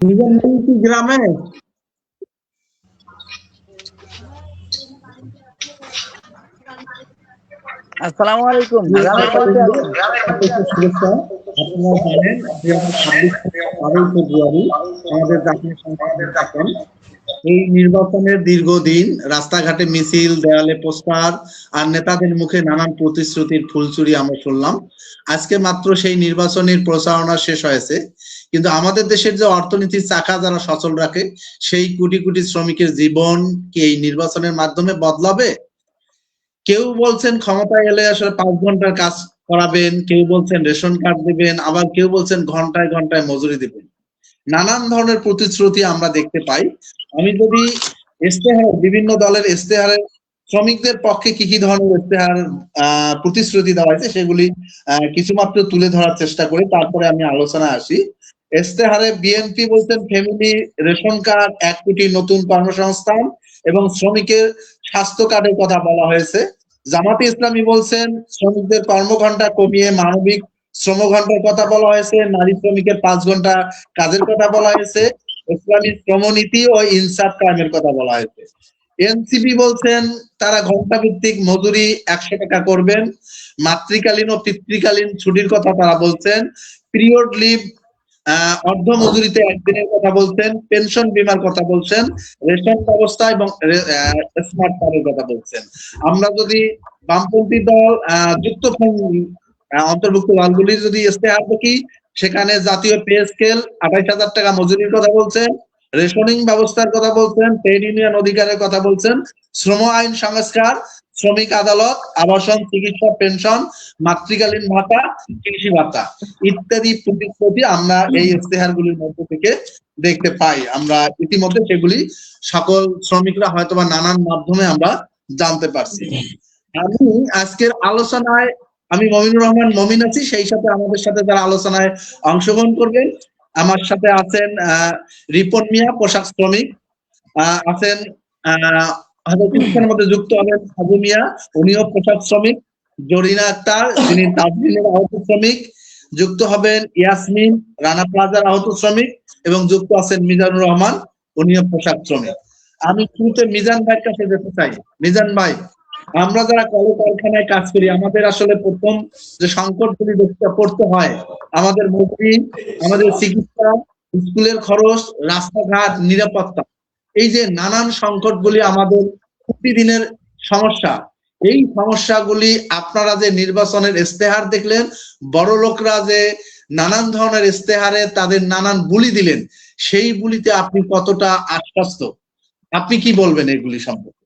নিজের নাম কি গ্রামে? আসসালামু আলাইকুম। প্রিয় গ্রামের বাড়িতে শ্রোতাবৃন্দ, আছেন? সকলকে শুভেচ্ছা। আপনারা জানেন 2026 সালের 12ই ফেব্রুয়ারি আমাদের জাতীয় সংসদ নির্বাচন। এই নির্বাচনের দীর্ঘদিন রাস্তাঘাটে মিছিল, দেয়ালে পোস্টার আর নেতাদের মুখে নানান প্রতিশ্রুতির ফুলচুরি আমরা শুনলাম। আজকে মাত্র সেই নির্বাচনের প্রচারণা শেষ হয়েছে, কিন্তু আমাদের দেশের যে অর্থনীতির চাকা যারা সচল রাখে, সেই কোটি কোটি শ্রমিকের জীবন কি এই নির্বাচনের মাধ্যমে বদলাবে? কেউ বলছেন ক্ষমতায় এলে আসলে 5 ঘন্টার কাজ করাবেন, কেউ বলছেন রেশন কার্ড দিবেন, আবার কেউ বলছেন ঘন্টায় ঘন্টায় মজুরি দিবেন। নানান ধরনের প্রতিশ্রুতি আমরা দেখতে পাই। আমি যদি বিভিন্ন দলের ইস্তেহারে শ্রমিকদের পক্ষে কি কি ধরনের ইস্তেহার প্রতিশ্রুতি দেওয়া হয়েছে সেগুলি কিছুমাত্র তুলে ধরার চেষ্টা করি, তারপরে আমি আলোচনায় আসি। ইস্তেহারে বিএনপি বলছেন ফ্যামিলি রেশন কার্ড, 1 কোটি নতুন কর্মসংস্থান এবং শ্রমিকের স্বাস্থ্য কার্ডের কথা বলা হয়েছে। জামাতে ইসলামী বলছেন শ্রমিকদের কর্মঘণ্টা কমিয়ে মানবিক শ্রমঘণ্টার কথা বলা হয়েছে, নারী শ্রমিকের 5 ঘন্টা কাজের কথা বলা হয়েছে, ইসলামী শ্রমনীতি ও ইনসাফ কায়েমের কথা বলা হয়েছে। এনসিপি বলছেন তারা ঘন্টা ভিত্তিক মজুরি 100 টাকা করবেন, মাতৃকালীন ও পিতৃকালীন ছুটির কথা তারা বলছেন, পিরিয়ড লিভ অর্ধ মজুরিতে 1 দিনের কথা বলছেন, পেনশন বীমার কথা বলছেন, রেশন ব্যবস্থা এবং স্মার্ট কার্ডের কথা বলছেন। আমরা যদি বামপন্থী দল যুক্তফ্রন্ট অন্তর্ভুক্ত দলগুলির যদি ইস্তেহার দেখি, সেখানে জাতীয় পে স্কেল 28,000 টাকা মজুরির কথা বলছেন, রেশনিং ব্যবস্থার কথা বলছেন, ট্রেড ইউনিয়ন অধিকারের কথা বলছেন, শ্রম আইন সংস্কার, শ্রমিক আদালত, আবাসন, চিকিৎসা, পেনশন, মাতৃকালীন ভাতা, কৃষি ভাতা ইত্যাদি প্রতিশ্রুতি আমরা এই ইস্তেহারগুলির মধ্যে থেকে দেখতে পাই। আমরা ইতিমধ্যে সেগুলি সকল শ্রমিকরা হয়তোবা নানান মাধ্যমে আমরা জানতে পারছি। আমি আজকের আলোচনায় আমি মমিনুর রহমান মমিন আছি, সেই সাথে আমাদের সাথে যারা আলোচনায় অংশগ্রহণ করবেন, আমার সাথে আছেন রিপন মিয়া, পোশাক শ্রমিক, আছেন মধ্যে যুক্ত হবেন হাজু মিয়া, উনিও পোশাক শ্রমিক, জরিনা আক্তার যিনি তাজমিনের আহত শ্রমিক, যুক্ত হবেন ইয়াসমিন, রানা প্লাজার আহত শ্রমিক, এবং যুক্ত আছেন মিজানুর রহমান, উনিও পোশাক শ্রমিক। আমি শুরুতে মিজান ভাইয়ের কাছে যেতে চাই। মিজান ভাই, আমরা যারা কলকারখানায় কাজ করি, আমাদের আসলে প্রথম যে সংকটগুলি পড়তে হয়, আমাদের মজুরি, আমাদের চিকিৎসা, স্কুলের খরচ, রাস্তাঘাট, নিরাপত্তা, এই যে নানান সংকটগুলি আমাদের প্রতিদিনের সমস্যা, এই সমস্যাগুলি আপনারা যে নির্বাচনের ইস্তেহার দেখলেন, বড় লোকরা যে নানান ধরনের ইস্তেহারে তাদের নানান বুলি দিলেন, সেই বুলিতে আপনি কতটা আশ্বস্ত? আপনি কি বলবেন এগুলি সম্পর্কে?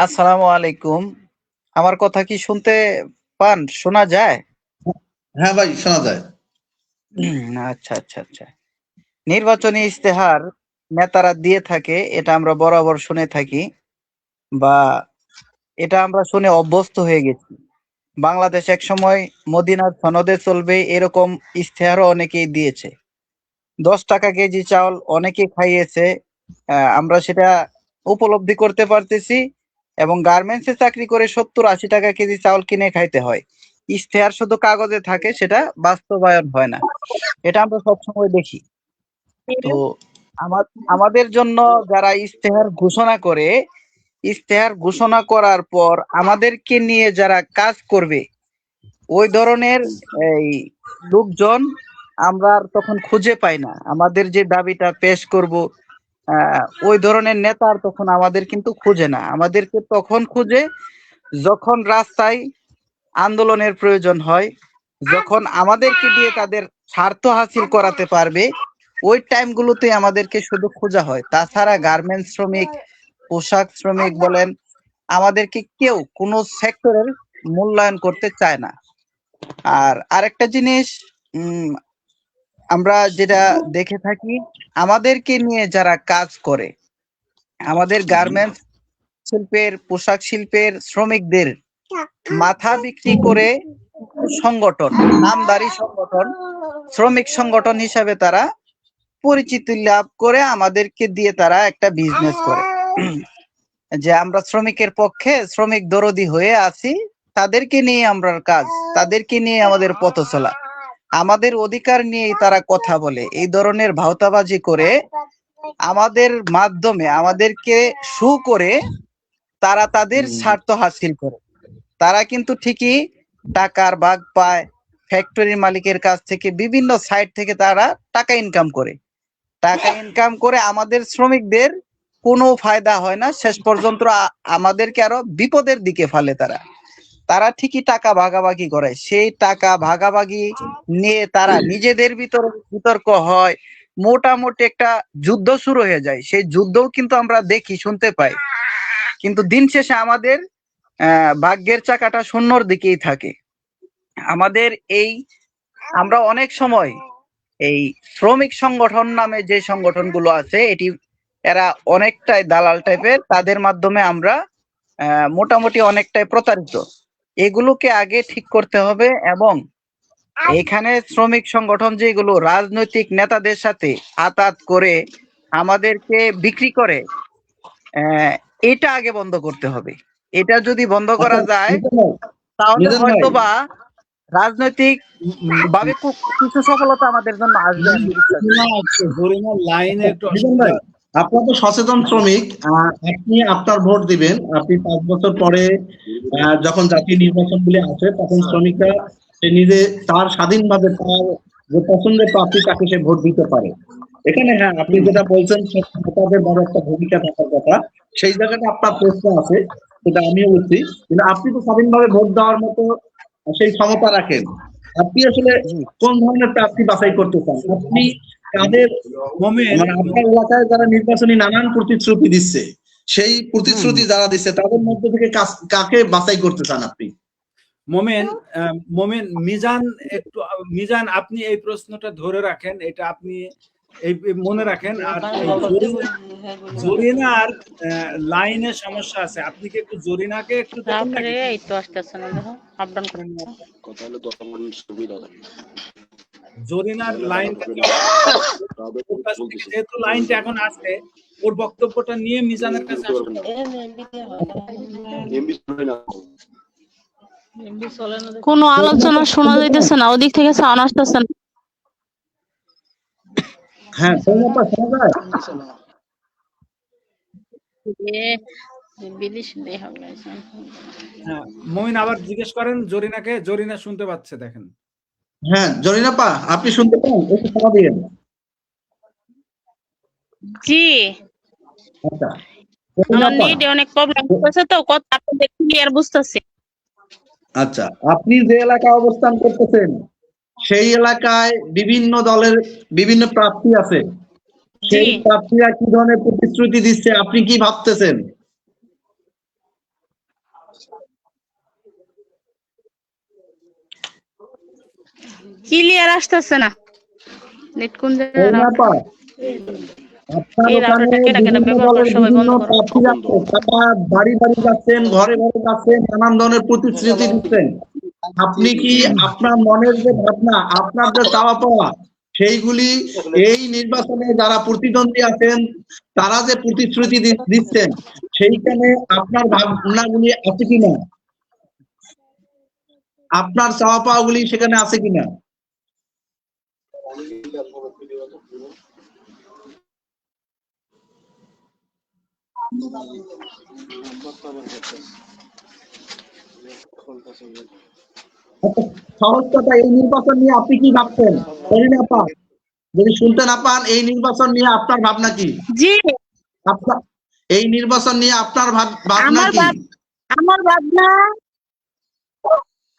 আসসালামু আলাইকুম। আমার কথা কি শুনতে পান? শোনা যায়? হ্যাঁ ভাই, শোনা যায়। আচ্ছা আচ্ছা আচ্ছা। নির্বাচনী ইস্তেহার নেতারা দিয়ে থাকে, এটা আমরা বরাবর শুনে থাকি, বা এটা আমরা শুনে অভ্যস্ত হয়ে গেছি। বাংলাদেশ একসময় মদিনার সনদে চলবে এরকম ইস্তেহারও অনেকেই দিয়েছে। 10 টাকা কেজি চাউল অনেকে খাইয়েছে, আমরা সেটা উপলব্ধি করতে পারতেছি। এবং গার্মেন্টসে চাকরি করে 70-80 টাকা কেজি চাউল কিনে খাইতে হয়। ইশতেহার শুধু কাগজে থাকে, সেটা বাস্তবায়ন হয় না, এটা আমরা সবসময় দেখি। তো আমাদের জন্য যারা ইশতেহার ঘোষণা করে, ইশতেহার ঘোষণা করার পর আমাদেরকে নিয়ে যারা কাজ করবে, ওই ধরনের এই লোকজন আমরা আর তখন খুঁজে পাই না। আমাদের যে দাবিটা পেশ করব, ওই ধরনের নেতা আর তখন আমাদের কিন্তু খুঁজে না। আমাদেরকে তখন খুঁজে যখন রাস্তায় আন্দোলনের প্রয়োজন হয়, যখন আমাদেরকে দিয়ে তাদের স্বার্থ হাসিল করাতে পারবে, ওই টাইমগুলোতে আমাদেরকে শুধু খোঁজা হয়। তাছাড়া গার্মেন্টস শ্রমিক, পোশাক শ্রমিক বলেন, আমাদেরকে কেউ কোনো সেক্টরের মূল্যায়ন করতে চায় না। আর আরেকটা জিনিস, আমরা যেটা দেখে থাকি, আমাদেরকে নিয়ে যারা কাজ করে, আমাদের গার্মেন্টস শিল্পের, পোশাক শিল্পের শ্রমিকদের মাথা বিক্রি করে সংগঠন, নামদারি সংগঠন, শ্রমিক সংগঠন হিসাবে তারা পরিচিতি লাভ করে, আমাদেরকে দিয়ে তারা একটা বিজনেস করে যে আমরা শ্রমিকের পক্ষে, শ্রমিক দরদি হয়ে আছি, তাদেরকে নিয়ে আমরা কাজ, তাদেরকে নিয়ে আমাদের পথ চলা। আমাদের অধিকার নিয়েই তারা কথা বলে, এই ধরনের ভাওতাবাজি করে আমাদের মাধ্যমে আমাদেরকে শু করে তারা তাদের স্বার্থ হাসিল করে। তারা কিন্তু ঠিকই টাকার ভাগ পায় ফ্যাক্টরির মালিকের কাছ থেকে, বিভিন্ন সাইট থেকে তারা টাকা ইনকাম করে। টাকা ইনকাম করে আমাদের শ্রমিকদের কোনো ফায়দা হয় না, শেষ পর্যন্ত আমাদেরকে আরো বিপদের দিকে ফেলে। তারা তারা ঠিকই টাকা ভাগাভাগি করে, সেই টাকা ভাগাভাগি নিয়ে তারা নিজেদের ভিতরে বিতর্ক হয়, মোটামুটি একটা যুদ্ধ শুরু হয়ে যায়। সেই যুদ্ধও কিন্তু আমরা দেখি, শুনতে পাই, কিন্তু দিন শেষে আমাদের ভাগ্যের চাকাটা শূন্যর দিকেই থাকে। আমাদের এই আমরা অনেক সময় এই শ্রমিক সংগঠন নামে যে সংগঠনগুলো আছে, এরা অনেকটাই দালাল টাইপের, তাদের মাধ্যমে আমরা মোটামুটি অনেকটাই প্রতারিত। এগুলোকে আগে ঠিক করতে হবে, এবং এখানে শ্রমিক সংগঠন যেগুলো রাজনৈতিক নেতাদের সাথে আতাত করে আমাদেরকে বিক্রি করে, এটা আগে বন্ধ করতে হবে। এটা যদি বন্ধ করা যায় তাহলে হয়তো বা রাজনৈতিক ভাবে কিছু সফলতা আমাদের জন্য আসবে। আপনার তো সচেতন শ্রমিক, আপনি আপনার ভোট দিবেন। আপনি 5 বছর পরে যখন জাতীয় নির্বাচনগুলি আসে, তখন শ্রমিকরা সে নিজে তার স্বাধীনভাবে তার যে পছন্দের প্রার্থী তাকে সে ভোট দিতে পারে। এখানে হ্যাঁ, আপনি যেটা বলছেন তাদের বড় একটা ভূমিকা থাকার কথা, সেই জায়গাটা আপনার প্রশ্ন আছে, সেটা আমিও বুঝছি। কিন্তু আপনি তো স্বাধীনভাবে ভোট দেওয়ার মতো সেই ক্ষমতা রাখেন। আপনি আসলে কোন ধরনের প্রার্থী বাছাই করতে চান? আপনি কাদের, মানে আপনার এলাকায় যারা নির্বাচনী নানান প্রতিশ্রুতি দিচ্ছে, সেই প্রতিশ্রুতি যারা দিচ্ছে তাদের মধ্যে থেকে কাকে বাছাই করতে চান আপনি? মোমেন মিজান, আপনি এই প্রশ্নটা ধরে রাখেন, এটা আপনি এই মনে রাখেন। আর জরিনার লাইনে সমস্যা আছে, আপনি কি একটু জরিনাকে একটু জরিনার লাইন, যেহেতু লাইনটা এখন আসছে, ওর বক্তব্যটা নিয়ে মিজানের কাছে কোন আলোচনা শোনা যাইতেছে না, ওদিক থেকে সাউন্ড আসতেছে না। হ্যাঁ, মমিন আবার জিজ্ঞেস করেন জরিনাকে, জরিনা শুনতে পাচ্ছে, দেখেন। হ্যাঁ জরিনা পা, আপনি শুনতে পান? একটু কথা দিয়েন। জি, আচ্ছা, আমার নেটে অনেক প্রবলেম হচ্ছে, তো কথা আপনাদের ক্লিয়ার বুঝতেছি। আচ্ছা, আপনি যে এলাকায় অবস্থান করতেছেন সেই এলাকায় বিভিন্ন দলের বিভিন্ন প্রার্থী আছে, সেই প্রার্থীরা কি ধরনের প্রতিশ্রুতি দিচ্ছে আপনি কি ভাবতেছেন? ক্লিয়ার আসতেছে না, নেট কোন জায়গায়? বাড়ি বাড়ি যাচ্ছেন, ঘরে ঘরে যাচ্ছেন, নানান ধরনের প্রতিশ্রুতি দিচ্ছেন। আপনি কি আপনার মনের যে ভাবনা, আপনার যে চাওয়া পাওয়া, সেইগুলি এই নির্বাচনে যারা প্রতিদ্বন্দ্বী আছেন তারা যে প্রতিশ্রুতি দিচ্ছেন সেইখানে আপনার ভাবনাগুলি আছে কিনা, আপনার চাওয়া পাওয়া গুলি সেখানে আছে কিনা? সহজ কথা, এই নির্বাচন নিয়ে আপনি কি ভাবছেন? যদি শুনতে না পান, এই নির্বাচন নিয়ে আপনার ভাবনা কি? জি, আপনার এই নির্বাচন নিয়ে আপনার ভাবনা কি?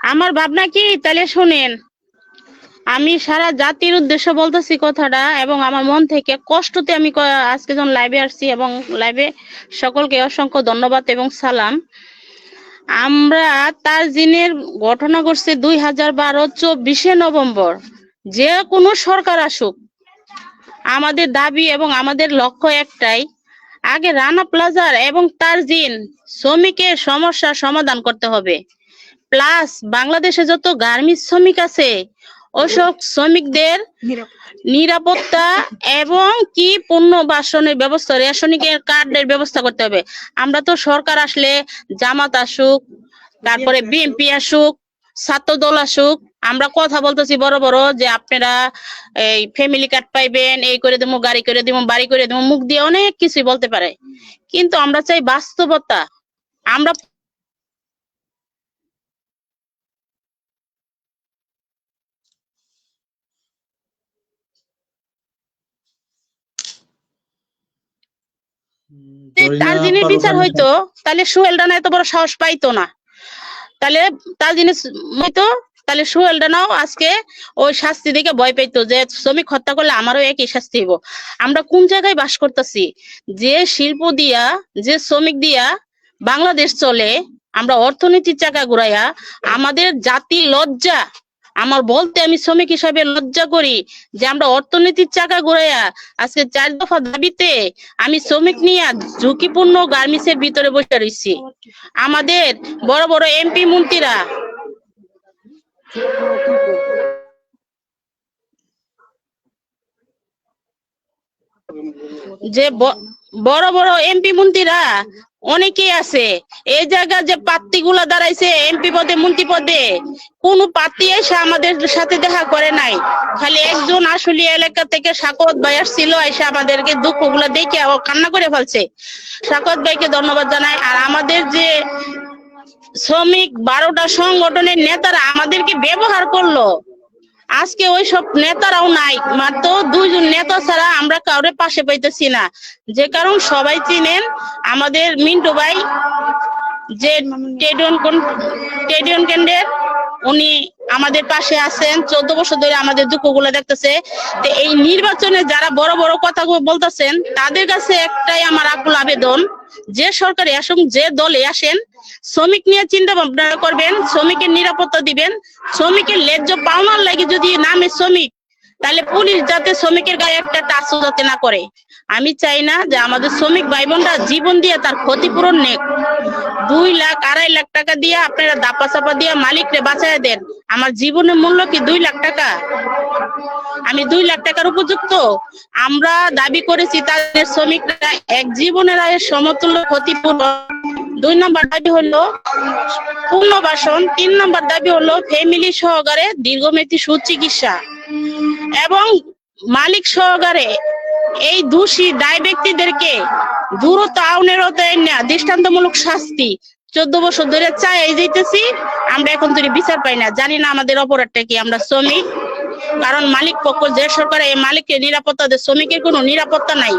আমার ভাবনা কি তাহলে শুনেন। আমি সারা জাতির উদ্দেশ্য বলতেছি কথাটা, এবং আমার মন থেকে কষ্টতে আমি আজকে যখন লাইভে আসছি, এবং লাইভে সকলকে অসংখ্য ধন্যবাদ এবং সালাম। আমরা তাজদিনের ঘটনা ঘটছে 2012 24 নভেম্বর। যে কোনো সরকার আসুক, আমাদের দাবি এবং আমাদের লক্ষ্য একটাই, আগে রানা প্লাজার এবং তাজদিন শ্রমিকের সমস্যার সমাধান করতে হবে। প্লাস বাংলাদেশে যত গার্মেন্টস শ্রমিক আছে ওসব শ্রমিকদের নিরাপত্তা এবং কি পণ্য বাসনের ব্যবস্থা, রেশনিকের কার্ডের ব্যবস্থা করতে হবে। আমরা তো সরকার আসলে জামাত আসুক, তারপরে বিএনপি আসুক, ছাত্র দল আসুক, আমরা কথা বলতেছি বড় বড় যে আপনারা এই ফ্যামিলি কার্ড পাইবেন, এই করে দেবো, গাড়ি করে দেবো, বাড়ি করে দেবো, মুখ দিয়ে অনেক কিছুই বলতে পারে, কিন্তু আমরা চাই বাস্তবতা। আমরা তার জিনিস বিচার হইতো, তাহলে সোহেল রানা এত বড় সাহস পাইতো না। তাহলে তার জিনিস হইতো, তাহলে সোহেল রানাও আজকে ওই শাস্তি দেখে ভয় পাইতো যে শ্রমিক হত্যা করলে আমারও একই শাস্তি হইব। আমরা কোন জায়গায় বাস করতেছি? যে শিল্প দিয়া, যে শ্রমিক দিয়া বাংলাদেশ চলে, আমরা অর্থনীতির চাকা ঘুরাইয়া আমাদের জাতি লজ্জা, আমার বলতে আমি শ্রমিক হিসাবে লজ্জা করি যে আমরা অর্থনীতির চাকা ঘুরাইয়া আজকে 4 দফা দাবিতে আমি শ্রমিক নিয়ে ঝুঁকিপূর্ণ গার্মেন্টস এর ভিতরে বসে রয়েছি। আমাদের বড় বড় এমপি মন্ত্রীরা যে বড় বড় এমপি মন্ত্রীরা অনেকেই আছে এই জায়গা যে প্রার্থী গুলা দাঁড়াইছে এমপি পদে, মন্ত্রী পদে, কোন প্রার্থী এসে আমাদের সাথে দেখা করে নাই। খালি একজন আসলে এলাকা থেকে সাকত ভাই আসছিল, এসে আমাদেরকে দুঃখ গুলা দেখে কান্না করে ফেলছে। সাকত ভাইকে ধন্যবাদ জানাই। আর আমাদের যে শ্রমিক 12টা সংগঠনের নেতারা আমাদেরকে ব্যবহার করলো, আজকে ওই সব নেতারাও নাই, মাত্র 2 জন নেতা ছাড়া আমরা কাউরে পাশে পাইতেছি না। যে কারণ সবাই চিনেন আমাদের মিন্টু ভাই, যে টেডিয়ন কেন্দ্রের, উনি আমাদের পাশে আছেন, 14 বছর ধরে আমাদের দুঃখগুলো দেখতেছে। তো এই নির্বাচনে যারা বড় বড় কথা বলতেছেন তাদের কাছে একটাই আমার আকুল আবেদন, যে সরকারে আসুন, যে দলে আসেন, শ্রমিক নিয়ে চিন্তা ভাবনা করবেন, শ্রমিকের নিরাপত্তা দিবেন। শ্রমিকের ন্যায্য পাওনার লাগে যদি নামে শ্রমিক, তাহলে পুলিশ যাতে শ্রমিকের গায়ে একটা টাচও যাতে না করে। আমি চাই না যে আমাদের শ্রমিক ভাই বোনরা জীবন দিয়ে তার ক্ষতিপূরণ নেক। 2 লাখ 2.5 লাখ টাকা দিয়ে আপনারা দাপা চাপা দিয়ে মালিকরে বাঁচায় দেন। আমার জীবনের মূল্য কি 2 লাখ টাকা? আমি 2 লাখ টাকার উপযুক্ত? আমরা দাবি করেছি তাদের শ্রমিকরা এক জীবনের আয়ের সমতুল্য ক্ষতিপূরণ। 2 নম্বর দাবি হলো পুনর্বাসন। 3 নম্বর দাবি হলো ফ্যামিলি সহকারে দীর্ঘমেয়াদী সুচিকিৎসা এবং মালিক সহকারে এই দোষী দায় ব্যক্তিদেরকে দ্রুত আইনের আওতায় নেওয়া, দৃষ্টান্তমূলক শাস্তি। 14 বছর ধরে চাই যাইতেছি, আমরা এখন ধরে বিচার পাই না। জানি না আমাদের অপরাধটা কি। আমরা শ্রমিক, কারণ মালিক পক্ষ যে সরকার, এই মালিকের নিরাপত্তা দেয়, শ্রমিকের কোনো নিরাপত্তা নাই।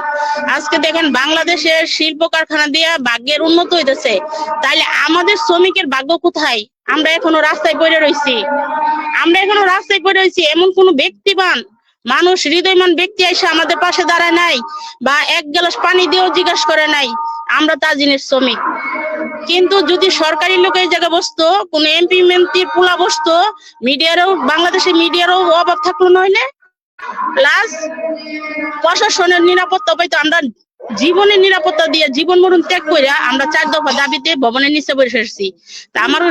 আজকে দেখেন বাংলাদেশের শিল্প কারখানা দিয়ে ভাগ্যের উন্নত হইতেছে, তাহলে আমাদের শ্রমিকের ভাগ্য কোথায়? আমরা এখনো রাস্তায় পড়ে রয়েছি। এমন কোন ব্যক্তিবান মানুষ, হৃদয়মান ব্যক্তি এসে আমাদের পাশে দাঁড়ায় নাই, বা 1 গ্লাস পানি দিয়েও জিজ্ঞাসা করে নাই আমরা তার জিনিস শ্রমিক। কিন্তু যদি সরকারি লোক এই জায়গায় বসতো, কোন এমপি মন্ত্রীর পোলা বসতো, মিডিয়ারও, বাংলাদেশের মিডিয়ারও অভাব থাকলো নইলে, প্লাস প্রশাসনের নিরাপত্তা পাইতো। আমরা জীবনের নিরাপত্তা দিয়ে জীবন মরণ ত্যাগ করে আমরা 4 দফা দাবিতে ভবনের নিচে বসে এসেছি। তা আমার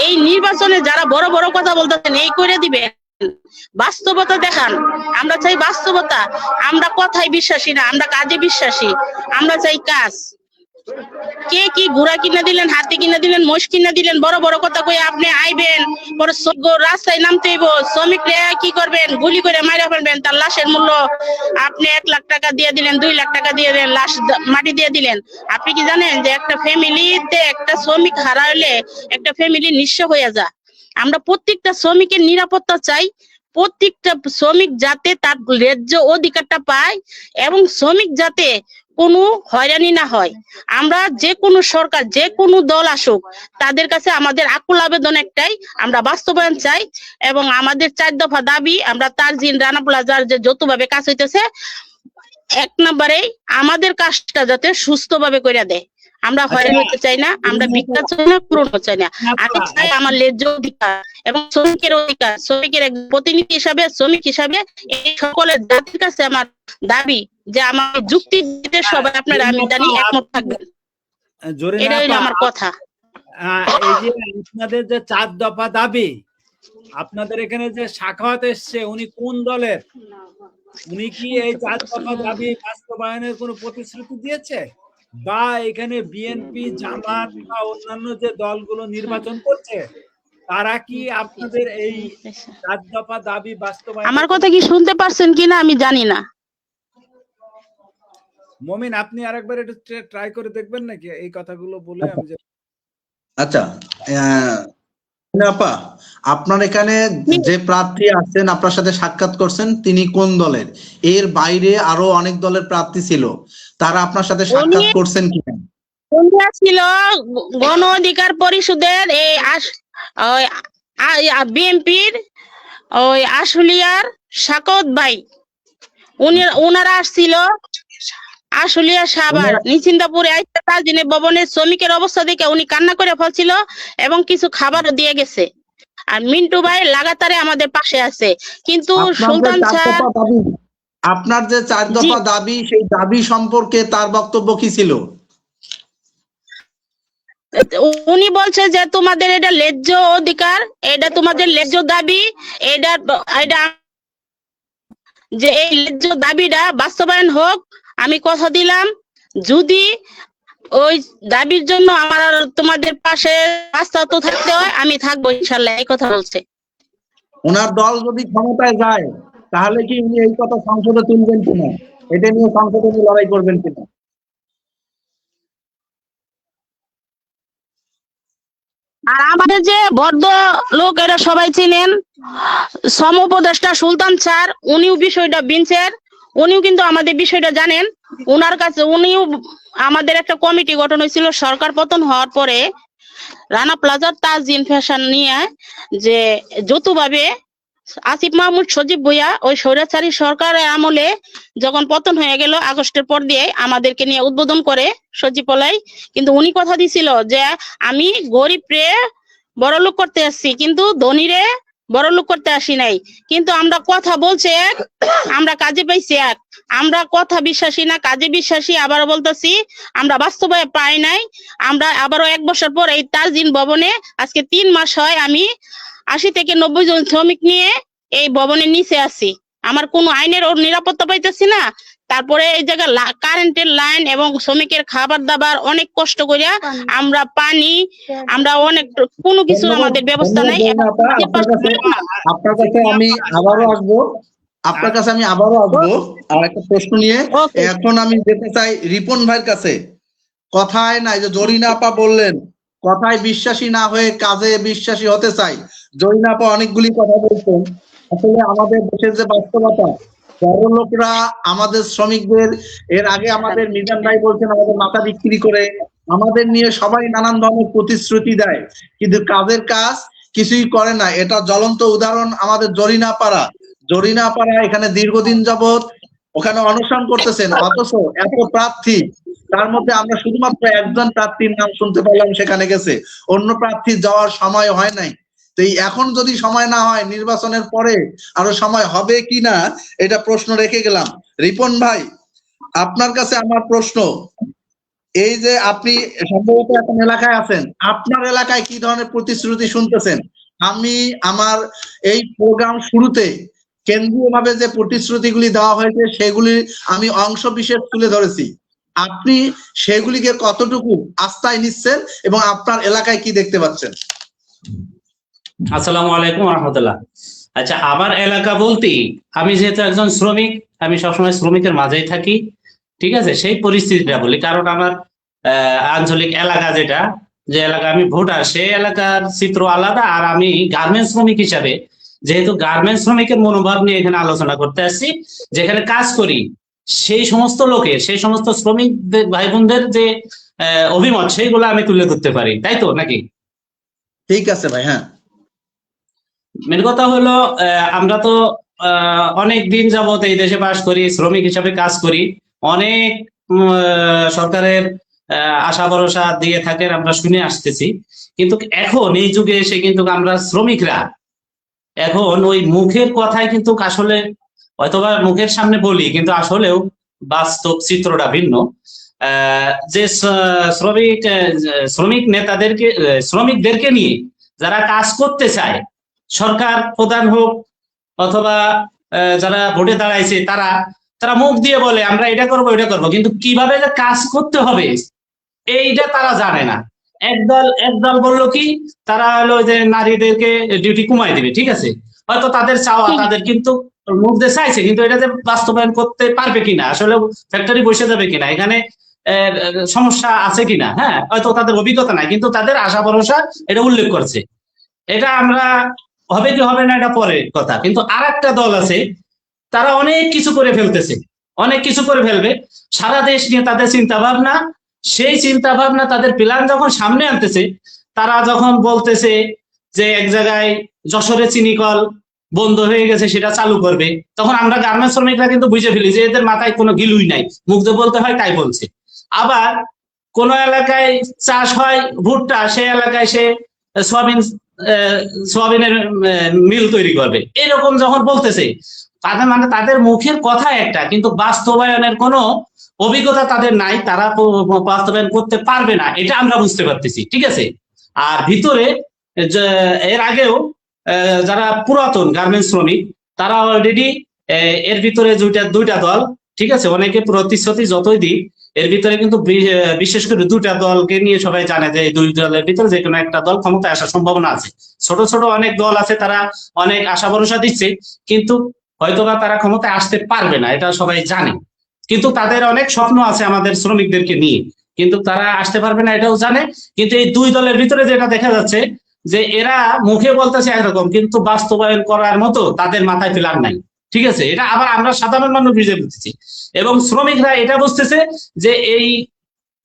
এই নির্বাচনে যারা বড় বড় কথা বলতেছেন, এই করে দিবে, বাস্তবতা দেখান। আমরা চাই বাস্তবতা। আমরা কথায় বিশ্বাসী না, আমরা কাজে বিশ্বাসী। আমরা চাই কাজ। কে কি ঘোড়া কিনে দিলেন, হাতি কিনে দিলেন, মোষ কিনে দিলেন, বড় বড় কথা কই আপনি আইবেন, পরে রাস্তায় নামতে হইব, শ্রমিকরা কি করবেন? গুলি করে মাইরা ফেলবেন। তার লাশের মূল্য আপনি 1 লাখ টাকা দিয়ে দিলেন, 2 লাখ টাকা দিয়ে দিলেন, লাশ মাটি দিয়ে দিলেন। আপনি কি জানেন যে একটা ফ্যামিলিতে একটা শ্রমিক হারাইলে একটা ফ্যামিলি নিঃস্ব হয়ে যায়? আমরা প্রত্যেকটা শ্রমিকের নিরাপত্তা চাই। প্রত্যেকটা শ্রমিক যাতে তার ন্যায্য অধিকারটা পায় এবং শ্রমিক যাতে কোনো হয়রানি না হয়। আমরা যে কোনো সরকার, যে কোনো দল আসুক, তাদের কাছে আমাদের আকুল আবেদন একটাই, আমরা বাস্তবায়ন চাই। এবং আমাদের 4 দফা দাবি, আমরা তারজিন রানা প্লাজার যে যৌথভাবে কাজ হইতেছে, 1 নম্বরে আমাদের কাজটা যাতে সুস্থভাবে করে দেয়। আমরা হয়রানি হতে চাই না, আমরা ভিক্ষা চাই না, পূরণ চাই না। আমি চাই আমার ন্যায্য অধিকার এবং শ্রমিকের অধিকার। শ্রমিকের এক প্রতিনিধি হিসাবে, শ্রমিক হিসাবে এই সকলের জাতির কাছে আমার দাবি যে আমার যুক্তি দিতে সবাই আপনারা আমি জানি একমত থাকবেন। এটাই হলো আমার কথা। এই যে আপনাদের যে 4 দফা দাবি, আপনাদের এখানে যে সাখাওয়াত এসছে, উনি কোন দলের? উনি কি এই 4 দফা দাবি বাস্তবায়নের কোনো প্রতিশ্রুতি দিয়েছে? বা এখানে বিএনপি, জামাত বা অন্যান্য যে দলগুলো নির্বাচন করছে, তারা কি আপনাদের এই 4 দফা দাবি বাস্তবায়ন? আমার কথা কি শুনতে পারছেন কিনা আমি জানি না। মমিন, আপনি আরেকবার একটু ট্রাই করে দেখবেন নাকি এই কথাগুলো বলে? আমি যে আচ্ছা, আপা, আপনার এখানে যে প্রার্থী আছেন, আপনার সাথে সাক্ষাৎ করছেন, তিনি কোন দলের? এর বাইরে আরো অনেক দলের প্রার্থী ছিল, তারা আপনার সাথে সাক্ষাৎ করছেন কিনা? কোনটা ছিল গণ অধিকার পরিষদের এই বিএনপির ওই আশুলিয়ার সাকত ভাই, ওনারা আসছিল আশুলিয়া সাভার নিশ্চিন্তাপুরে আইসা তাজদিনের ভবনের শ্রমিকের অবস্থা দেখে উনি কান্না করে ফেলছিল এবং কিছু খাবারও দিয়ে গেছে। আর মিন্টু ভাই লাগাতারে আমাদের পাশে আছে। কিন্তু সুলতান স্যার, আপনার যে 4 দফা দাবি, সেই দাবি সম্পর্কে তার বক্তব্য কি ছিল? উনি বলছে যে তোমাদের এটা ন্যায্য অধিকার, এটা তোমাদের ন্যায্য দাবি, এটা যে এই ন্যায্য দাবিটা বাস্তবায়ন হোক। আমি কথা দিলাম যদি ওই দাবির জন্য আমার তোমাদের পাশে রাস্তা তো থাকতে হয়, আমি থাকবো ইনশাল্লাহ, এই কথা বলছে। ওনার দল যদি ক্ষমতায় যায় তাহলে কি উনি এই কথা সংসদে তুলবেন কিনা, এটা নিয়ে সংসদে লড়াই করবেন কিনা? আর আমাদের যে বদ্ধ লোক, এরা সবাই চিনেন, শ্রম উপদেষ্টা সুলতান স্যার, উনিও বিষয়টা বিনছেন, উনিও কিন্তু আমাদের বিষয়টা জানেন। উনার কাছে উনিও আমাদের একটা কমিটি গঠন হয়েছিল সরকার পতন হওয়ার পরে, রানা প্লাজার তাজদিন ফ্যাশন নিয়ে, যে যৌথভাবে আসিফ মাহমুদ সজীব ভুইয়া ওই স্বৈরাচারী সরকারের আমলে যখন পতন হয়ে গেল আগস্টের পর দিয়ে আমাদেরকে নিয়ে উদ্বোধন করে সচিবালয়। কিন্তু উনি কথা দিছিল যে আমি গরিবরে বড়লোক করতে আসছি, কিন্তু ধনীরে বড়লোক করতে আসি নাই। কিন্তু আমরা কথা বলছে এক, আমরা কাজে পাইছি এক। আমরা কথা বিশ্বাসী না, কাজে বিশ্বাসী। আবারও বলতেছি, আমরা বাস্তবে পাই নাই। আমরা আবারও 1 বছর পর এই তাজদিন ভবনে, আজকে 3 মাস হয় আমি 80 থেকে 90 জন শ্রমিক নিয়ে এই ভবনের নিচে আছি। আমার কোনো আইনের ওর নিরাপত্তা পাইতেছি না। তারপরে এই জায়গায় কারেন্টের লাইন এবং শ্রমিকের খাবার দাবার অনেক কষ্ট করিয়া আমরা পানি, আমরা অনেক কোনো কিছু আমাদের ব্যবস্থা নাই। আপনার কাছে আমি আবারও আসবো, আর একটা প্রশ্ন নিয়ে। এখন আমি যেতে চাই রিপন ভাইয়ের কাছে। কথায় নাই যে জরিনা আপা বললেন, কথায় বিশ্বাসী না হয়ে কাজে বিশ্বাসী হতে চাই। জরিনা আপা অনেকগুলি কথা বলছেন। আসলে আমাদের দেশের যে বাস্তবতা, বড় লোকরা আমাদের শ্রমিকদের, এর আগে আমাদের মিজান ভাই বলছেন, আমাদের মাথা বিক্রি করে আমাদের নিয়ে সবাই নানান ধরনের প্রতিশ্রুতি দেয়, কিন্তু কাজের কাজ কিছুই করে না। এটা জ্বলন্ত উদাহরণ আমাদের জরিনা পাড়া এখানে দীর্ঘদিন যাবত ওখানে অনশন করতেছেন, অথচ এত প্রার্থী, তার মধ্যে আমরা শুধুমাত্র একজন প্রার্থীর নাম শুনতে পেলাম, সেখানে গেছে। অন্য প্রার্থী যাওয়ার সময় হয় নাই। তো এখন যদি সময় না হয়, নির্বাচনের পরে আরো সময় হবে কিনা, এটা প্রশ্ন রেখে গেলাম। রিপন ভাই, আপনার কাছে আমার প্রশ্ন, এই যে আপনি সম্ভবত এখন এলাকায় আছেন, আপনার এলাকায় কি ধরনের প্রতিশ্রুতি শুনতেছেন? আমি আমার এই প্রোগ্রাম শুরুতে কেন্দ্রীয়ভাবে যে প্রতিশ্রুতিগুলি দেওয়া হয়েছে সেগুলি আমি অংশ বিশেষ তুলে ধরেছি। আপনি সেগুলিকে কতটুকু আস্থায় নিচ্ছেন এবং আপনার এলাকায় কি দেখতে পাচ্ছেন? আসসালামু আলাইকুম রহমতুল্লাহ। আচ্ছা, আমার এলাকা বলতে আমি যেহেতু একজন শ্রমিক, আমি সবসময় শ্রমিকের মাঝেই থাকি, ঠিক আছে? সেই পরিস্থিতিটা বলি, কারণ আমার আঞ্চলিক এলাকা যেটা, যে এলাকা আমি ভোটার, সেই এলাকার চিত্র আলাদা। আর আমি গার্মেন্টস শ্রমিক হিসাবে, যেহেতু গার্মেন্টস শ্রমিকের মনোভাব নিয়ে এখানে আলোচনা করতে আসছি, যেখানে কাজ করি সেই সমস্ত লোকের, সেই সমস্ত শ্রমিক ভাই বোনদের যে অভিমত, সেইগুলো আমি তুলে ধরতে পারি, তাই তো নাকি? ঠিক আছে ভাই। হ্যাঁ, মেন কথা হলো, আমরা তো অনেক দিন যাবত এই দেশে বাস করি, শ্রমিক হিসাবে কাজ করি, অনেক সরকারের আশা ভরসা দিয়ে থাকেন, আমরা শুনে আসতেছি। কিন্তু এখন এই যুগে এসে কিন্তু আমরা শ্রমিকরা এখন ওই মুখের কথায় কিন্তু আসলে হয়তোবা মুখের সামনে বলি, কিন্তু আসলেও বাস্তব চিত্রটা ভিন্ন। যে শ্রমিক নেতাদেরকে, শ্রমিকদেরকে নিয়ে যারা কাজ করতে চায়, সরকার প্রধান হোক অথবা যারা ভোটে দাঁড়াইছে, তারা মুখ দিয়ে বলে আমরা এটা করবো, এটা করবো, কিন্তু কিভাবে যে কাজ করতে হবে এইটা তারা জানে না। একদল বললো কি তারা হলো যে নারীদেরকে ডিউটি কমাই দিবে, ঠিক আছে, হয়তো তাদের চাওয়া, তাদের কিন্তু মুখ দিয়ে চাইছে, কিন্তু এটা যে বাস্তবায়ন করতে পারবে কিনা, আসলে ফ্যাক্টরি বসে যাবে কিনা, এখানে সমস্যা আছে কিনা, হ্যাঁ, হয়তো তাদের অভিজ্ঞতা নাই, কিন্তু তাদের আশা ভরসা এটা উল্লেখ করছে। এটা আমরা হবে কি হবে না এটা পরের কথা, কিন্তু আর একটা দল আছে তারা অনেক কিছু করে ফেলতেছে, অনেক কিছু করে ফেলবে, সারা দেশ নিয়ে তাদের চিন্তা ভাবনা, সেই চিন্তা ভাবনা তাদের প্ল্যান যখন সামনে আনতেছে, তারা যখন বলতেছে যে এক জায়গায় যশোরে চিনিকল বন্ধ হয়ে গেছে সেটা চালু করবে, তখন আমরা গার্মেন্টস শ্রমিকরা কিন্তু বুঝে ফেলি যে এদের মাথায় কোনো গিলুই নাই, মুখ দিয়ে বলতে হয় তাই বলছে। আবার কোন এলাকায় চাষ হয় ভুট্টা, সেই এলাকায় সে সোয়াবিনের মিল তৈরি করবে, এরকম যখন বলতেছে, তাদের মানে তাদের মুখের কথা একটা, কিন্তু বাস্তবায়নের কোনো অভিজ্ঞতা তাদের নাই, তারা বাস্তবায়ন করতে পারবে না, এটা আমরা বুঝতে পারতেছি, ঠিক আছে। আর ভিতরে এর আগেও যারা পুরাতন গার্মেন্টস শ্রমিক তারা অলরেডি এর ভিতরে দুইটা দল, ঠিক আছে, অনেকে প্রতিশ্রুতি যতই দিক, এর ভিতরে কিন্তু বিশেষ করে দুটা দলকে নিয়ে সবাই জানে যে এই দুই দলের ভিতরে যে কোনো একটা দল ক্ষমতায় আসার সম্ভাবনা আছে। ছোট ছোট অনেক দল আছে, তারা অনেক আশা ভরসা দিচ্ছে, কিন্তু হয়তোবা তারা ক্ষমতায় আসতে পারবে না, এটা সবাই জানে, কিন্তু তাদের অনেক স্বপ্ন আছে আমাদের শ্রমিকদেরকে নিয়ে, কিন্তু তারা আসতে পারবে না এটাও জানে। কিন্তু এই দুই দলের ভিতরে যেটা দেখা যাচ্ছে যে এরা মুখে বলতেছে একরকম, কিন্তু বাস্তবায়ন করার মতো তাদের মাথায় প্ল্যান নাই, ঠিক আছে। এটা আবার আমরা সাধারণ মানুষ বুঝে বুঝতেছি, এবং শ্রমিকরা এটা বুঝতেছে যে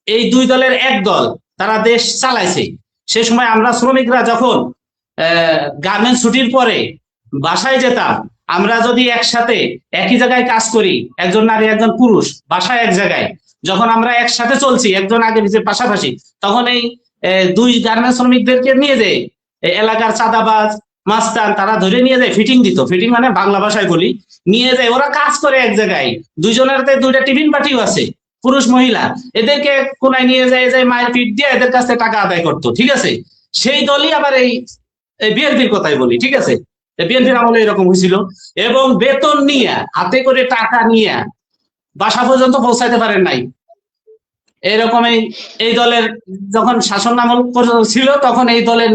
এই দুই দলের এক দল তারা দেশ চালাইছে। সে সময় আমরা শ্রমিকরা যখন গার্মেন্টস ছুটির পরে বাসায় যেতাম, আমরা যদি একসাথে একই জায়গায় কাজ করি, একজন নারী একজন পুরুষ বাসায় এক জায়গায়, যখন আমরা একসাথে চলছি একজন আগে নিজের পাশাপাশি, তখন এই দুই গার্মেন্টস শ্রমিকদেরকে নিয়ে যায় এলাকার চাঁদাবাজ মাস্তান, তারা ধরে নিয়ে যায়, ফিটিং দিত, ফিটিং মানে বাংলা ভাষায় বলি, নিয়ে যায়, ওরা কাজ করে এক জায়গায়, দুইজনের দুইটা টিফিন বাটিও আছে, পুরুষ মহিলা, এদেরকে কোনায় নিয়ে যায়, মায়ের পিঠ দিয়ে এদের কাছ থেকে টাকা আদায় করতো, ঠিক আছে। সেই দলই আবার এই বিএনপির কথাই বলি, ঠিক আছে, বিএনপির আমলে এরকম হয়েছিল, এবং বেতন নিয়ে হাতে করে টাকা নিয়ে বাসা পর্যন্ত পৌঁছাইতে পারেন নাই। এরকম এই দলের যখন শাসন আমল ছিল, তখন এই দলের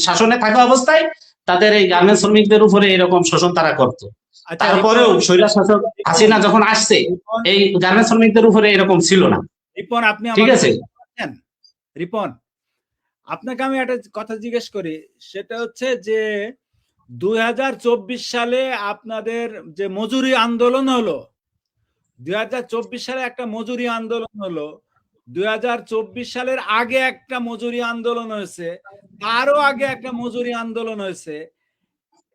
শাসনে থাকা অবস্থায় তাদের এই গার্মেন্টস শ্রমিকদের উপরে এরকম শোষণ তারা করত। তারপরেও স্বৈরাচার শাসক হাসিনা যখন আসছে, এই গার্মেন্টস শ্রমিকদের উপরে এরকম ছিল না। রিপন, আপনি ঠিক আছে রিপন, আপনাকে আমি একটা কথা জিজ্ঞেস করি, সেটা হচ্ছে যে 2024 সালে আপনাদের যে মজুরি আন্দোলন হলো, 2024 সালে একটা মজুরি আন্দোলন হলো, 2024 সালের আগে একটা মজুরি আন্দোলন হয়েছে, তারও আগে একটা মজুরি আন্দোলন হয়েছে,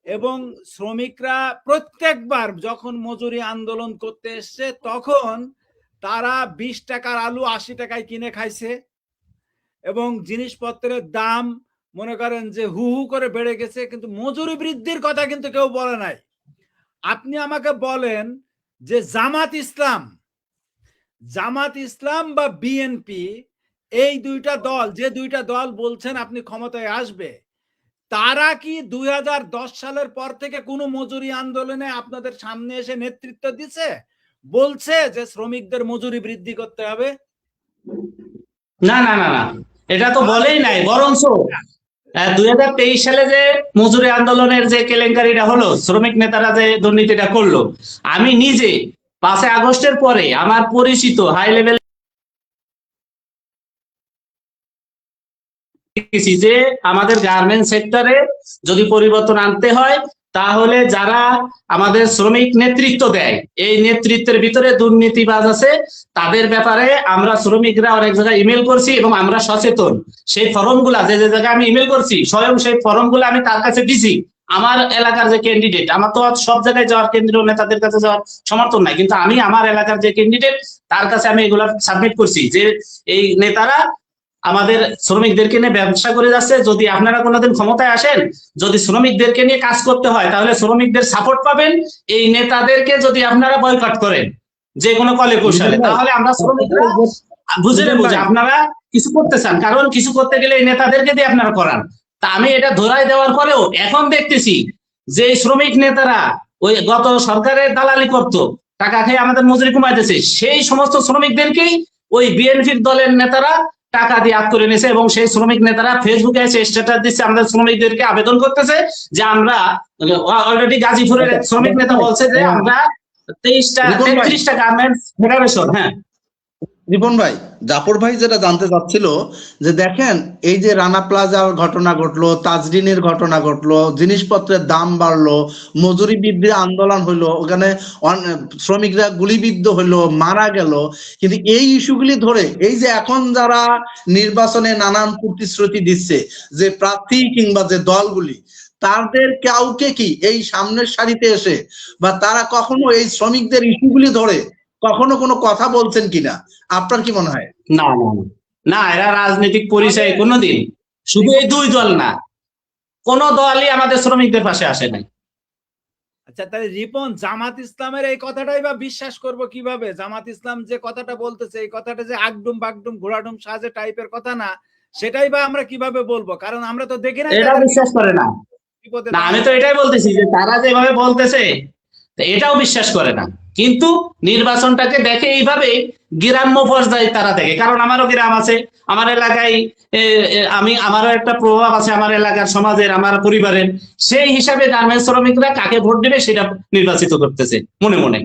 এবং শ্রমিকরা প্রত্যেকবার যখন মজুরি আন্দোলন করতে এসছে তখন তারা 20 টাকার আলু 80 টাকায় কিনে খাইছে, এবং জিনিসপত্রের দাম মনে করেন যে হু হু করে বেড়ে গেছে, কিন্তু মজুরি বৃদ্ধির কথা কিন্তু কেউ বলে নাই। আপনি আমাকে বলেন যে জামাত ইসলাম বা বিএনপি, এই দুইটা দল, যে দুইটা দল বলছেন আপনি ক্ষমতায় আসবে, তারা কি 2010 সালের পর থেকে কোনো মজুরি আন্দোলনে আপনাদের সামনে এসে নেতৃত্ব দিছে, বলছে যে শ্রমিকদের মজুরি বৃদ্ধি করতে হবে? না না না না, এটা তো বলেই নাই, বরঞ্চ 2023 সালে যে মজুরি আন্দোলনের যে কেলেঙ্কারিটা হলো, শ্রমিক নেতারা যে দুর্নীতিটা করলো, আমি নিজে 5 আগস্টের পরে আমার পরিচিত হাই লেভেল যে আমাদের গার্মেন্টস সেক্টরে যদি পরিবর্তন আনতে হয়, তাহলে যারা আমাদের শ্রমিক নেতৃত্ব দেয়, এই নেতৃত্বের ভিতরে দুর্নীতিবাজ আছে, তাদের ব্যাপারে আমরা শ্রমিকরা অনেক জায়গায় ইমেল করছি, এবং আমরা সচেতন। সেই ফর্মগুলা যে জায়গায় আমি ইমেল করছি, স্বয়ং সেই ফর্মগুলো আমি তার কাছে দিছি। আমার এলাকার যে ক্যান্ডিডেট, আমার তো সব জায়গায় যাওয়ার কেন্দ্রীয় নেতাদের কাছে যাওয়ার সমর্থন নাই, কিন্তু আমি আমার এলাকার যে ক্যান্ডিডেট তার কাছে আমি এগুলা সাবমিট করছি যে এই নেতারা আমাদের শ্রমিকদেরকে নিয়ে ব্যবসা করে যাচ্ছে, যদি আপনারা কোনোদিন ক্ষমতায় আসেন, যদি শ্রমিকদেরকে নিয়ে কাজ করতে হয়, তাহলে শ্রমিকদের সাপোর্ট পাবেন। এই নেতাদেরকে যদি আপনারা বয়কট করেন যে কোনো কলে কৌশলে, তাহলে আমরা শ্রমিকরা বুঝে নেব যে আপনারা কিছু করতে চান, কারণ কিছু করতে গেলে এই নেতাদেরকে দিয়ে আপনারা করান। তা আমি এটা ধরাই দেওয়ার পরেও এখন দেখতেছি যে শ্রমিক নেতারা ওই গত সরকারের দালালি করতো, টাকা খেয়ে আমাদের মজুরি কমাইতেছে, সেই সমস্ত শ্রমিকদেরকেই ওই বিএনপির দলের নেতারা টাকা দিয়ে আপ করে নিয়েছে এবং সেই শ্রমিক নেতারা ফেসবুকে এসে স্ট্যাটাস দিচ্ছে, আমাদের শ্রমিকদেরকে আবেদন করতেছে যে আমরা অলরেডি গাজীপুরের এক শ্রমিক নেতা বলছে যে আমরা 33টা গার্মেন্টস ফেডারেশন। হ্যাঁ রিপন ভাই, জাফর ভাই যেটা জানতে চাচ্ছিল যে দেখেন এই যে রানা প্লাজার ঘটনা ঘটলো, তাজরিনের ঘটনা ঘটলো, জিনিসপত্রের দাম বাড়লো, মজুরি বৃদ্ধি আন্দোলন হইলো, ওখানে শ্রমিকরা গুলিবিদ্ধ হইলো, মারা গেল, কিন্তু এই ইস্যুগুলি ধরে এই যে এখন যারা নির্বাচনে নানান প্রতিশ্রুতি দিচ্ছে যে প্রার্থী কিংবা যে দলগুলি, তাদের কাউকে কি এই সামনের সারিতে এসে বা তারা কখনো এই শ্রমিকদের ইস্যুগুলি ধরে কখনো কোনো কথা বলছেন কিনা, আপনার কি মনে হয়? না না না, না এরা রাজনৈতিক পরিচয় কোনোদিন, শুধু এই দুই দল না, কোন দলই আমাদের শ্রমিকদের পাশে আসে নাই। আচ্ছা তাহলে রিপন, জামাত ইসলামের এই কথাটাই বা বিশ্বাস করব কিভাবে? জামাত ইসলাম যে কথাটা বলতেছে এই কথাটা যে আগডুম বাগডুম ঘোড়াডুম সাজে টাইপের কথা না, সেটাই বা আমরা কিভাবে বলবো? কারণ আমরা তো দেখি না। এটা বিশ্বাস করে না। না আমি তো এটাই বলতেছি যে তারা যেভাবে বলতেছে এটাও বিশ্বাস করে না, কিন্তু নির্বাচনটাকে দেখে এইভাবে গ্রাম্য পর্যায়ে তারা দেখে। কারণ আমারও গ্রাম আছে, আমার এলাকায় আমারও একটা প্রভাব আছে আমার এলাকার সমাজের, আমার পরিবারের, সেই হিসাবে গার্মেন্টস শ্রমিকরা কাকে ভোট দেবে সেটা নির্বাচিত করতেছে মনে মনে,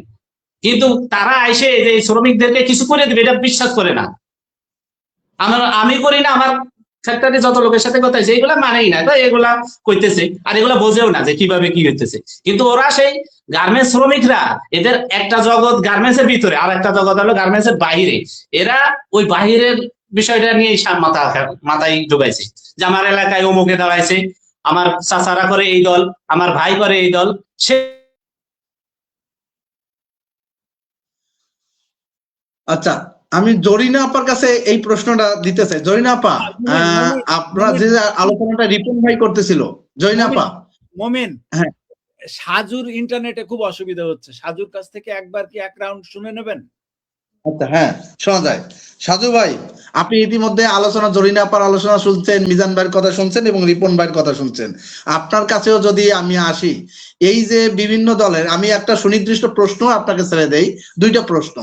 কিন্তু তারা এসে যে শ্রমিকদেরকে কিছু করে দেবে এটা বিশ্বাস করে না। আমি করি না, আমার ফ্যাক্টরি যত লোকের সাথে কথা হয়েছে এগুলা মানেই না, এগুলা কইতেছে আর এগুলা বোঝেও না যে কিভাবে কি হইতেছে। কিন্তু ওরা সেই গার্মেন্টস শ্রমিকরা, এদের একটা জগৎ গার্মেন্টস এর ভিতরে আর একটা জগৎ হলো গার্মেন্টস এর বাইরে, এরা ওই বাহিরের বিষয়টা নিয়ে মাথায় ঢুকাইছে যে আমার এলাকায় অমুকে দাঁড়াইছে, আমার চাচারা করে এই দল, আমার ভাই করে এই দল। সে আচ্ছা, আমি জরিনা আপার কাছে এই প্রশ্নটা দিতে চাই। জরিনা আপা, আপনারা যে আলোচনাটা রিপন ভাই করতেছিল, জরিনা আপা। মমিন, হ্যাঁ, সাজুর ইন্টারনেটে খুব অসুবিধা হচ্ছে, সাজুর কাছ থেকে একবার কি এক রাউন্ড শুনে নেবেন? আচ্ছা, হ্যাঁ শোনা যায়। সাজু ভাই, আপনি ইতিমধ্যে আলোচনা, জরিনা আপার আলোচনা শুনছেন, মিজান ভাইয়ের কথা শুনছেন এবং রিপন ভাইয়ের কথা শুনছেন। আপনার কাছেও যদি আমি আসি, এই যে বিভিন্ন দলের, আমি একটা সুনির্দিষ্ট প্রশ্ন আপনাকে ছেড়ে দেই, দুইটা প্রশ্ন।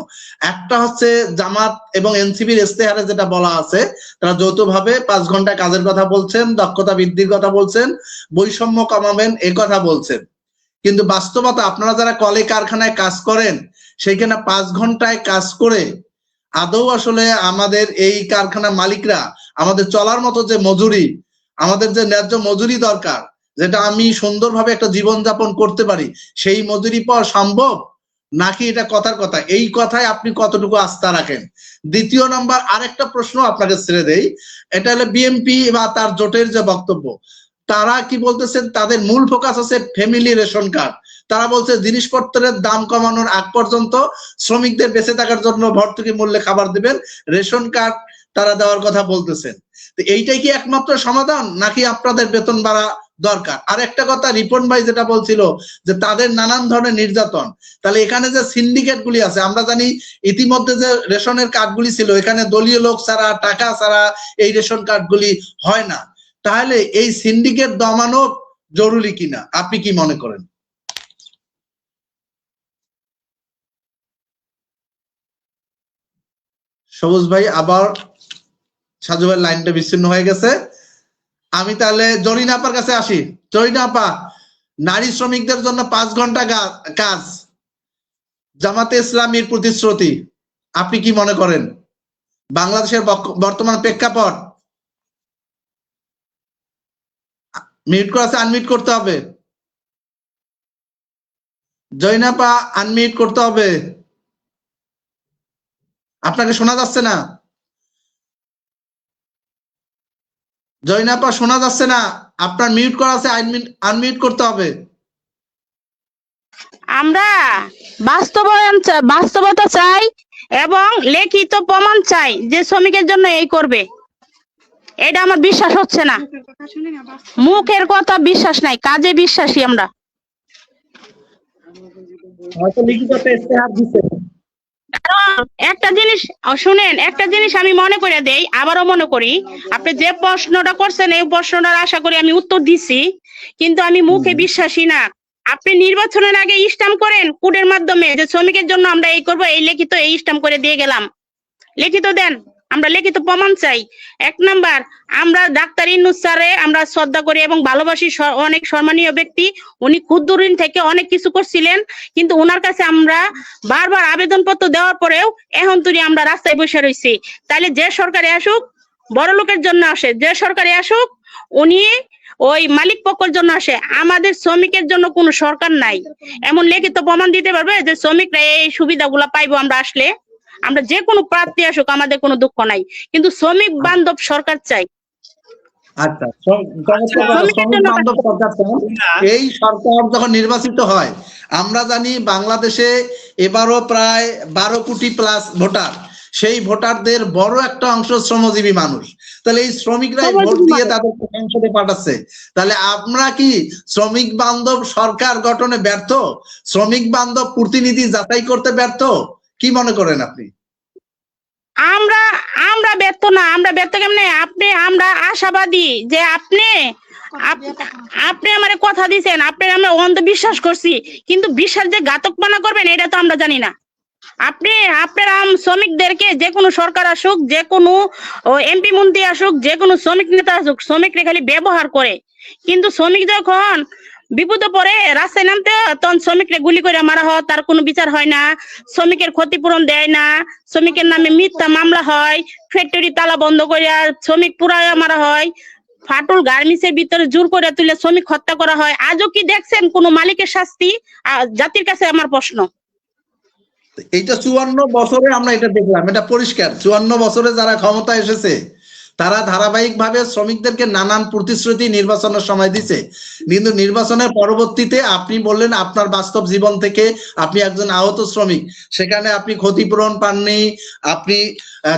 একটা হচ্ছে জামাত এবং এনসিপির ইস্তেহারে যেটা বলা আছে, তারা যৌথভাবে 5 ঘন্টা কাজের কথা বলছেন, দক্ষতা বৃদ্ধির কথা বলছেন, বৈষম্য কমাবেন এই কথা বলছেন, কিন্তু বাস্তবতা আপনারা যারা কলে কারখানায় কাজ করেন সেইখানে 5 ঘন্টায় কাজ করে আদৌ আসলে আমাদের এই কারখানার মালিকরা আমাদের চলার মতো যে মজুরি, আমাদের যে ন্যায্য মজুরি দরকার, যেটা আমি সুন্দরভাবে একটা জীবন যাপন করতে পারি, সেই মজুরি পাওয়া সম্ভব নাকি এটা কথার কথা? এই কথায় আপনি কতটুকু আস্থা রাখেন? দ্বিতীয় নাম্বার আরেকটা প্রশ্ন আপনাকে ছেড়ে দেই, এটা হলো বিএনপি বা তার জোটের যে বক্তব্য, তারা কি বলতেছেন, তাদের মূল ফোকাস আছে ফ্যামিলি রেশন কার্ড। তারা বলছে জিনিসপত্রের দাম কমানোর আগ পর্যন্ত শ্রমিকদের বেঁচে থাকার জন্য ভর্তুকি মূল্যে খাবার দিবেন, রেশন কার্ড তারা দেওয়ার কথা বলতেছেন। তো এইটাই কি একমাত্র সমাধান নাকি আপনাদের বেতন বাড়া দরকার? আর একটা কথা, রিপন ভাই যেটা বলছিল যে তাদের নানান ধরনের নির্যাতন, তাহলে এখানে যে সিন্ডিকেট গুলি আছে, আমরা জানি ইতিমধ্যে যে রেশনের কার্ড গুলি ছিল এখানে দলীয় লোক ছাড়া, টাকা ছাড়া এই রেশন কার্ড গুলি হয় না, তাহলে এই সিন্ডিকেট দমানো জরুরি কিনা, আপনি কি মনে করেন? সবুজ ভাই, আবার সাজু ভাইয়ের লাইনটা বিচ্ছিন্ন হয়ে গেছে। আমি তাহলে জরিনা আপার কাছে আসি। জরিনা আপা, নারী শ্রমিকদের জন্য 5 ঘন্টা কাজ জামাতে ইসলামীর প্রতিশ্রুতি, আপনি কি মনে করেন বাংলাদেশের বর্তমান প্রেক্ষাপট? মিউট করা আছে, আনমিউট করতে হবে। জরিনা আপা, আনমিউট করতে হবে, আপনাকে শোনা যাচ্ছে না। জরিনা আপা, শোনা যাচ্ছে না, আপনার মিউট করা আছে, আনমিউট করতে হবে। আমরা বাস্তবতা চাই এবং লিখিত প্রমাণ চাই যে শ্রমিকের জন্য এই করবে। এটা আমার বিশ্বাস হচ্ছে না, মুখের কথা বিশ্বাস নাই, কাজে বিশ্বাসী আমরা। হয়তো লিখিত ইস্তেহার দিচ্ছে। একটা জিনিস শুনেন, একটা জিনিস আমি মনে করে দেই, আবারও মনে করি, আপনি যে প্রশ্নটা করছেন এই প্রশ্নটার আশা করি আমি উত্তর দিছি, কিন্তু আমি মুখে বিশ্বাসী না। আপনি নির্বাচনের আগে স্ট্যাম্প করেন কোডের মাধ্যমে যে শ্রমিকের জন্য আমরা এই করব, এই লিখিত এই স্ট্যাম্প করে দিয়ে গেলাম, লিখিত দেন, আমরা লিখিত প্রমাণ চাই। 1 নাম্বার, আমরা ডাক্তার ইউনূস স্যারে আমরা শ্রদ্ধা করি এবং ভালোবাসি, অনেক সম্মানীয় ব্যক্তি। উনি ক্ষুদ্রঋণ থেকে অনেক কিছু করছিলেন, কিন্তু ওনার কাছে আমরা বারবার আবেদনপত্র দেওয়ার পরেও এখন তুই আমরা রাস্তায় বসে রয়েছি। তাহলে যে সরকারে আসুক বড় লোকের জন্য আসে, যে সরকারে আসুক উনি ওই মালিক পক্ষের জন্য আসে, আমাদের শ্রমিকের জন্য কোনো সরকার নাই। এমন লিখিত প্রমাণ দিতে পারবে যে শ্রমিকরা এই সুবিধাগুলা পাইবো আমরা আসলে? আমরা যে কোনো প্রার্থী আসুক আমাদের কোনো দুঃখ নাই, কিন্তু শ্রমিক বান্ধব সরকার চাই। আচ্ছা, শ্রমিক বান্ধব সরকার চান। এই সরকার যখন নির্বাচিত হয়, আমরা জানি বাংলাদেশে এবারও প্রায় 12 কোটি প্লাস ভোটার, সেই ভোটারদের বড় একটা অংশ শ্রমজীবী মানুষ। তাহলে এই শ্রমিকরাই ভোট দিয়ে তাদেরকে সংসদে পাঠাচ্ছে। তাহলে আমরা কি শ্রমিক বান্ধব সরকার গঠনে ব্যর্থ? শ্রমিক বান্ধব প্রতিনিধি যাচাই করতে ব্যর্থ? কি মনে করেন আপনি? আমরা ব্যর্থ না। আমরা ব্যর্থ কেমনে? আমরা আশাবাদী যে আপনি আমার কথা দিয়েছেন, আপনি আমরা অন্ধবিশ্বাস করছি, কিন্তু বিশ্বাস যে ঘাতকপনা করবেন এটা তো আমরা জানি না। আপনারা শ্রমিকদেরকে, যে কোনো সরকার আসুক, যে কোনো এমপি মন্ত্রী আসুক, যে কোনো শ্রমিক নেতা আসুক, শ্রমিকরা খালি ব্যবহার করে। কিন্তু শ্রমিক যখন বিপদে পড়ে রাস্তায় নামতে, তখন শ্রমিকরা গুলি করে মারা হয়, তার কোনো বিচার হয় না, শ্রমিকের ক্ষতিপূরণ দেয় না, শ্রমিকের নামে মিথ্যা মামলা হয়, ফ্যাক্টরি তালা বন্ধ করে শ্রমিক পুরায় মারা হয়, ফাটল গার্মেন্টসের ভিতরে জোর করে তুলে শ্রমিক হত্যা করা হয়। আজও কি দেখছেন কোন মালিকের শাস্তি? জাতির কাছে আমার প্রশ্ন। এইটা 54 বছরে আমরা এটা দেখলাম, এটা পরিষ্কার। 54 বছরে যারা ক্ষমতা এসেছে তারা ধারাবাহিক ভাবে শ্রমিকদেরকে নানান প্রতিশ্রুতি নির্বাচনের সময় দিছে, কিন্তু নির্বাচনের পরবর্তীতে আপনি বললেন আপনার বাস্তব জীবন থেকে আপনি একজন আহত শ্রমিক, সেখানে আপনি ক্ষতিপূরণ পাননি, আপনি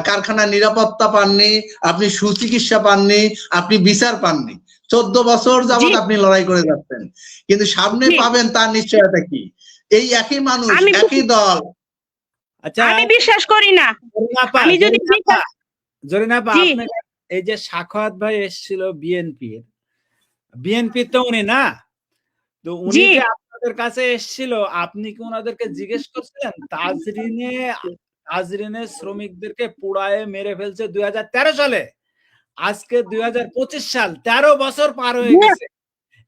কারখানার নিরাপত্তা পাননি, আপনি সুচিকিৎসা পাননি, আপনি বিচার পাননি। 14 বছর যাবত আপনি লড়াই করে যাচ্ছেন, কিন্তু সামনে পাবেন তার নিশ্চয়তা কি? এই একই মানুষ, একই দল। আচ্ছা, আমি বিশ্বাস করি না। আমি যদি জরিনাপা, এই যে সাখাওয়াত ভাই এসেছিল বিএনপি তো উনি না, তো উনি যে আপনাদের কাছে এসেছিল, আপনি কি ওনাদেরকে জিজ্ঞেস করছিলেন তাজরিনের শ্রমিকদেরকে পুড়ায়ে মেরে ফেলছে 2013 সালে, আজকে 2025 সাল, 13 বছর পার হয়ে গেছে।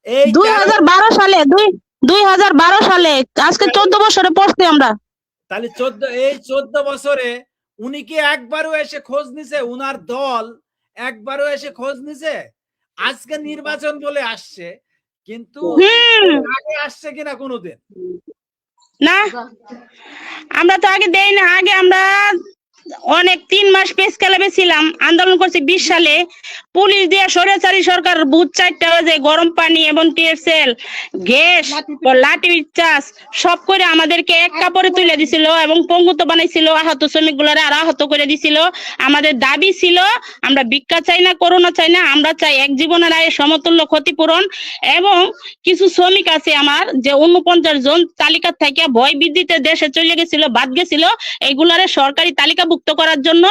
এই 2012 সালে 2012 সালে আজকে 14 বছরে পড়ছি আমরা। তাহলে 14 বছরে উনি কি একবারও এসে খোঁজ নিছে? উনার দল একবারও এসে খোঁজ নিছে? আজকে নির্বাচন বলে আসছে, কিন্তু আগে আসছে কিনা কোনোদিন? না, আমরা তো আগে দেই না। আগে আমরা অনেক 3 মাস পেস ক্লাবে ছিলাম, আন্দোলন করছি। 20 সালে পুলিশ দিয়ে স্বৈরাচারী সরকার ভূত 4টা বাজে গরম পানি এবং টিএসএল গ্যাস লাঠি চাষ সব করে আমাদেরকে এক কাপড়ে তুলে দিছিল এবং পঙ্গুত্ব বানাইছিল, আহত শ্রমিক গুলারে আর আহত করে দিছিল। আমাদের দাবি ছিল আমরা ভিক্ষা চাই না, করোনা চাই না, আমরা চাই এক জীবনের আয়ে সমতুল্য ক্ষতিপূরণ। এবং কিছু শ্রমিক আছে আমার যে 49 জন তালিকা থেকে ভয় বৃদ্ধিতে দেশে চলে গেছিল, বাদ গেছিল, এইগুলারে সরকারি তালিকা করার জন্য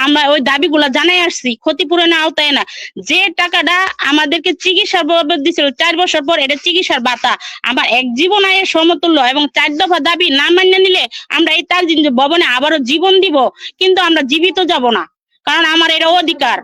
আমরা ওই দাবিগুলা জানাই আসছি। ক্ষতিপূরণের আওতায় না, যে টাকাটা আমাদেরকে চিকিৎসার বাবদ দিছিল 4 বছর পর, এটা চিকিৎসার ভাতা আমার এক জীবন আয়ের সমতুল্য। এবং 4 দফা দাবি না মান্য নিলে আমরা এই তাজরিন ভবনে আবারও জীবন দিব, কিন্তু আমরা জীবিত যাব না, কারণ আমার এটা অধিকার।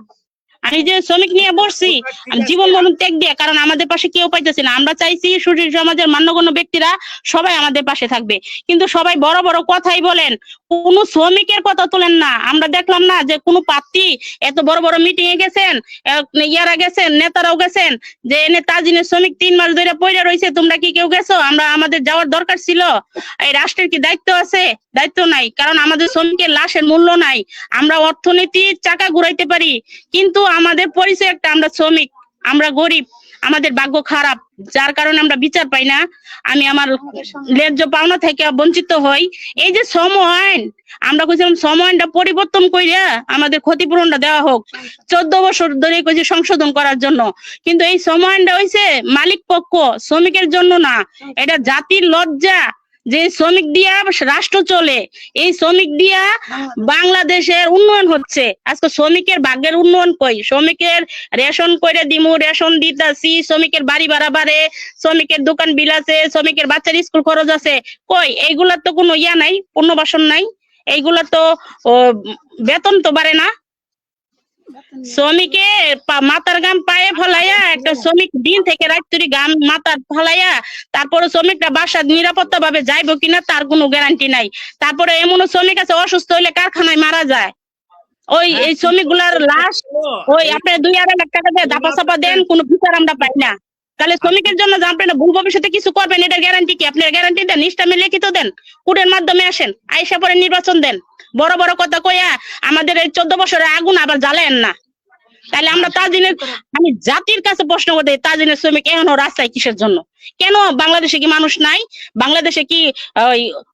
আমি যে শ্রমিক নিয়ে বসছি, আমি জীবন মরণ ত্যাগ দিয়ে, কারণ আমাদের পাশে কেউ পাইতেছে না। আমরা চাইছি সুশীল সমাজের মান্যগণ্য ব্যক্তিরা সবাই আমাদের পাশে থাকবে, কিন্তু সবাই বড় বড় কথাই বলেন, কোন শ্রমিকের কথা তোলেন না। আমরা দেখলাম না যে কোন প্রার্থী এত বড় বড় মিটিং এ গেছেন, ইয়ারা গেছেন, নেতারাও গেছেন, যে এনে তাজরিনের শ্রমিক 3 মাস ধরে পড়ে রয়েছে, তোমরা কি কেউ গেছো? আমাদের যাওয়ার দরকার ছিল? এই রাষ্ট্রের কি দায়িত্ব আছে? দায়িত্ব নাই, কারণ আমাদের শ্রমিকের লাশের মূল্য নাই। আমরা অর্থনীতির চাকা ঘুরাইতে পারি, কিন্তু আমাদের পরিচয় একটা, আমরা শ্রমিক, আমরা গরিব, আমাদের ভাগ্য খারাপ, যার কারণে আমরা বিচার পাই না। আমি আমার ন্যায্য পাওনা থেকে বঞ্চিত হই। এই যে শ্রম আইন, আমরা কইছিলাম শ্রম আইনটা পরিবর্তন কইরা আমাদের ক্ষতিপূরণটা দেওয়া হোক, 14 বছর ধরে কইছি সংশোধন করার জন্য, কিন্তু এই শ্রম আইনটা হইছে মালিক পক্ষ, শ্রমিকের জন্য না। এটা জাতির লজ্জা যে শ্রমিক দিয়া রাষ্ট্র চলে, এই শ্রমিক দিয়া বাংলাদেশের উন্নয়ন হচ্ছে। আজকে শ্রমিকের ভাগ্যের উন্নয়ন কই? শ্রমিকের রেশন করে দিমু, রেশন দিতাছি, শ্রমিকের বাড়ি ভাড়া বাড়ে, শ্রমিকের দোকান বিল আছে, শ্রমিকের বাচ্চার স্কুল খরচ আছে, কই? এইগুলার তো কোনো ইয়া নাই, পুনর্বাসন নাই, এইগুলা তো বেতন তো বাড়ে না। শ্রমিকে মাথার গাম পায়ে ফলাইয়া, একটা শ্রমিক দিন থেকে রাত তুরি গাম মাথার ফলাইয়া, তারপরে শ্রমিকটা বাসা নিরাপত্তা ভাবে যাইবো কিনা তার কোনো গ্যারান্টি নাই। তারপরে এমনও শ্রমিক আছে অসুস্থ হইলে কারখানায় মারা যায়। ওই এই শ্রমিক গুলার লাশ ওই আপনি 2-2.5 লাখ টাকা দিয়ে দাপা চাপা দেন, কোনো বিচার আমরা পাই না। তাহলে শ্রমিকের জন্য যে আপনি ভুল ভবিষ্যতে কিছু করবেন, এটার গ্যারান্টি কি? আপনার গ্যারান্টি দেন, নিষ্ঠামে লিখিত দেন, কোর্টের মাধ্যমে আসেন, আইসা পরে নির্বাচন দেন। বড় বড় কথা কইয়া আমাদের এই 14 বছরের আগুন আবার জ্বালেন না। তাহলে আমরা তাজিনের, আমি জাতির কাছে প্রশ্ন করতে, তাজিনের শ্রমিক এখনো রাস্তায় কিসের জন্য? কেন বাংলাদেশে কি মানুষ নাই? বাংলাদেশে কি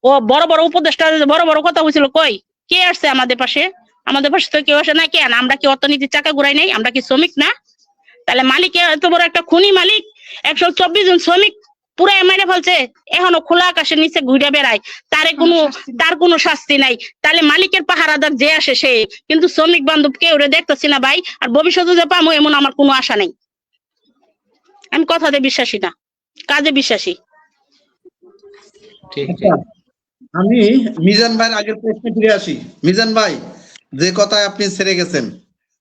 ও বড় বড় উপদেষ্টা বড় বড় কথা বলছিল, কই কে আসছে আমাদের পাশে? আমাদের পাশে তো কেউ আসে না। কেন আমরা কি অর্থনীতির চাকা ঘুরাই নাই? আমরা কি শ্রমিক না? তাহলে মালিক এত বড় একটা খুনি মালিক 124 জন শ্রমিক পুরো মেরে ফেলছে, এখনো খোলা আকাশের নিচে ঘুরে বেড়ায়, তার কোনো শাস্তি নাই। তাহলে মালিকের পাহারাদার যে আসে সে, কিন্তু শ্রমিক বান্ধব কেউ দেখতেছি না ভাই। আর ভবিষ্যতে যে পাবো এমন আমার কোনো আশা নেই। আমি কথাতে বিশ্বাসী না, কাজে বিশ্বাসী। ঠিক আচ্ছা, আমি মিজান ভাইয়ের আগের প্রশ্নে ফিরে আসি। মিজান ভাই, যে কথায় আপনি ছেড়ে গেছেন,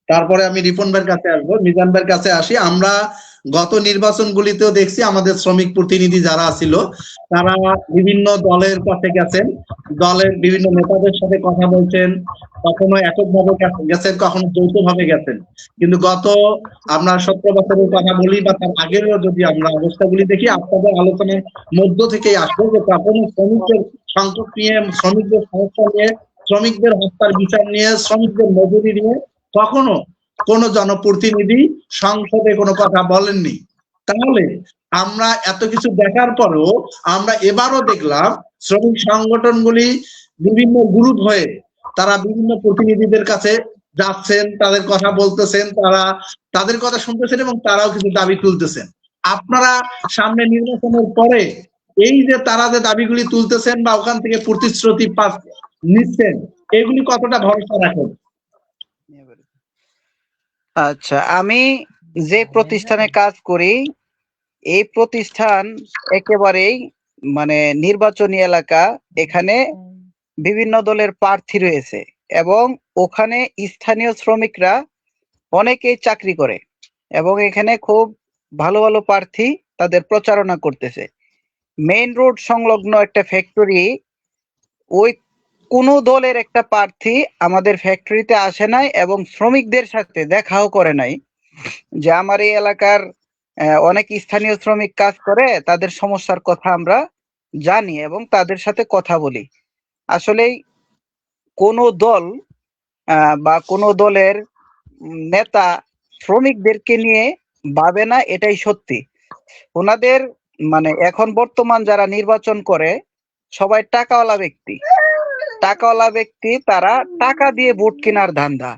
তারপরে আমি রিপন ভাইয়ের কাছে আসবো। মিজান ভাইয়ের কাছে আসি। আমরা গত নির্বাচনগুলিতেও দেখছি আমাদের শ্রমিক প্রতিনিধি যারা ছিল তারা বিভিন্ন দলের কাছে গেছেন, দলের বিভিন্ন নেতাদের সাথে কথা বলছেন, কখনো এককভাবে গেছেন, কখনো যৌথভাবে গেছেন। কিন্তু গত আমরা 17 বছরের কথা বলি বা তার আগেরও যদি আমরা অবস্থাগুলি দেখি, আপনাদের আলোচনার মধ্য থেকেই আসবে যে কখনো শ্রমিকদের সংকট নিয়ে, শ্রমিকদের সমস্যা নিয়ে, শ্রমিকদের হত্যার বিচার নিয়ে, শ্রমিকদের মজুরি নিয়ে কখনো কোনো জনপ্রতিনিধি সংসদে কোনো কথা বলেননি। তাহলে আমরা এত কিছু দেখার পরেও আমরা এবারও দেখলাম শ্রমিক সংগঠনগুলি বিভিন্ন গ্রুপ হয়ে তারা বিভিন্ন প্রতিনিধিদের কাছে যাচ্ছেন, তাদের কথা বলতেছেন, তারা তাদের কথা শুনতেছেন এবং তারাও কিছু দাবি তুলতেছেন। আপনারা সামনে নির্বাচনের পরে এই যে তারা যে দাবিগুলি তুলতেছেন বা ওখান থেকে প্রতিশ্রুতি নিচ্ছেন, এগুলি কতটা ভরসা রাখেন? আচ্ছা, আমি যে প্রতিষ্ঠানে কাজ করি এই প্রতিষ্ঠান একেবারেই মানে নির্বাচনী এলাকা। এখানে বিভিন্ন দলের প্রার্থী রয়েছে এবং ওখানে স্থানীয় শ্রমিকরা অনেকেই চাকরি করে এবং এখানে খুব ভালো ভালো প্রার্থী তাদের প্রচারণা করতেছে। মেইন রোড সংলগ্ন একটা ফ্যাক্টরি, ওই কোন দলের একটা প্রার্থী আমাদের ফ্যাক্টরিতে আসে নাই এবং শ্রমিকদের সাথে দেখাও করে নাই। যে আমার এই এলাকার অনেক স্থানীয় শ্রমিক কাজ করে, তাদের সমস্যার কথা আমরা জানি এবং তাদের সাথে কথা বলি। আসলেই কোন দল বা কোন দলের নেতা শ্রমিকদেরকে নিয়ে ভাবে না, এটাই সত্যি। ওনাদের মানে এখন বর্তমান যারা নির্বাচন করে সবাই টাকাওয়ালা ব্যক্তি, তারা টাকা দিয়ে ভোট কেনার ধান্দা।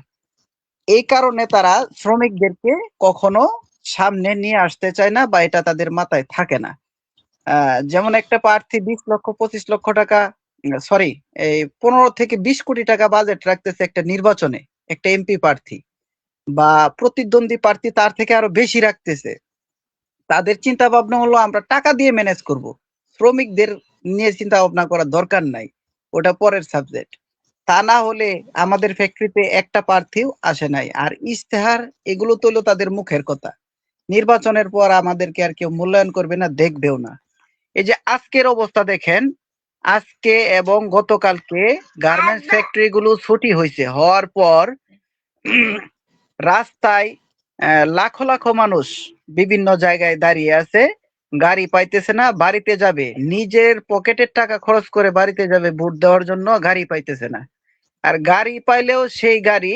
এই কারণে তারা শ্রমিকদেরকে কখনো সামনে নিয়ে আসতে চায় না বা এটা তাদের মাথায় থাকে না। যেমন একটা প্রার্থী 20 লক্ষ 25 লক্ষ টাকা, সরি, এই 15 থেকে 20 কোটি টাকা বাজেট রাখতেছে একটা নির্বাচনে, একটা এমপি প্রার্থী বা প্রতিদ্বন্দ্বী প্রার্থী তার থেকে আরো বেশি রাখতেছে। তাদের চিন্তা ভাবনা হলো আমরা টাকা দিয়ে ম্যানেজ করব, শ্রমিকদের নিয়ে চিন্তা ভাবনা করার দরকার নাই, ওটা পরের সাবজেক্ট। তা না হলে আমাদের ফ্যাক্টরিতে একটা প্রার্থীও আসে নাই। আর ইশতেহার এগুলো তো হলো তাদের মুখের কথা, নির্বাচনের পর আমাদেরকে আর কেউ মূল্যায়ন করবে না, দেখবেও না। এই যে আজকের অবস্থা দেখেন, আজকে এবং গতকালকে গার্মেন্টস ফ্যাক্টরি গুলো ছুটি হয়েছে, হওয়ার পর রাস্তায় লাখো লাখো মানুষ বিভিন্ন জায়গায় দাঁড়িয়ে আছে, গাড়ি পাইতেছে না, বাড়িতে যাবে, নিজের পকেটের টাকা খরচ করে বাড়িতে যাবে ভোট দেওয়ার জন্য, গাড়ি পাইতেছে না। আর গাড়ি পাইলেও সেই গাড়ি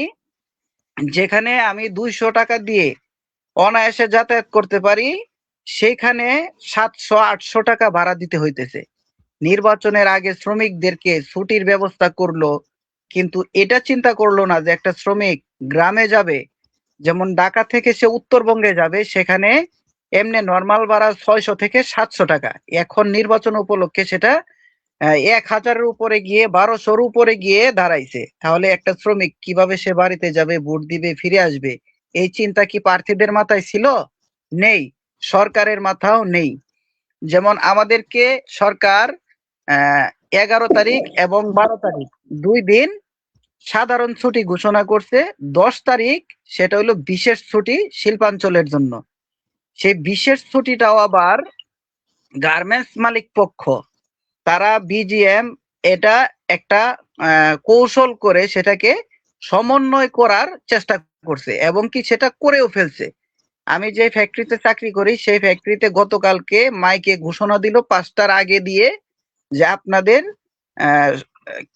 যেখানে আমি 200 টাকা দিয়ে অনায়াসে যাতায়াত করতে পারি, সেখানে 700-800 টাকা ভাড়া দিতে হইতেছে। নির্বাচনের আগে শ্রমিকদেরকে ছুটির ব্যবস্থা করলো, কিন্তু এটা চিন্তা করলো না যে একটা শ্রমিক গ্রামে যাবে, যেমন ঢাকা থেকে সে উত্তরবঙ্গে যাবে, সেখানে এমনি নর্মাল ভাড়া 600 থেকে 700 টাকা। এখন নির্বাচন উপলক্ষে সেটা 1000-এর উপরে গিয়ে 1200-র উপরে গিয়ে দাঁড়াইছে। তাহলে একটা শ্রমিক কিভাবে সে বাড়িতে যাবে, ভোট দিবে, ফিরে আসবে? এই চিন্তা কি প্রার্থীদের মাথায় ছিল? নেই, সরকারের মাথাও নেই। যেমন আমাদেরকে সরকার 11 তারিখ এবং 12 তারিখ 2 দিন সাধারণ ছুটি ঘোষণা করছে 10 তারিখ, সেটা হলো বিশেষ ছুটি শিল্পাঞ্চলের জন্য। সেই বিশেষ ছুটিটাও আবার গার্মেন্টস মালিক পক্ষ, তারা বিজিএম এটা একটা কৌশল করে সেটাকে সমন্বয় করার চেষ্টা করছে এবং কি সেটা করেও ফেলছে। আমি যে ফ্যাক্টরিতে চাকরি করি সেই ফ্যাক্টরিতে গতকালকে মাইকে ঘোষণা দিল 5টার আগে দিয়ে যে আপনাদের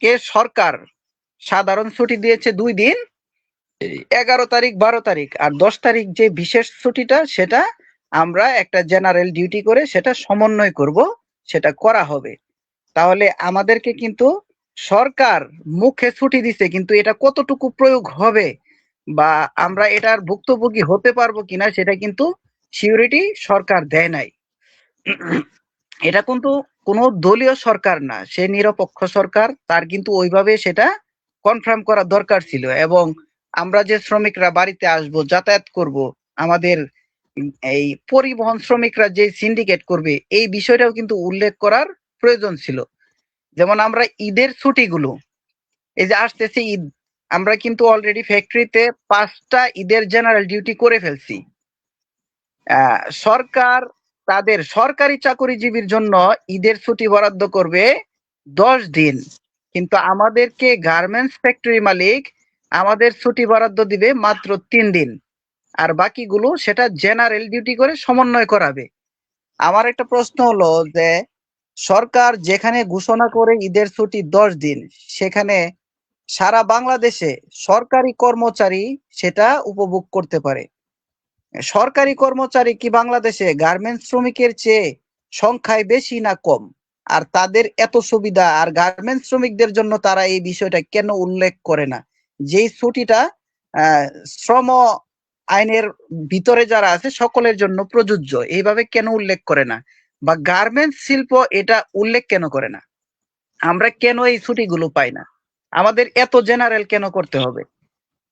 কে সরকার সাধারণ ছুটি দিয়েছে 2 দিন, 11 তারিখ 12 তারিখ, আর 10 তারিখ যে বিশেষ ছুটিটা সেটা আমরা একটা জেনারেল ডিউটি করে সেটা সমন্বয় করব, সেটা করা হবে। তাহলে আমাদেরকে কিন্তু সরকার মুখে ছুটি দিছে, কিন্তু এটা কতটুকু প্রয়োগ হবে বা আমরা এটার ভুক্তভোগী হতে পারবো কিনা সেটা কিন্তু সিউরিটি সরকার দেয় নাই। এটা কিন্তু কোনো দলীয় সরকার না, সে নিরপেক্ষ সরকার, তার কিন্তু ওইভাবে সেটা কনফার্ম করা দরকার ছিল। এবং আমরা যে শ্রমিকরা বাড়িতে আসব, যাতায়াত করব, আমাদের এই পরিবহন শ্রমিকরা যে সিন্ডিকেট করবে, এই বিষয়টাও কিন্তু উল্লেখ করার প্রয়োজন ছিল। যেমন আমরা ঈদের ছুটিগুলো, এই যে আসতেছে ঈদ, আমরা কিন্তু অলরেডি ফ্যাক্টরিতে 5টা ঈদের জেনারেল ডিউটি করে ফেলছি। সরকার তাদের সরকারি চাকরিজীবীর জন্য ঈদের ছুটি বরাদ্দ করবে 10 দিন, কিন্তু আমাদেরকে গার্মেন্টস ফ্যাক্টরি মালিক আমাদের ছুটি বরাদ্দ দিবে মাত্র 3 দিন, আর বাকিগুলো সেটা জেনারেল ডিউটি করে সমন্বয় করাবে। আমার একটা প্রশ্ন হলো যে সরকার যেখানে ঘোষণা করে ঈদের ছুটি 10 দিন, সেখানে সারা বাংলাদেশে সরকারি কর্মচারী সেটা উপভোগ করতে পারে। সরকারি কর্মচারী কি বাংলাদেশে গার্মেন্টস শ্রমিকের চেয়ে সংখ্যায় বেশি না কম? আর তাদের এত সুবিধা, আর গার্মেন্টস শ্রমিকদের জন্য তারা এই বিষয়টা কেন উল্লেখ করে না? যেই ছুটিটা শ্রম আইনের ভিতরে যারা আছে সকলের জন্য প্রযোজ্য, এইভাবে কেন উল্লেখ করে না? বা গার্মেন্টস শিল্প এটা উল্লেখ কেন করে না? আমরা কেন এই ছুটিগুলো পাই না? আমাদের এত জেনারেল কেন করতে হবে?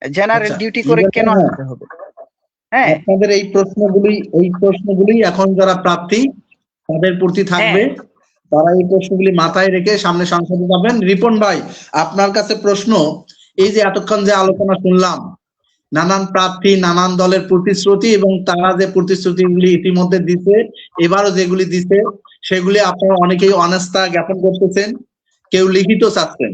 জেনারেল ডিউটি করে কেন আসতে হবে? হ্যাঁ, আপনাদের এই প্রশ্নগুলি এখন যারা প্রার্থী তাদের প্রতি থাকবে, তারা এই প্রশ্নগুলি মাথায় রেখে সামনে সংসদে যাবেন। রিপন ভাই, আপনার কাছে প্রশ্ন, এই যে এতক্ষণ যে আলোচনা শুনলাম, নানান প্রার্থী নানান দলের প্রতিশ্রুতি এবং তারা যে প্রতিশ্রুতিগুলি ইতিমধ্যে দিছে, এবারও যেগুলি দিছে, সেগুলি আপনারা অনেকেই অনাস্থা জ্ঞাপন করতেছেন, কেউ লিখিত চাচ্ছেন।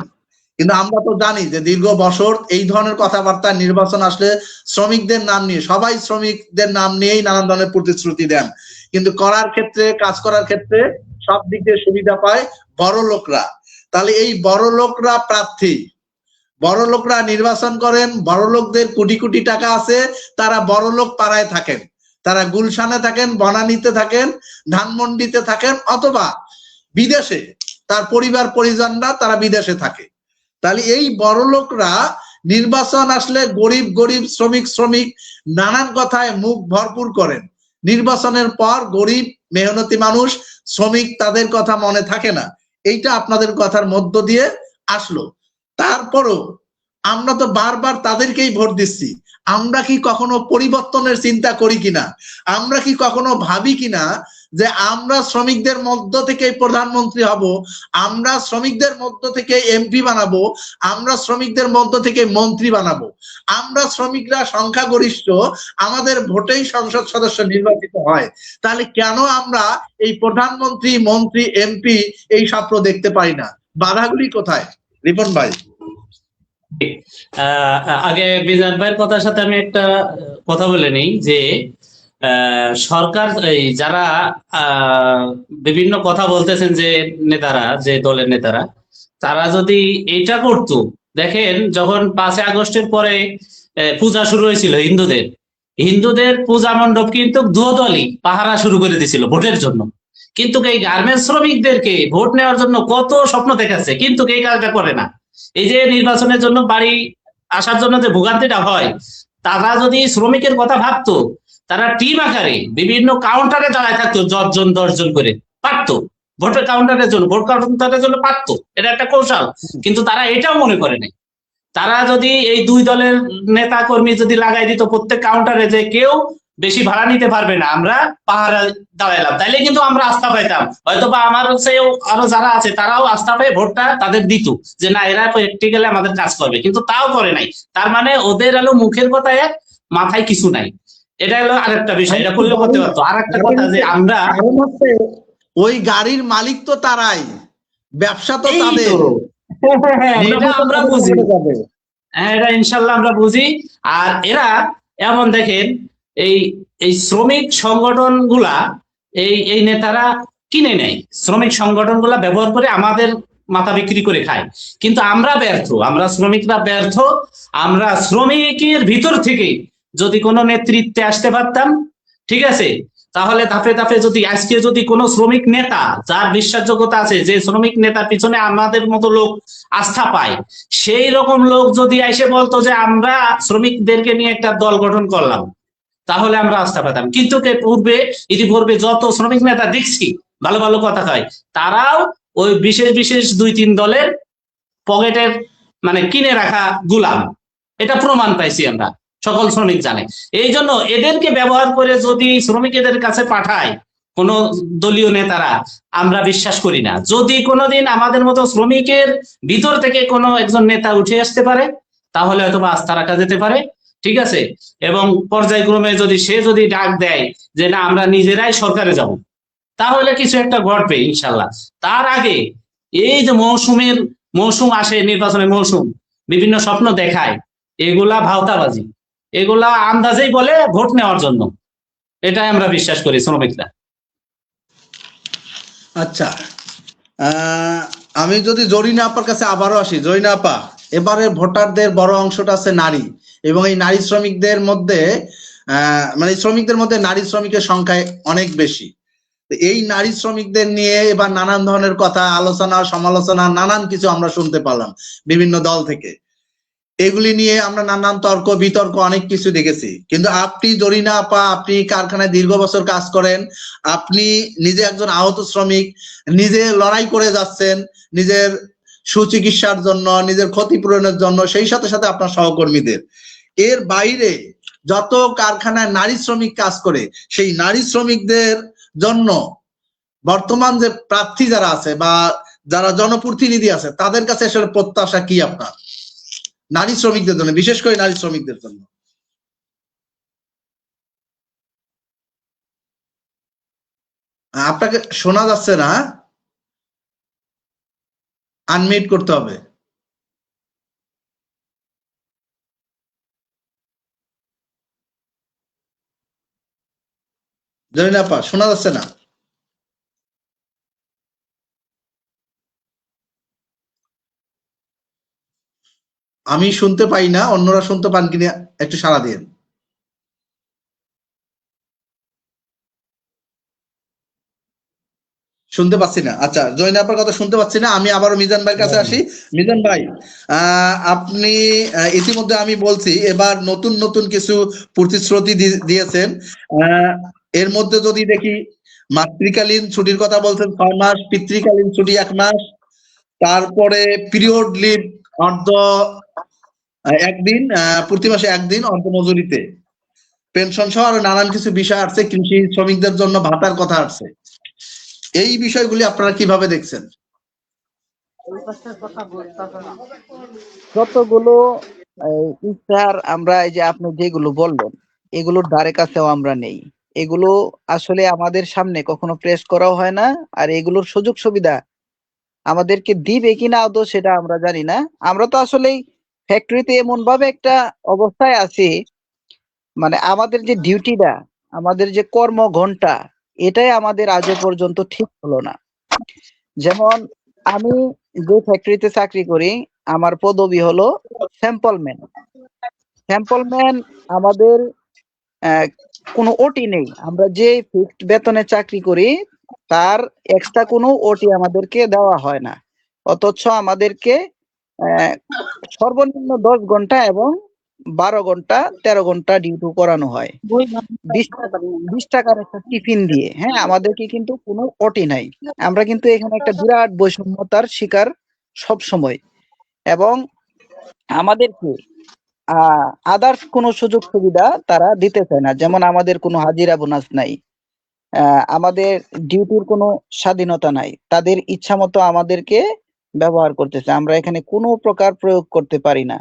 কিন্তু আমরা তো জানি যে দীর্ঘ বছর এই ধরনের কথাবার্তা নির্বাচন আসলে শ্রমিকদের নাম নিয়ে, সবাই শ্রমিকদের নাম নিয়েই নানান ধরনের প্রতিশ্রুতি দেন, কিন্তু করার ক্ষেত্রে, কাজ করার ক্ষেত্রে সব দিক দিয়ে সুবিধা পায় বড় লোকরা। তাহলে এই বড় লোকরা প্রার্থী, বড় লোকরা নির্বাচন করেন, বড় লোকদের কোটি কোটি টাকা আছে, তারা বড় লোক পাড়ায় থাকেন, তারা গুলশানে থাকেন, বনানীতে থাকেন, ধানমন্ডিতে থাকেন, অথবা বিদেশে তার পরিবার পরিজনরা তারা বিদেশে থাকে। তাহলে এই বড় লোকরা নির্বাচন আসলে গরিব গরিব, শ্রমিক শ্রমিক নানান কথায় মুখ ভরপুর করেন। নির্বাচনের পর গরিব মেহনতি মানুষ, শ্রমিক, তাদের কথা মনে থাকে না। এইটা আপনাদের কথার মধ্য দিয়ে আসলো। তারপরও আমরা তো বারবার তাদেরকেই ভোট দিচ্ছি। আমরা কি কখনো পরিবর্তনের চিন্তা করি কিনা? আমরা কি কখনো ভাবি কিনা যে আমরা শ্রমিকদের মধ্য থেকে প্রধানমন্ত্রী হব, আমরা শ্রমিকদের মধ্য থেকে এমপি বানাবো, আমরা শ্রমিকদের মধ্য থেকে মন্ত্রী বানাবো, আমরা শ্রমিকরা সংখ্যাগরিষ্ঠ, আমাদের ভোটেই সংসদ সদস্য নির্বাচিত হয়। তাহলে কেন আমরা এই প্রধানমন্ত্রী, মন্ত্রী, এমপি এই স্বপ্ন দেখতে পাই না? বাধাগুলি কোথায়? রিপন ভাই। আগে বিজান ভাইয়ের কথার সাথে আমি একটা কথা বলে নিই যে সরকার, এই যারা বিভিন্ন কথা বলতেছেন যে নেতারা, যে দলের নেতারা, তারা যদি এটা করতো, দেখেন যখন 5 আগস্টের পরে পূজা শুরু হয়েছিল হিন্দুদের পূজা মণ্ডপ কিন্তু দুদলই পাহারা শুরু করে দিয়েছিল ভোটের জন্য। কিন্তু এই গার্মেন্টস শ্রমিকদেরকে ভোট নেওয়ার জন্য কত স্বপ্ন দেখাচ্ছে, কিন্তু এই কাজটা করে না। এই যে নির্বাচনের জন্য বাড়ি আসার জন্য যে ভোগান্তিটা হয়, তারা যদি শ্রমিকের কথা ভাবতো, তারা টিম আকারে বিভিন্ন কাউন্টারে দাঁড়ায় থাকতো, 10 জন করে পারতো ভোটের কাউন্টারের জন্য, ভোট কাউন্টারের জন্য পারতো। এটা একটা কৌশল, কিন্তু তারা এটাও মনে করে নাই। তারা যদি এই 2 দলের নেতা কর্মী যদি লাগাই দিত প্রত্যেক কাউন্টারে, যে কেউ বেশি ভাড়া নিতে পারবে না, আমরা পাহাড়ে দাঁড়াইলাম, তাইলে কিন্তু আমরা আস্থা পাইতাম, হয়তো বা আমার চেয়েও আরো যারা আছে তারাও আস্থা পেয়ে ভোটটা তাদের দিত, যে না এরা প্র্যাকটিক্যালি আমাদের কাজ করবে, কিন্তু তাও করে নাই। তার মানে ওদের হলো মুখের কথা এক, মাথায় কিছু নাই। এটা হলো আরেকটা বিষয়, এটা করলেও করতে পারতো। আর একটা কথা যে আমরা কারণ হচ্ছে ওই গাড়ির মালিক তো তারাই, ব্যবসা তো এই তাদের। তো এটা আমরা বুঝি, হ্যাঁ এটা ইনশাল্লাহ আমরা বুঝি। আর এরা এমন দেখেন, এই এই শ্রমিক সংগঠন গুলা, এই নেতারা কিনে নেয়, শ্রমিক সংগঠন গুলা ব্যবহার করে আমাদের মাথা বিক্রি করে খায়। কিন্তু আমরা ব্যর্থ, আমরা শ্রমিকরা ব্যর্থ। আমরা শ্রমিকের ভিতর থেকে যদি কোনো নেতৃত্বে আসতে পারতাম, ঠিক আছে, তাহলে ধাপে ধাপে যদি আজকে যদি কোনো শ্রমিক নেতা যার বিশ্বাসযোগ্যতা আছে, যে শ্রমিক নেতার পিছনে আমাদের মতো লোক আস্থা পায়, সেই রকম লোক যদি এসে বলতো যে আমরা শ্রমিকদেরকে নিয়ে একটা দল গঠন করলাম, তাহলে আমরা আস্থা পেতাম। কিন্তু ইতিপূর্বে যত শ্রমিক নেতা দেখছি ভালো ভালো কথা হয়, তারাও ওই বিশেষ বিশেষ 2-3 দলের পকেটের মানে কিনে রাখা গুলাম। এটা প্রমাণ পাইছি আমরা, সকল শ্রমিক জানে। এই জন্য এদেরকে ব্যবহার করে যদি শ্রমিকদের কাছে পাঠায় কোন দলীয় নেতারা, আমরা বিশ্বাস করি না। যদি কোনোদিন আমাদের মতো শ্রমিকের ভিতর থেকে কোনো একজন নেতা উঠে আসতে পারে, তাহলে হয়তো বা আস্থা রাখা যেতে পারে, ঠিক আছে। এবং পর্যায়ক্রমে যদি ডাক দেয় যে না আমরা নিজেরাই সরকারে যাব, তাহলে কিছু একটা ঘটবে ইনশাল্লাহ। তার আগে এই যে মৌসুম আসে, নির্বাচনের মৌসুম, বিভিন্ন স্বপ্ন দেখায়, এগুলা ভাওতাবাজি, এগুলা আন্দাজেই বলে ভোট নেওয়ার জন্য। এটাই আমরা বিশ্বাস করি শ্রমিকরা। আচ্ছা, আমি যদি জরিনা আপার কাছে আবারও আসি। জরিনা আপা, এবারে ভোটারদের বড় অংশটা আছে নারী, এবং এই নারী শ্রমিকদের মধ্যে মানে শ্রমিকদের মধ্যে নারী শ্রমিকের সংখ্যা অনেক বেশি। এই নারী শ্রমিকদের নিয়ে এবার নানান ধরনের কথা, আলোচনা, সমালোচনা, নানান কিছু আমরা শুনতে পারলাম বিভিন্ন দল থেকে। এগুলি নিয়ে আমরা নানান তর্ক বিতর্ক অনেক কিছু দেখেছি। কিন্তু আপনি জরিনা আপা, আপনি কারখানায় দীর্ঘ বছর কাজ করেন, আপনি নিজে একজন আহত শ্রমিক, নিজে লড়াই করে যাচ্ছেন নিজের সুচিকিৎসার জন্য, নিজের ক্ষতিপূরণের জন্য, সেই সাথে সাথে আপনার সহকর্মীদের। এর বাইরে যত কারখানায় নারী শ্রমিক কাজ করে, সেই নারী শ্রমিকদের জন্য বর্তমান যে প্রার্থী যারা আছে বা যারা জনপ্রতিনিধি আছে, তাদের কাছে আসলে প্রত্যাশা কি আপনার নারী শ্রমিকদের জন্য, বিশেষ করে নারী শ্রমিকদের জন্য? আপনাকে শোনা যাচ্ছে না, আনমিউট করতে হবে। জরিনা আপা, শোনা যাচ্ছে না? আমি শুনতে পাই না, অন্যরা শুনতে পান কিনা একটু সাড়া দিন। শুনতে পাচ্ছি না। আচ্ছা, জয়না আপার কথা শুনতে পাচ্ছি না। আমি আবারও মিজান ভাইয়ের কাছে আসি। মিজান ভাই, আপনি ইতিমধ্যে আমি বলছি এবার নতুন নতুন কিছু প্রতিশ্রুতি দিয়েছেন। এর মধ্যে যদি দেখি, মাতৃকালীন ছুটির কথা বলছেন 6 মাস, পিতৃকালীন ছুটি 1 মাস, তারপরে পিরিয়ড লিভ অর্ধ 1 দিন, প্রতি মাসে 1 দিন অর্ধ মজুরিতে, পেনশন সহ আরো নানান কিছু বিষয় আসছে, কৃষি শ্রমিকদের জন্য ভাতার কথা আসছে। এই বিষয়গুলি আপনারা কিভাবে দেখছেন? যতগুলো ইশতেহার আমরা, এই যে আপনি যেগুলো বললেন, এগুলোর ধারে কাছেও আমরা নেই। এগুলো আসলে আমাদের সামনে কখনো প্রেস করাও হয় না, আর এগুলোর সুযোগ সুবিধা আমাদেরকে দিবে কিনা আদৌ সেটা আমরা জানি না। আমরা তো আসলে ফ্যাক্টরিতে এমন ভাবে একটা অবস্থায় আছি, মানে আমাদের যে ডিউটিটা, আমাদের যে কর্ম ঘন্টা, এটাই আমাদের আজও পর্যন্ত ঠিক হলো না। যেমন আমি যে ফ্যাক্টরিতে চাকরি করি, আমার পদবি হলো স্যাম্পলম্যান। স্যাম্পলম্যান আমাদের কোনো ওটি নেই। আমরা যে ফিক্সড বেতনে চাকরি করি তার এক্সট্রা কোনো ওটি আমাদেরকে দেওয়া হয় না, অথচ আমাদেরকে সর্বনিম্ন 10 ঘন্টা এবং 12 ঘন্টা 13 ঘন্টা ডিউটি করানো হয় 20 টাকার একটা টিফিন দিয়ে। হ্যাঁ, আমাদেরকে কিন্তু কোনো ওটি নাই। আমরা কিন্তু এখানে একটা বিরাট বৈষম্যতার শিকার সব সময়। এবং আমাদেরকে আদার্স কোনো সুযোগ সুবিধা তারা দিতে চায় না, যেমন আমাদের কোনো হাজিরা বোনাস নাই, আমাদের ডিউটির কোনো স্বাধীনতা নাই, তাদের ইচ্ছা মতো আমাদেরকে ব্যবহার করতেছে, আমরা এখানে কোনো প্রকার প্রয়োগ করতে পারি না।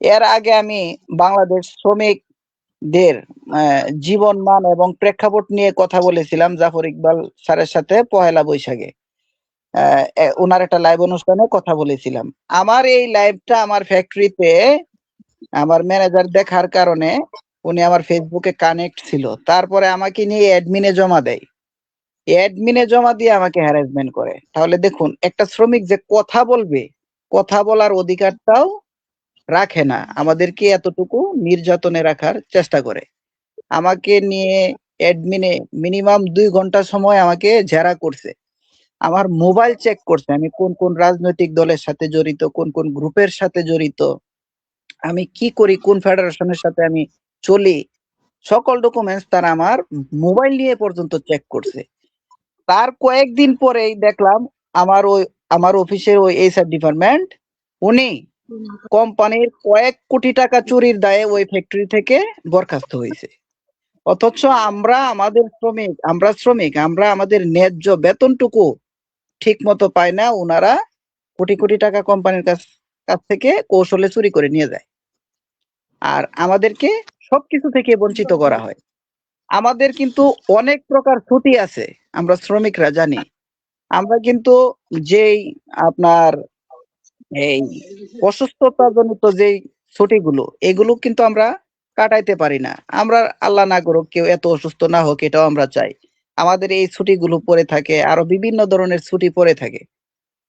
এর আগে আমি বাংলাদেশ শ্রমিকদের জীবন মান এবং প্রেক্ষাপট নিয়ে কথা বলেছিলাম জাফর ইকবাল স্যারের সাথে পহেলা বৈশাখে, ওনার একটা লাইভ অনুষ্ঠানে কথা বলেছিলাম। আমার এই লাইভটা আমার ফ্যাক্টরিতে আমার ম্যানেজার দেখার কারণে উনি আমার ফেসবুকে কানেক্ট ছিল, তারপরে আমাকে নিয়ে অ্যাডমিনে জমা দেয়, অ্যাডমিনে জমা দিয়ে আমাকে হ্যারাসমেন্ট করে। তাহলে দেখুন, একটা শ্রমিক যে কথা বলবে, কথা বলার অধিকারটাও রাখে না, আমাদেরকে এতটুকু নির্যাতনে রাখার চেষ্টা করে। আমাকে নিয়ে অ্যাডমিনে মিনিমাম 2 ঘন্টা সময় আমাকে জেরা করছে, আমার মোবাইল চেক করছে, আমি কোন কোন রাজনৈতিক দলের সাথে জড়িত, কোন কোন গ্রুপের সাথে জড়িত, আমি কি করি, কোন ফেডারেশনের সাথে আমি চলি, সকল ডকুমেন্টস তারা আমার মোবাইল নিয়ে পর্যন্ত চেক করছে। তার কয়েকদিন পরেই দেখলাম আমার অফিসের ওই এইচআর ডিপার্টমেন্ট উনি কোম্পানির কয়েক কোটি টাকা চুরির দায়ে ওই ফ্যাক্টরি থেকে বরখাস্ত হয়েছে। অথচ আমরা আমাদের ন্যায্য বেতনটুকু ঠিক মতো পাই না, ওনারা কোটি কোটি টাকা কোম্পানির কাছ থেকে কৌশলে চুরি করে নিয়ে যায়, আর আমাদেরকে সবকিছু থেকে বঞ্চিত করা হয়। আমাদের কিন্তু অনেক প্রকার ছুটি আছে, আমরা শ্রমিকরা জানি। আমরা কিন্তু যেই আপনার এই অসুস্থতা জনিত যেই ছুটিগুলো, এগুলো কিন্তু আমরা কাটাইতে পারি না। আমরা আল্লাহ না করুক কেউ এত অসুস্থ না হোক, এটাও আমরা চাই। আমাদের এই ছুটিগুলো পড়ে থাকে, আরো বিভিন্ন ধরনের ছুটি পড়ে থাকে।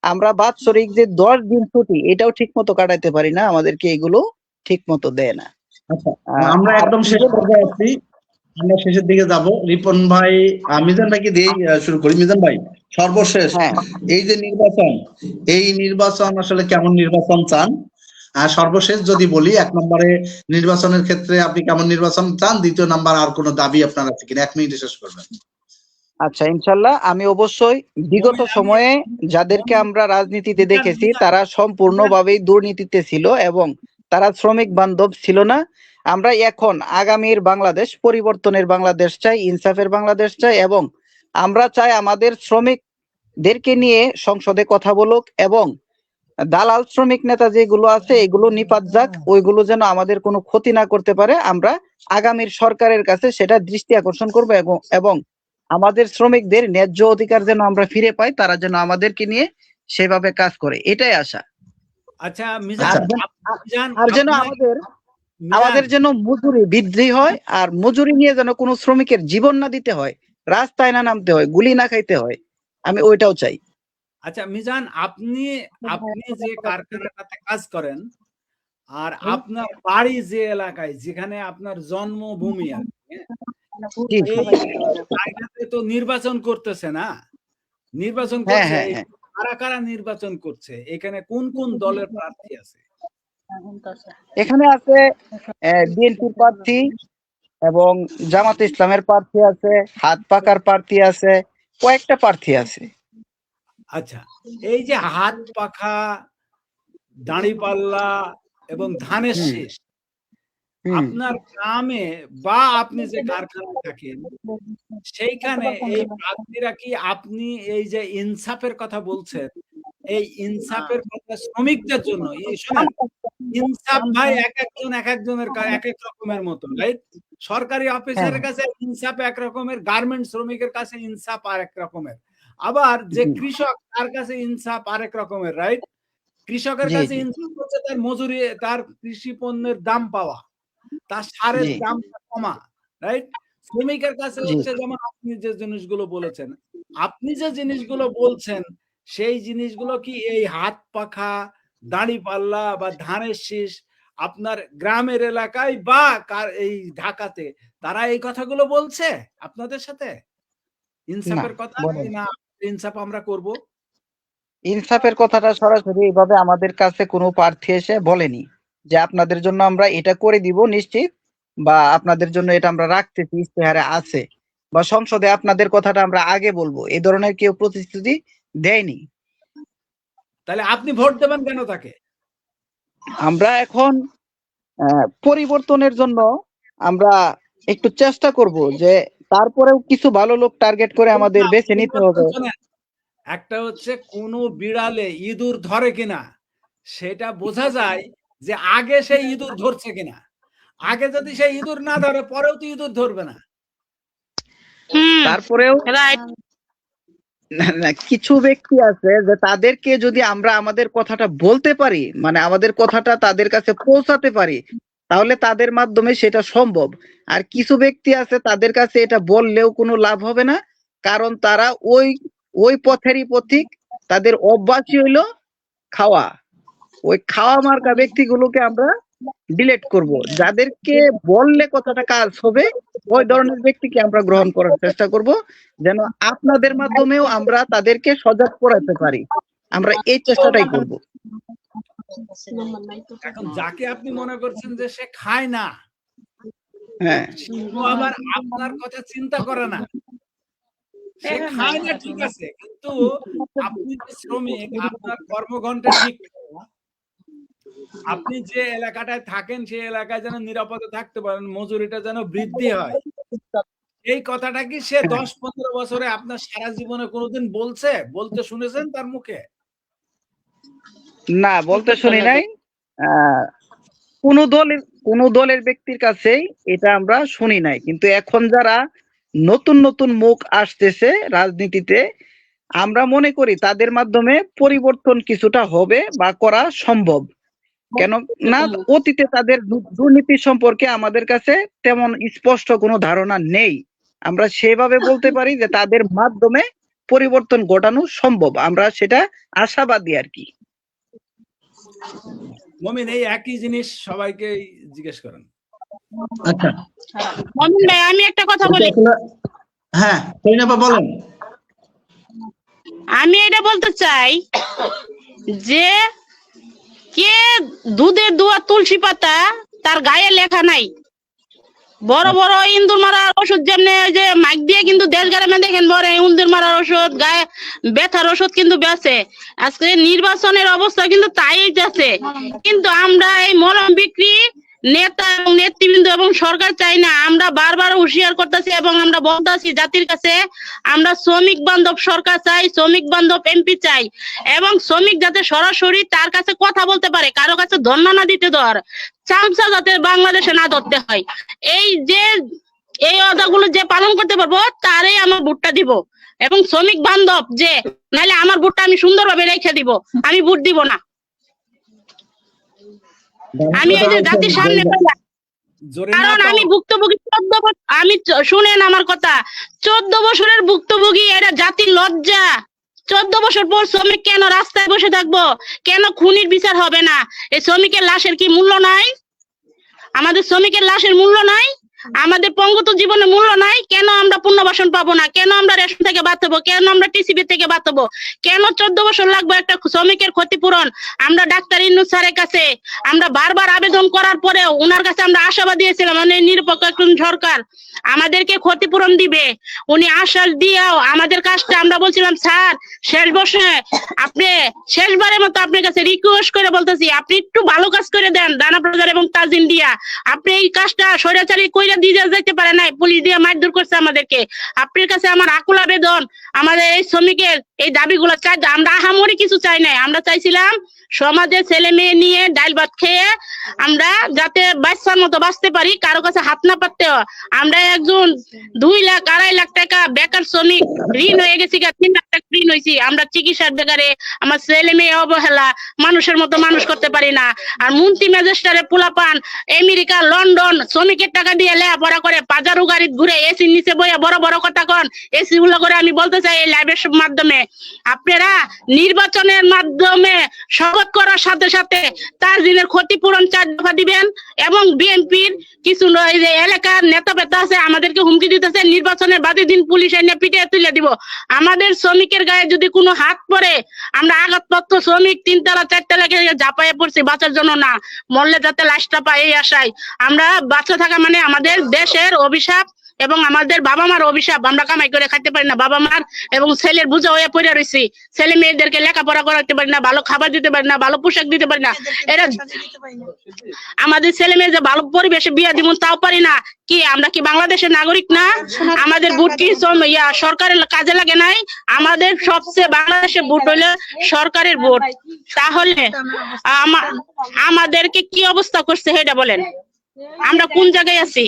আমরা বাৎসরিক যে 10 দিন ছুটি, এটাও ঠিক মতো কাটাইতে পারি না, আমাদেরকে এগুলো ঠিক মতো দেয় না। আচ্ছা, আমরা আর একদম শেষ পর্যায়ে আছি, আমরা শেষের দিকে যাব। রিপন ভাই, মিজান ভাইকে দিয়ে শুরু করি। মিজান ভাই, সর্বশেষ হ্যাঁ, এই যে নির্বাচন, এই নির্বাচন আসলে কেমন নির্বাচন চান? আর সর্বশেষ যদি বলি, 1 নম্বরে নির্বাচনের ক্ষেত্রে আপনি কেমন নির্বাচন চান, 2য় নাম্বার আর কোনো দাবি আপনার আছে কিনা, 1 মিনিটে শেষ করবেন। আচ্ছা, ইনশাল্লাহ আমি অবশ্যই বিগত সময়ে যাদেরকে আমরা রাজনীতিতে দেখেছি তারা সম্পূর্ণভাবেই দুর্নীতিতে ছিল এবং তারা শ্রমিক বান্ধব ছিল না। আমরা এখন আগামীর বাংলাদেশ, পরিবর্তনের বাংলাদেশ চাই, ইনসাফের বাংলাদেশ চাই, এবং আমরা চাই আমাদের শ্রমিকদেরকে নিয়ে সংসদে কথা বলুক এবং দালাল শ্রমিক নেতা যেগুলো আছে এগুলো নিপাত যাক, ওইগুলো যেন আমাদের কোনো ক্ষতি না করতে পারে। আমরা আগামীর সরকারের কাছে সেটা দৃষ্টি আকর্ষণ করবো এবং আমাদের শ্রমিকদের ন্যায্য অধিকার যেন আমরা ফিরে পাই, তারা যেন আমাদেরকে নিয়ে সেভাবে কাজ করে, এটাই আশা। আচ্ছা আর মিজান, আর যেন আমাদের যেন মজুরি বৃদ্ধি হয়, আর মজুরি নিয়ে যেন কোনো শ্রমিকের জীবন না দিতে হয়, রাস্তায় না নামতে হয়, গুলি না খাইতে হয়, আমি ওইটাও চাই। আচ্ছা মিজান, আপনি যে কারখানাটাতে কাজ করেন আর আপনার বাড়ি যে এলাকায়, যেখানে আপনার জন্মভূমি আর কি, জি, এই জায়গাতে তো নির্বাচন করতেছে না, নির্বাচন হ্যাঁ, করছে, হ্যাঁ, হ্যাঁ। কারা কারা নির্বাচন করছে, এখানে কোন কোন দলের প্রার্থী আছে? এখানে আছে বিএনপির প্রার্থী এবং জামাতে ইসলামের প্রার্থী আছে, হাত পাকার প্রার্থী আছে, কয়েকটা প্রার্থী আছে। আচ্ছা, এই যে হাত পাখা, দাঁড়িপাল্লা এবং ধানের শীষ, আপনার গ্রামে বা আপনি যে কারখানায় থাকেন সেইখানে এই প্রার্থীরা কি, আপনি এই যে ইনসাফের কথা বলছেন, এই ইনসাফের কথা শ্রমিকদের জন্য, এই শোনেন, ইনসাফ ভাই এক একজনের এক এক রকমের মতো, রাইট? সরকারি অফিসারের কাছে ইনসাফ এক রকমের, গার্মেন্ট শ্রমিকের কাছে ইনসাফ আর এক রকমের, আবার যে কৃষক তার কাছে ইনসাফ আরেক রকমের, রাইট? কৃষকের কাছে ইনসাফ হচ্ছে তার মজুরি, তার কৃষি পণ্যের দাম পাওয়া, তার সারের দামটা কমা, রাইট? শ্রমিকের কাছে হচ্ছে যেমন আপনি যে জিনিসগুলো বলেছেন, সেই জিনিসগুলো কি এই হাত পাখা, দাঁড়িপাল্লা বা ধানের শীষ আপনার গ্রামের এলাকায় বা এই ঢাকাতে তারা এই কথাগুলো বলছে আপনাদের সাথে ইনসাফের কথা? না, ইনসাফ আমরা করব, ইনসাফের কথাটা সরাসরি এইভাবে আমাদের কাছে কোনো প্রার্থী এসে বলেনি যে আপনাদের জন্য আমরা এটা করে দিব নিশ্চিত, বা আপনাদের জন্য এটা আমরা রাখতেছি, ইশতেহারে আছে, বা সংসদে আপনাদের কথাটা আমরা আগে বলবো, এই ধরনের কেউ প্রতিশ্রুতি দেয়নি। তাহলে আপনি ভোট দেবেন কেন তাকে? আমরা এখন পরিবর্তনের জন্য আমরা একটু চেষ্টা করব, যে তারপরেও কিছু ভালো লোক টার্গেট করে আমাদের বেছে নিতে হবে। শোনেন, একটা হচ্ছে কোন বিড়ালে ইঁদুর ধরে কিনা সেটা বোঝা যায় যে আগে সেই ইঁদুর ধরছে কিনা। আগে যদি সেই ইঁদুর না ধরে পরেও তো ইঁদুর ধরবে না। তারপরেও রাইট। না, কিছু ব্যক্তি আছে যে তাদেরকে যদি আমরা আমাদের কথাটা বলতে পারি, মানে আমাদের কথাটা তাদের কাছে পৌঁছাতে পারি, তাহলে তাদের মাধ্যমে সেটা সম্ভব। আর কিছু ব্যক্তি আছে তাদের কাছে এটা বললেও কোনো লাভ হবে না, কারণ তারা ওই ওই পথেরই পথিক, তাদের অভ্যাসই হইলো খাওয়া। ওই খাওয়া মার্কা ব্যক্তিগুলোকে আমরা ডিলেট করব। যাদেরকে বললে কথাটা কাজ হবে ওই ধরনের ব্যক্তিকে আমরা গ্রহণ করার চেষ্টা করব, যেন আপনাদের মাধ্যমেও আমরা তাদেরকে সজাগ করাতে পারি। আমরা এই চেষ্টাটাই করব। এখন যাকে আপনি মনে করছেন যে সে খায় না, হ্যাঁ, ও আবার আপনার কথা চিন্তা করে না। সে খায় না ঠিক আছে, কিন্তু আপনি যে শ্রমিক, আপনার কর্মঘণ্টা ঠিক, আপনি যে এলাকাটায় থাকেন সেই এলাকায় যেন নিরাপদে থাকতে পারেন, মজুরিটা যেন বৃদ্ধি হয়, এই কথাটা কি সে 10-15 বছরে আপনার সারা জীবনে কোনোদিন বলতে শুনেছেন তার মুখে? না, বলতে শুনি নাই। কোন দলের ব্যক্তির কাছেই এটা আমরা শুনি নাই, কিন্তু এখন যারা নতুন নতুন মুখ আসতেছে রাজনীতিতে, আমরা মনে করি তাদের মাধ্যমে পরিবর্তন কিছুটা হবে বা করা সম্ভব। কেন না, অতীতে তাদের দুর্নীতি সম্পর্কে আমাদের কাছে তেমন স্পষ্ট কোনো ধারণা নেই। আমরা সেভাবে বলতে পারি যে তাদের মাধ্যমে পরিবর্তন ঘটানো সম্ভব, আমরা সেটা আশাবাদী আর কি। মমিন, এই একই জিনিস সবাইকে জিজ্ঞেস করেন। আচ্ছা, মমিন ভাই, আমি একটা কথা বলি। হ্যাঁ সৈনাপা বলেন। আমি এটা বলতে চাই যে কে দুধের দুয়া তুলসী পাতা তার গায়ে লেখা নাই। বড় বড় ইন্দুর মারার ওষুধ যেমনি যে মাইক দিয়ে কিন্তু দেশ গ্রামে দেখেন বড় ইন্দুর মারার ওষুধ, গায়ে ব্যথার ওষুধ কিন্তু বেচে। আজকে নির্বাচনের অবস্থা কিন্তু তাই যাচ্ছে, কিন্তু আমরা এই মলম বিক্রি নেতা এবং নেতৃবৃন্দ এবং সরকার চাই না। আমরা বারবার হুঁশিয়ার করতেছি এবং আমরা বলতেছি জাতির কাছে, আমরা শ্রমিক বান্ধব সরকার চাই, শ্রমিক বান্ধব এমপি চাই, এবং শ্রমিক যাতে সরাসরি তার কাছে কথা বলতে পারে, কারো কাছে ধর্ণা না দিতে ধর, চামচা যাতে বাংলাদেশে না ধরতে হয়। এই অদাগুলো যে পালন করতে পারবো তারই আমার ভোটটা দিব, এবং শ্রমিক বান্ধব যে, নাহলে আমার ভোটটা আমি সুন্দরভাবে রেখে দিব, আমি ভোট দিব না। আমি এই যে জাতির সামনে, কারণ আমি ভুক্তভোগী 14 বছর, শুনেন আমার কথা, 14 বছরের ভুক্তভোগী, এটা জাতির লজ্জা। 14 বছর পর শ্রমিক কেন রাস্তায় বসে থাকবো? কেন খুনির বিচার হবে না? এই শ্রমিকের লাশের কি মূল্য নাই? আমাদের শ্রমিকের লাশের মূল্য নাই? আমাদের পঙ্গুত জীবনের মূল্য নাই? কেন আমরা পুনর্বাসন পাবো না? কেন আমরা রেশন থেকে বাদ হবো? কেন আমরা টিসিবি থেকে বাদ হবো? কেন 14 বছর লাগবে একটা শ্রমিকের ক্ষতিপূরণ? আমরা ডাক্তার ইন্নুস স্যারের কাছে আমরা বারবার আবেদন করার পরেও ওনার কাছে আমরা আশাবাদ দিয়েছিলাম, মানে নিরপেক্ষ একজন সরকার আমাদেরকে ক্ষতিপূরণ দিবে। উনি আশ্বাস দিয়েও আমাদের কাজটা, আমরা বলছিলাম স্যার শেষ বর্ষে আপনি শেষবারের মতো আপনার কাছে রিকোয়েস্ট করে বলতেছি, আপনি একটু ভালো কাজ করে দেন দানা প্রচার এবং তাজিন দিয়া। আপনি এই কাজটা স্বৈরাচারী কইরা দিয়ে যেতে পারে নাই, পুলিশ দিয়ে মারধর করছে আমাদেরকে। আপনার কাছে আমার আকুল আবেদন, আমাদের এই শ্রমিকের এই দাবিগুলো চাই। আমরা আহামরি কিছু চাই নাই, আমরা চাইছিলাম সমাজে ছেলে মেয়ে নিয়ে ডাল ভাত খেয়ে আমরা যাতে বাচ্চার মতো বাঁচতে পারি, কারো কাছে হাত না পাততে হয়। আমরা একজন 2 লাখ 2.5 লাখ টাকা বেকার শ্রমিক, ঋণ হয়ে গেছি, 3 লাখ টাকা ঋণ হয়েছি। আমরা চিকিৎসার বেকারে, আমার ছেলে মেয়ে অবহেলা, মানুষের মতো মানুষ করতে পারি না। আর মন্ত্রী ম্যাজিস্ট্রেটের পোলাপান আমেরিকা লন্ডন শ্রমিকের টাকা দিয়ে লেখাপড়া করে পাজারু গাড়ি ঘুরে এসির নিচে বইয়া বড় বড় কথা কন। এসি গুলো করে আমি বলতে চাই এই লাইভের মাধ্যমে, আপনারা নির্বাচনের মাধ্যমে শপথ করার সাথে সাথে তার দিনের ক্ষতিপূরণ 4 দফা দিবেন, এবং বিএনপির কিছু এলাকার নেতা পেতা আছে আমাদেরকে হুমকি দিতেছে, নির্বাচনের বাদে দিন পুলিশ এনে পিটিয়ে তুলে দিব। আমাদের শ্রমিকের গায়ে যদি কোনো হাত পড়ে, আমরা আঘাতপ্রাপ্ত শ্রমিক 3 তলা 4 তলা ঝাঁপাইয়ে পড়ছি বাঁচার জন্য না, মরলে যাতে লাশটা পাই এই আশায়। আমরা বাঁচা থাকা মানে আমাদের দেশের অভিশাপ এবং আমাদের বাবা মার অভিশাপ, আমরা কামাই করে খাইতে পারি না, বাবা মার এবং ছেলের বোঝা হয়ে পড়ে রয়েছি, ছেলে মেয়েদেরকে লেখাপড়া করাতে পারি না, ভালো খাবার দিতে পারি না, ভালো পোশাক দিতে পারি না, এরা আমাদের ছেলে মেয়ে যে ভালো পরিবেশে বিয়ে দিব তাও পারি না। কি আমরা কি বাংলাদেশের নাগরিক না? আমাদের ভোট কি সরকারের কাজে লাগে নাই? আমাদের সবচেয়ে বাংলাদেশের ভোট হইলো সরকারের ভোট। তাহলে আমাদেরকে কি অবস্থা করছে সেটা বলেন, আমরা কোন জায়গায় আছি?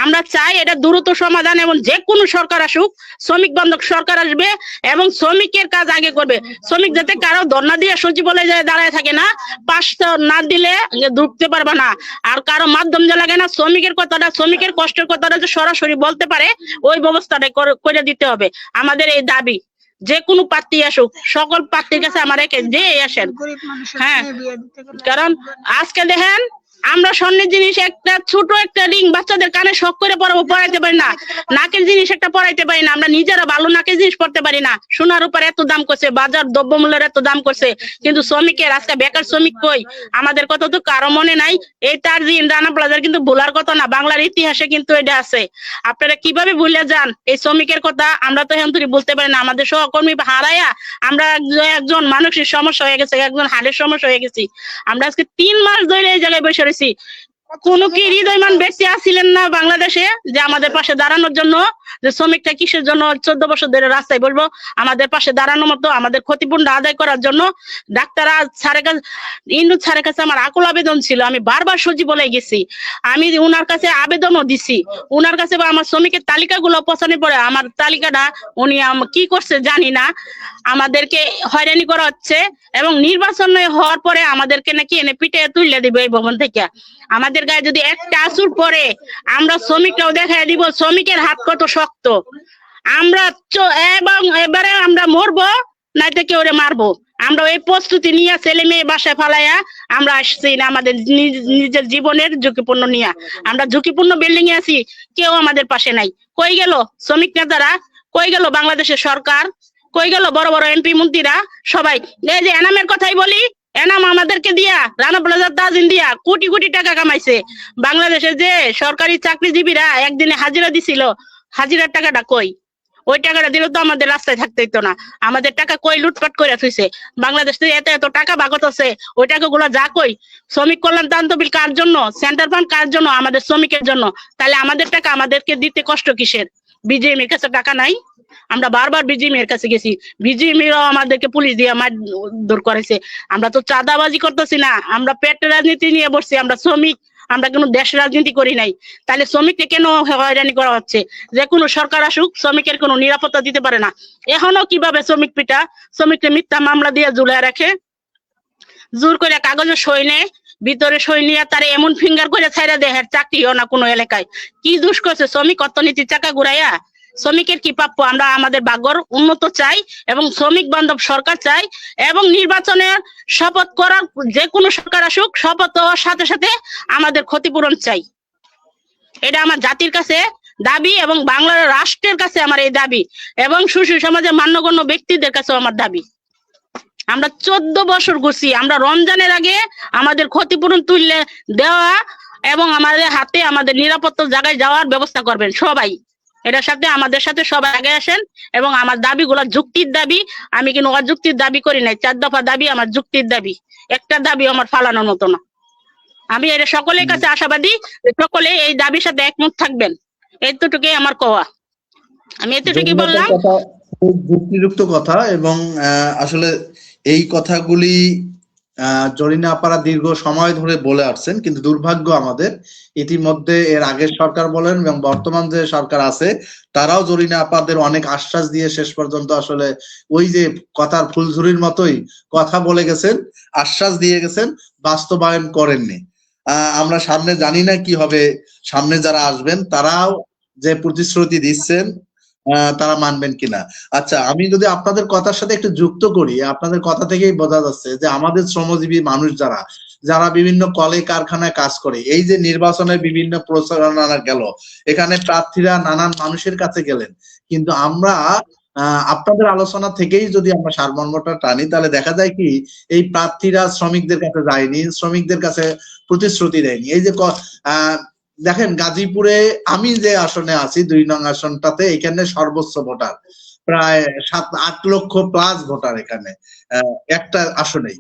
আমরা চাই এটা দ্রুত সমাধান, এবং যে কোনো সরকার আসুক, শ্রমিক বান্ধব সরকার আসবে এবং শ্রমিকের কাজ আগে করবে। শ্রমিক যাতে কারো ধর্ণা দিয়ে সচিবালয়ে যায় দাঁড়ায় থাকে না, পাশ না দিলে ঢুকতে পারবে না, আর কারো মাধ্যম যে লাগে না, শ্রমিকের কথাটা, শ্রমিকের কষ্টের কথাটা যে সরাসরি বলতে পারে, ওই ব্যবস্থাটা করে দিতে হবে। আমাদের এই দাবি, যে কোনো প্রার্থী আসুক, সকল প্রার্থীর কাছে আমার যে আসেন। হ্যাঁ, কারণ আজকে দেখেন আমরা স্বর্ণের জিনিস একটা ছোট একটা রিং বাচ্চাদের কানে শখ করে পড়াইতে পারি না, নাকের জিনিস একটা পড়াইতে পারি না, আমরা নিজেরা ভালো নাকের জিনিস পড়তে পারি না। সোনার উপর এত দাম করছে, বাজার দ্রব্যমূল্যের এত দাম করছে, কিন্তু শ্রমিকের আজকে বেকার শ্রমিক কই? আমাদের কথা তো কারো মনে নাই। এই তারজিন রানা প্লাজার কিন্তু ভোলার কথা না, বাংলার ইতিহাসে কিন্তু এটা আছে। আপনারা কিভাবে ভুলে যান এই শ্রমিকের কথা? আমরা তো এখন বলতে পারি না। আমাদের সহকর্মী হারাইয়া আমরা একজন মানসিক সমস্যা হয়ে গেছে, একজন হাড়ের সমস্যা হয়ে গেছি। আমরা আজকে 3 মাস ধরে এই জায়গায় বসে রয়েছি। কোন কি হৃদয়মান ব্যক্তি আসছিলেন না বাংলাদেশে যে আমাদের পাশে দাঁড়ানোর জন্য? যে শ্রমিকটা কিসের জন্য 14 বছর ধরে রাস্তায় বলবো, আমাদের পাশে দাঁড়ানোর মতো, আমাদের ক্ষতিপূরণ আদায় করার জন্য। ডাক্তার ইন্দু স্যারের কাছে আমার আকুল আবেদন ছিল, আমি বারবার সচিবালয়ে গেছি, আমি উনার কাছে আবেদনও দিছি, উনার কাছে আমার শ্রমিকের তালিকাগুলো পছন্দ পড়ে, আমার তালিকাটা উনি কি করছে জানি না, আমাদেরকে হয়রানি করা হচ্ছে। এবং নির্বাচন হওয়ার পরে আমাদেরকে নাকি এনে পিঠে তুলে দিবে এই ভবন থেকে। আমাদের গায়ে যদি একটা আসুর পরে, আমরা শ্রমিকরাও দেখাই দিব শ্রমিকের হাত কত শক্ত। আমরা এবং এবারে আমরা মরবো, নাইতে কেউ মারবো। আমরা এই প্রস্তুতি নিয়ে ছেলে মেয়ে বাসায় ফালাইয়া আমরা আসছি না, আমাদের নিজের জীবনের ঝুঁকিপূর্ণ নিয়ে। আমরা ঝুঁকিপূর্ণ বিল্ডিং এ আছি, কেউ আমাদের পাশে নাই। কই গেল শ্রমিক নেতারা? কই গেল বাংলাদেশের সরকার? কই গেল বড় বড় এমপি মন্ত্রীরা? সবাই এই যে এনামের কথাই বলি, এনাম আমাদেরকে দিয়া, রানা প্লাজার তাজিন দিয়া কোটি কোটি টাকা কামাইছে। বাংলাদেশের যে সরকারি চাকরিজীবীরা একদিনে হাজিরা দিছিল, হাজিরার টাকাটা কই? ওই টাকাটা দিলে তো আমাদের রাস্তায় থাকতে হইতো না। আমাদের টাকা কই লুটপাট করে থইছে বাংলাদেশ থেকে, এত এত টাকা বাগত আছে, ওই টাকাগুলো যা কই? শ্রমিক কল্যাণ তহবিল কার জন্য? সেন্টার ফান্ড কার জন্য? আমাদের শ্রমিকের জন্য। তাহলে আমাদের টাকা আমাদেরকে দিতে কষ্ট কিসের? বিজেএমের কাছে টাকা নাই? আমরা বারবার বিজিএমের কাছে গেছি, বিজিএমরাও আমাদেরকে পুলিশ দিয়ে মারধর করেছে। আমরা তো চাঁদাবাজি করতেছি না, আমরা পেট রাজনীতি নিয়ে বসছি, আমরা শ্রমিক, আমরা কোনো দেশ রাজনীতি করি নাই। তাহলে শ্রমিককে কেন হয়রানি করা হচ্ছে? যে কোনো সরকার আসুক, শ্রমিকের কোনো নিরাপত্তা দিতে পারে না। এখনো কিভাবে শ্রমিক পিটা, শ্রমিককে মিথ্যা মামলা দিয়ে ঝুলায় রাখে, জোর করে কাগজে সই নেয়, ভিতরে সই নিয়ে তারা এমন ফিঙ্গার করে ছাইরা দেয়, চাকরিও না কোনো এলাকায়। কি দুষ করছে শ্রমিক? অর্থনীতির চাকা ঘুরাইয়া। শ্রমিকের কি প্রাপ্য? আমরা আমাদের ভাগ্যর উন্নত চাই এবং শ্রমিক বান্ধব সরকার চাই, এবং নির্বাচনের শপথ করার, যে কোনো সরকার আসুক, শপথ হওয়ার সাথে সাথে আমাদের ক্ষতিপূরণ চাই। এটা আমার জাতির কাছে দাবি এবং বাংলার রাষ্ট্রের কাছে আমার এই দাবি, এবং সুশীল সমাজের মান্যগণ্য ব্যক্তিদের কাছেও আমার দাবি। আমরা 14 বছর ঘুরছি, আমরা রমজানের আগে আমাদের ক্ষতিপূরণ তুললে দেওয়া এবং আমাদের হাতে আমাদের নিরাপত্তা জায়গায় যাওয়ার ব্যবস্থা করবেন সবাই। এটার সাথে আমাদের সাথে সবাই আগে আসেন, এবং আমার দাবিগুলো যুক্তির দাবি, আমি কিন্তু অযুক্তির দাবি করি নাই। 4 দফা দাবি আমার যুক্তির দাবি, একটা দাবি আমার ফালানোর মতো না। আমি এটা সকলের কাছে আশাবাদী, সকলে এই দাবির সাথে একমত থাকবেন, এতটুকুই আমার কোয়া। আমি এতটুকুই বললাম। যুক্তিযুক্ত কথা, এবং আসলে এই কথাগুলি জরিনা আপারা দীর্ঘ সময় ধরে বলে আসছেন, কিন্তু দুর্ভাগ্য আমাদের ইতিমধ্যে এর আগের সরকার বলেন এবং বর্তমান যে সরকার আছে তারাও জরিনা আপাদের অনেক আশ্বাস দিয়ে শেষ পর্যন্ত আসলে ওই যে কথার ফুলঝুরির মতোই কথা বলে গেছেন, আশ্বাস দিয়ে গেছেন, বাস্তবায়ন করেননি। আমরা সামনে জানি না কি হবে, সামনে যারা আসবেন তারাও যে প্রতিশ্রুতি দিচ্ছেন তারা মানবেন কিনা। আচ্ছা, আমি যদি আপনাদের কথার সাথে একটু যুক্ত করি, আপনাদের কথা থেকেই বোঝা যাচ্ছে যে আমাদের শ্রমজীবী মানুষ যারা বিভিন্ন কলে কারখানায় কাজ করে, এই যে নির্বাচনের বিভিন্ন প্রচারণা গেল, এখানে প্রার্থীরা নানান মানুষের কাছে গেলেন, কিন্তু আমরা আপনাদের আলোচনা থেকেই যদি আমরা সারমর্মটা টানি, তাহলে দেখা যায় কি এই প্রার্থীরা শ্রমিকদের কাছে যায়নি, শ্রমিকদের কাছে প্রতিশ্রুতি দেয়নি। এই যে দেখেন গাজীপুরে আমি যে আসনে আছি 2 নং আসনটাতে, এখানে সর্বোচ্চ ভোটার প্রায় 7-8 লক্ষ প্লাস ভোটার এখানে একটা আসনেই।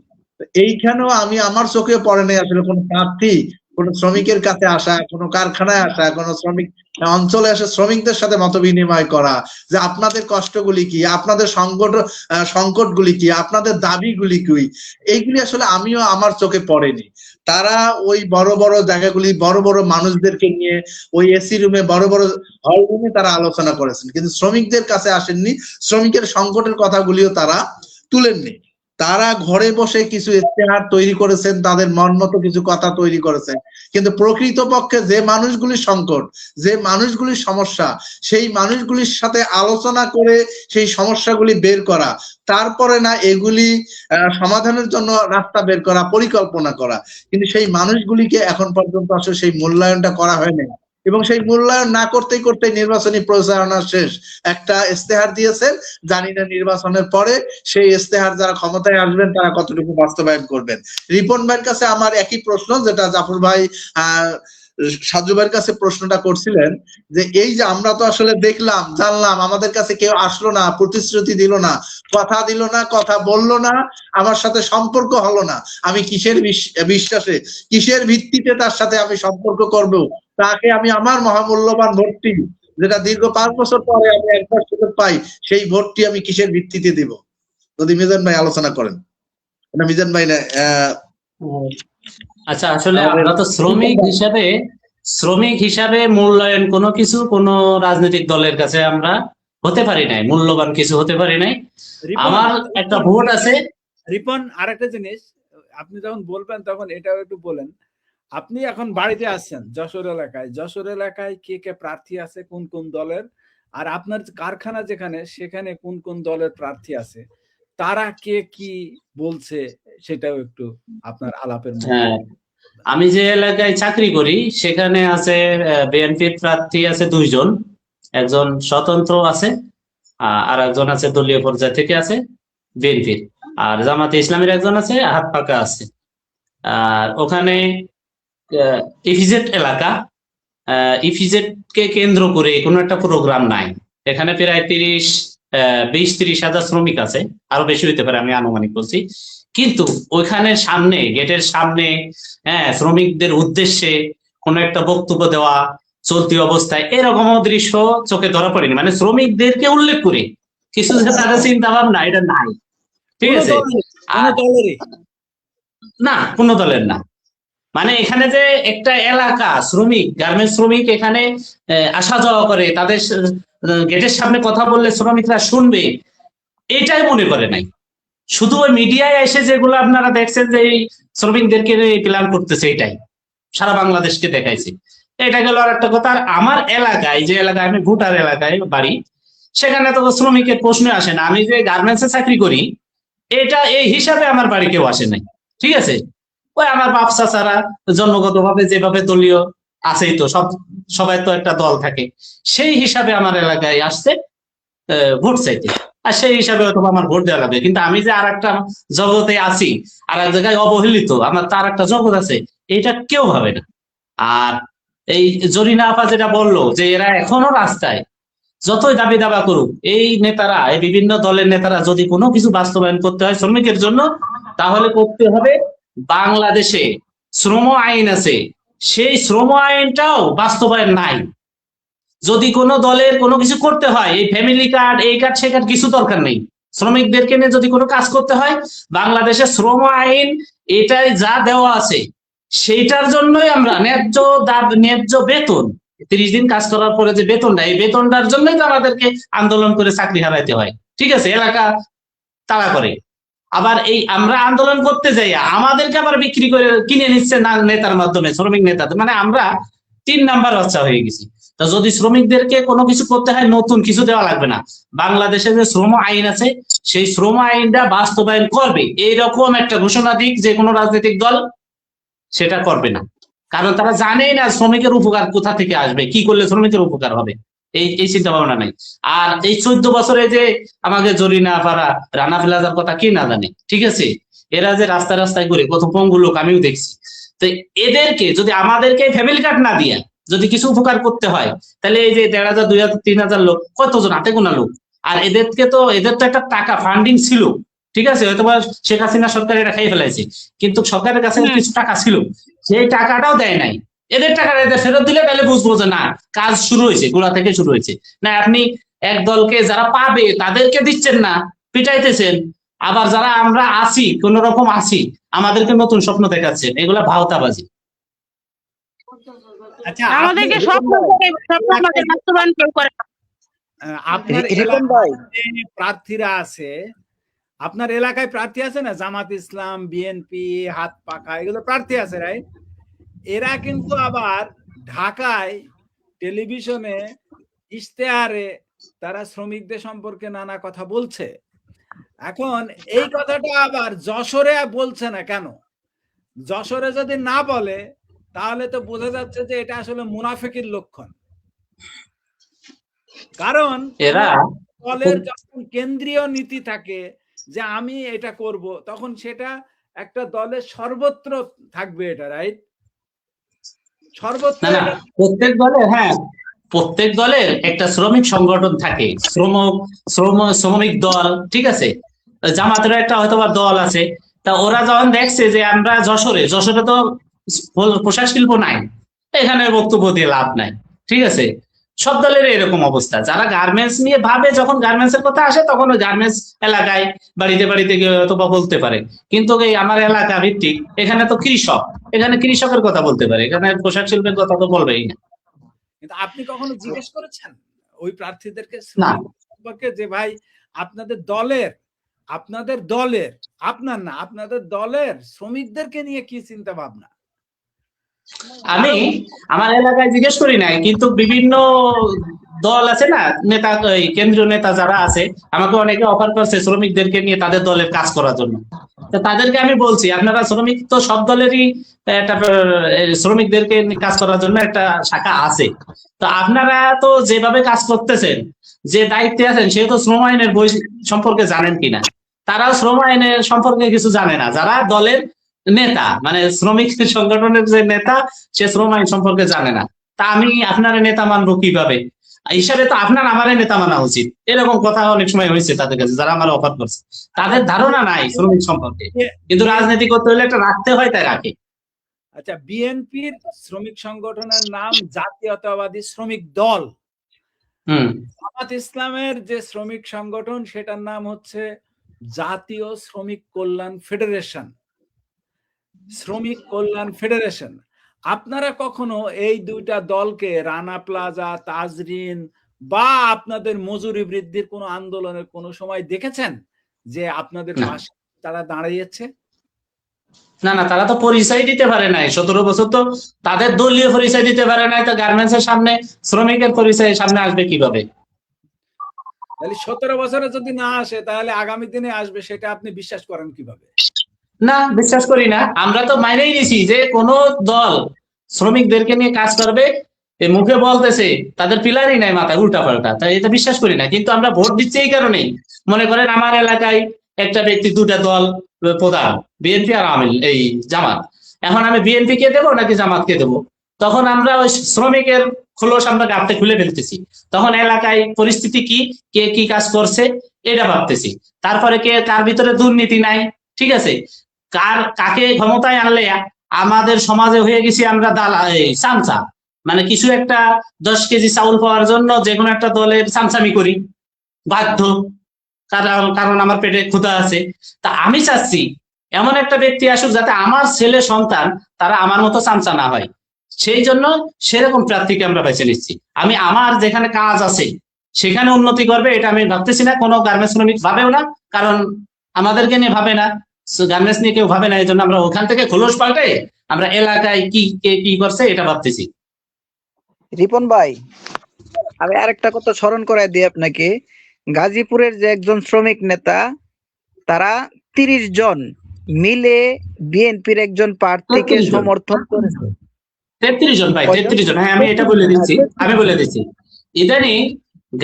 এইখানেও আমি আমার চোখে পড়ে নাই আসলে কোন প্রার্থী কোন শ্রমিকের কাছে আসা, কোন কারখানায় আসা, কোন শ্রমিক অঞ্চলে এসে শ্রমিকদের সাথে মত বিনিময় করা যে আপনাদের কষ্টগুলি কি, আপনাদের সংকটগুলি কি, আপনাদের দাবিগুলি কি, এইগুলি আসলে আমিও আমার চোখে পড়েনি। তারা ওই বড় বড় জায়গাগুলি বড় বড় মানুষদেরকে নিয়ে ওই এসি রুমে বড় বড় হল রুমে তারা আলোচনা করেছেন, কিন্তু শ্রমিকদের কাছে আসেননি, শ্রমিকের সংকটের কথাগুলিও তারা তুলেননি। তারা ঘরে বসে কিছু ইশতেহার তৈরি করেছেন, তাদের মন মতো কিছু কথা তৈরি করেছেন, কিন্তু প্রকৃতপক্ষে যে মানুষগুলির সংকট, যে মানুষগুলির সমস্যা, সেই মানুষগুলির সাথে আলোচনা করে সেই সমস্যাগুলি বের করা, তারপরে না এগুলি সমাধানের জন্য রাস্তা বের করা, পরিকল্পনা করা, কিন্তু সেই মানুষগুলিকে এখন পর্যন্ত আসলে সেই মূল্যায়নটা করা হয়নি। এবং সেই মূল্যায়ন না করতে করতে নির্বাচনী প্রচারণা শেষ। একটা ইশতেহার দিয়েছেন, জানি না নির্বাচনের পরে সেই ইশতেহার যারা ক্ষমতায় আসবেন তারা কতটুকু বাস্তবায়ন করবেন। রিপন ভাইয়ের কাছে আমার একই প্রশ্ন যেটা জাফর ভাই সাজু ভাইয়ের কাছে প্রশ্নটা করছিলেন, যে এই যে আমরা তো আসলে দেখলাম জানলাম, আমাদের কাছে কেউ আসলো না, প্রতিশ্রুতি দিল না, কথা দিল না, কথা বললো না, আমার সাথে সম্পর্ক হলো না, আমি কিসের বিশ্বাসে, কিসের ভিত্তিতে তার সাথে আমি সম্পর্ক করব, তাকে আমি আমার মহামূল্যবান ভোটটি, যেটা দীর্ঘ 5 বছর পরে আমি একবার সুযোগ পাই, সেই ভোটটি আমি কিসের ভিত্তিতে দিব? যদি মিজান ভাই আলোচনা করেন। মিজান ভাই না আচ্ছা, আসলে আমরা তো শ্রমিক হিসাবে মূল্যায়ন কোনো কিছু কোন রাজনৈতিক দলের কাছে আমরা হতে পারি নাই, মূল্যবান কিছু হতে পারি নাই। আমার একটা ভোট আছে। রিপন, আরেকটা জিনিস আপনি যখন বলবেন তখন এটাও একটু বলেন। আপনি এখন বাড়িতে আছেন যশোর এলাকায় কে কে প্রার্থী আছে, কোন কোন দলের, আর আপনার কারখানা যেখানে সেখানে কোন কোন দলের প্রার্থী আছে, তারা কে কি বলছে সেটাও একটু আপনার আলাপের মধ্যে। হ্যাঁ, আমি যে এলাকায় চাকরি করি সেখানে আছে বিএনপির প্রার্থী আছে 2 জন, একজন স্বতন্ত্র আছে আর একজন আছে দলীয় পর্যায় থেকে আছে বিএনপির, আর জামাতে ইসলামের একজন আছে, হাত পাকা আছে। আর ওখানে ইপিজেড এলাকা, ইপিজেড কে কেন্দ্র করে কোনো একটা প্রোগ্রাম নাই। এখানে প্রায় 20-30 হাজার শ্রমিক আছে, আরো বেশি হইতে পারে, আমি আনুমানিক বলছি। কিন্তু ওইখানে সামনে, গেটের সামনে, শ্রমিকদের উদ্দেশ্যে কোনো একটা বক্তব্য দেওয়া চলতি অবস্থায় এরকম দৃশ্য চোখে ধরা পড়েনি। মানে শ্রমিকদেরকে উল্লেখ করে কিছু যে তাদের চিন্তা ভাবনা, এটা নাই। ঠিক আছে, না কোনো দলের না। মানে এখানে যে একটা এলাকা শ্রমিক, গার্মেন্টস শ্রমিক এখানে আসা যাওয়া করে, তাদের গেটের সামনে কথা বললে শ্রমিকরা শুনবে, এটাই মনে করে নাই। শুধু ওই মিডিয়ায় এসে যেগুলো আপনারা দেখছেন যে এই শ্রমিকদেরকে প্ল্যান করতেছে, এটাই সারা বাংলাদেশকে দেখাইছে। এটা গেল আর একটা কথা। আর আমার এলাকায়, যে এলাকায় আমি ভোটার এলাকায় বাড়ি, সেখানে তো শ্রমিকের প্রশ্ন আসে না। আমি যে গার্মেন্টসে চাকরি করি, এটা এই হিসাবে আমার বাড়ি কেউ আসে নাই। ঠিক আছে, ওই আমার বাপ চাচারা জন্মগত ভাবে যেভাবে দলীয় আছেই, তো সবাই তো একটা দল থাকে, সেই হিসাবে আমার এলাকায় আসছে ভোট চাইতে, আর সেই হিসাবে হয়তো আমার ভোট দেওয়া লাগবে। কিন্তু আমি যে আর একটা জগতে আছি, আর এক জায়গায় অবহেলিত, আমার তার একটা জগৎ আছে, এটা কেউ ভাবে না। আর এই জরিনা আপা যেটা বললো যে এরা এখনো রাস্তায়, যতই দাবি দাবা করুক, এই নেতারা, এই বিভিন্ন দলের নেতারা যদি কোনো কিছু বাস্তবায়ন করতে হয় শ্রমিকের জন্য, তাহলে করতে হবে বাংলাদেশে শ্রম আইন আছে, সেই শ্রম আইনটাও বাস্তবায়ন নাই। যদি কোনো দলের কোনো কিছু করতে হয়, এই ফ্যামিলি কার্ড, এই কার্ড, সে কার্ড কিছু দরকার নেই। শ্রমিকদেরকে নিয়ে যদি কোনো কাজ করতে হয়, বাংলাদেশের শ্রম আইন এটাই যা দেওয়া আছে, সেইটার জন্যই আমরা ন্যায্য বেতন, 30 দিন কাজ করার পরে যে বেতনটা, এই বেতনটার জন্যই তো আমাদেরকে আন্দোলন করে চাকরি হারাইতে হয়। ঠিক আছে, এলাকা তাড়া করে, আবার এই আমরা আন্দোলন করতে যাই আমাদেরকে আবার বিক্রি করে কিনে নিচ্ছে নেতার মাধ্যমে, শ্রমিক নেতাদের। মানে আমরা 3 নাম্বার বাচ্চা হয়ে গেছি। তা যদি শ্রমিকদেরকে কোনো কিছু করতে হয়, নতুন কিছু দেওয়া লাগবে না, বাংলাদেশে যে শ্রম আইন আছে সেই শ্রম আইনটা বাস্তবায়ন করবে, এইরকম একটা ঘোষণা দিক যে কোনো রাজনৈতিক দল, সেটা করবে না। কারণ তারা জানেই না শ্রমিকের উপকার কোথা থেকে আসবে, কি করলে শ্রমিকের উপকার হবে, এই চিন্তা ভাবনা নাই। আর এই 14 বছরে যে আমাকে জরিনা পাড়া, রানা প্লাজার কথা কি না জানে। ঠিক আছে, এরা যে রাস্তায় রাস্তায় ঘুরে, কত পঙ্গু লোক আমিও দেখছি। তো এদেরকে যদি আমাদেরকে ফ্যামিলি কার্ড না দিয়া যদি কিছু উপকার করতে হয়, তাহলে এই যে 1,500, 2,000, 3,000 লোক, কতজন হাতে গোনা লোক, আর এদের তো একটা টাকা ফান্ডিং ছিল, ঠিক আছে, হয়তো বা শেখ হাসিনা সরকার এটা খাই ফেলাইছে, কিন্তু সরকারের কাছে কিছু টাকা ছিল, সেই টাকাটাও দেয় নাই। এদের টাকাটা এদের ফেরত দিলে তাহলে বুঝবো যে না, কাজ শুরু হয়েছে, গোড়া থেকে শুরু হয়েছে। না, আপনি এক দলকে যারা পাবে তাদেরকে দিচ্ছেন না, পিটাইতেছেন, আবার যারা আমরা আছি, কোন রকম আছি, আমাদেরকে নতুন স্বপ্ন দেখাচ্ছেন, এগুলা ভাওতাবাজি। আচ্ছা, আমাদেরকে স্বপ্ন আমাদের বাস্তবায়ন কেউ করে না। আপনার রিপন ভাই, এলাকায় যে প্রার্থীরা আছে, আপনার এলাকায় প্রার্থী আছে না, জামাত ইসলাম, বিএনপি, হাত পাখা, এগুলো প্রার্থী আছে, রাইট? এরা কিন্তু আবার ঢাকায় টেলিভিশনে ইশতেহারে তারা শ্রমিকদের সম্পর্কে নানা কথা বলছে। এখন এই কথাটা আবার যশোরে বলছে না কেন? যশোরে যদি না বলে তাহলে তো বোঝা যাচ্ছে যে এটা আসলে মুনাফিকের লক্ষণ। কারণ এরা দলের যখন কেন্দ্রীয় নীতি থাকে যে আমি এটা করব, তখন সেটা একটা দলের সর্বত্র থাকবে, এটা রাইট? সর্বত্র না না, প্রত্যেক দলের একটা শ্রমিক সংগঠন থাকে, শ্রমিক দল, ঠিক আছে, জামাতের একটা হয়তো বা দল আছে। তা ওরা যখন দেখছে যে আমরা যশোরে তো পোশাক শিল্প নাই, এখানে বক্তব্য দিয়ে লাভ নাই, ঠিক আছে, সব দলের এরকম অবস্থা। যারা গার্মেন্টস নিয়ে ভাবে, যখন গার্মেন্টস এর কথা আসে তখন ওই গার্মেন্টস এলাকায় বাড়িতে গিয়ে অথবা বলতে পারে, কিন্তু এই আমার এলাকা ভিত্তিক, এখানে তো কৃষক, এখানে কৃষকের কথা বলতে পারে, এখানে পোশাক শিল্পের কথা তো বলবেই না। কিন্তু আপনি কখনো জিজ্ঞেস করেছেন ওই প্রার্থীদেরকে না। সম্পর্কে যে ভাই আপনাদের দলের শ্রমিকদেরকে নিয়ে কি চিন্তা ভাবনা? আমি আমার এলাকায় জিজ্ঞেস করি নাই, কিন্তু বিভিন্ন দল আছে না, নেতা, কেন্দ্রীয় নেতা যারা আছে, আমাকে অনেকে অফার করছে শ্রমিকদেরকে নিয়ে তাদের দলের কাজ করার জন্য। তো তাদেরকে আমি বলছি, আপনারা শ্রমিক তো সব দলেরই একটা শ্রমিকদেরকে কাজ করার জন্য একটা শাখা আছে, তো আপনারা তো যেভাবে কাজ করতেছেন, যে দায়িত্বে আছেন, সে তো শ্রম আইনের বই সম্পর্কে জানেন কিনা? তারাও শ্রম আইনের সম্পর্কে কিছু জানে না। যারা দলের নেতা, মানে শ্রমিক সংগঠনের যে নেতা, সে শ্রম আইন সম্পর্কে জানে না। তা আমি আপনার নেতা মানবো কিভাবে? হিসাবে তো আপনার আমারে নেতা মানা উচিত, এরকম কথা অনেক সময় হয়েছে তাদের কাছে, যারা আমার অফার করছে। তাদের ধারণা নাই শ্রমিক সম্পর্কে, কিন্তু রাজনীতি করতে হলে একটা রাখতে হয়, তাই রাখে। আচ্ছা, বিএনপির শ্রমিক সংগঠনের নাম জাতীয়তাবাদী শ্রমিক দল। জামাত ইসলামের যে শ্রমিক সংগঠন, সেটার নাম হচ্ছে জাতীয় শ্রমিক কল্যাণ ফেডারেশন। আপনারা কখনো এই দুইটা দলকে রানা প্লাজা, তাজরিন বা আপনাদের মজুরি বৃদ্ধির কোনো আন্দোলনের কোনো সময় দেখেছেন যে আপনাদের পাশে তারা দাঁড়িয়েছে? না না, তারা তো পরিচয় দিতে পারে নাই 17 বছর, তো তাদের দলীয় পরিচয় দিতে পারে নাই, তো গার্মেন্টস এর সামনে শ্রমিকের পরিচয় সামনে আসবে কিভাবে? তাহলে 17 বছরে যদি না আসে, তাহলে আগামী দিনে আসবে, সেটা আপনি বিশ্বাস করেন কিভাবে? না, বিশ্বাস করি না। আমরা তো মাইনেই নিছি যে কোন দল শ্রমিকদেরকে নিয়ে কাজ করবে, মুখে বলতেছে, তাদের পিলারই নাই মাথায়, উল্টা পাল্টা, তাই এটা বিশ্বাস করি না। কিন্তু আমরা ভোট দিচ্ছি এই কারণেই, মনে করেন আমার এলাকায় একটা ব্যক্তি, দুটা দল প্রধান, বিএনপি আর এই জামাত, এখন আমি বিএনপি কে দেবো নাকি জামাত কে দেবো? তখন আমরা ওই শ্রমিকের খোলস আমরা গাঁটতে খুলে ফেলতেছি, তখন এলাকায় পরিস্থিতি কি, কে কি কাজ করছে এটা ভাবতেছি, তারপরে কে কার ভিতরে দুর্নীতি নাই, ঠিক আছে, কাকে ক্ষমতায় আনলে আমাদের সমাজে হয়ে গেছি আমরা চামচা, মানে কিছু একটা 10 কেজি চাউল পাওয়ার জন্য যে কোনো একটা দলের চামচামি করি, বাধ্য, কারণ আমার পেটে ক্ষুধা আছে। তা আমি চাচ্ছি এমন একটা ব্যক্তি আসুক যাতে আমার ছেলে সন্তান তারা আমার মতো চামচা না হয়, সেই জন্য সেরকম প্রার্থীকে আমরা বেছে নিচ্ছি। আমি আমার যেখানে কাজ আছে সেখানে উন্নতি করবে, এটা আমি ভাবতেছি না, কোনো গার্মেন্টস শ্রমিক ভাবেও না, কারণ আমাদেরকে নিয়ে ভাবে না, গার্মেন্টস নিয়ে কেউ ভাবে না, এই জন্য আমরা ওখান থেকে খোলস পাল্টে আমরা এলাকায় কি করছে এটা ভাবতেছি। রিপন ভাই, আমি আরেকটা কথা স্মরণ করাই দিই আপনাকে। গাজীপুরের যে একজন শ্রমিক নেতা, তারা 30 জন মিলে বিএনপির একজন প্রার্থীকে সমর্থন করেছে। 33 জন ভাই, 33 জন। হ্যাঁ, আমি এটা বলে দিচ্ছি। ইদানিং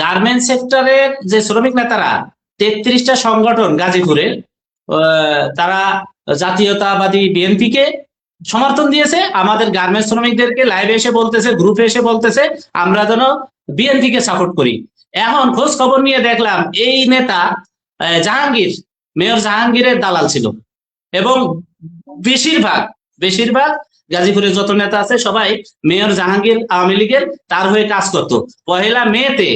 গার্মেন্টস সেক্টরের যে শ্রমিক নেতারা 33টা সংগঠন গাজীপুরে, তারা জাতীয়তাবাদী বিএনপি কে সমর্থন দিয়েছে, আমাদের গার্মেন্টস শ্রমিকদেরকে লাইভে এসে বলতেছে, গ্রুপে এসে বলতেছে আমরা যেন বিএনপিকে সাপোর্ট করি। এখন খোঁজ খবর নিয়ে দেখলাম এই নেতা জাহাঙ্গীর, মেয়র জাহাঙ্গীরের দালাল ছিল, এবং বেশিরভাগ বেশিরভাগ গাজীপুরের যত নেতা আছে সবাই মেয়র জাহাঙ্গীর আওয়ামী লীগের তার হয়ে কাজ করতো। 1 মেতে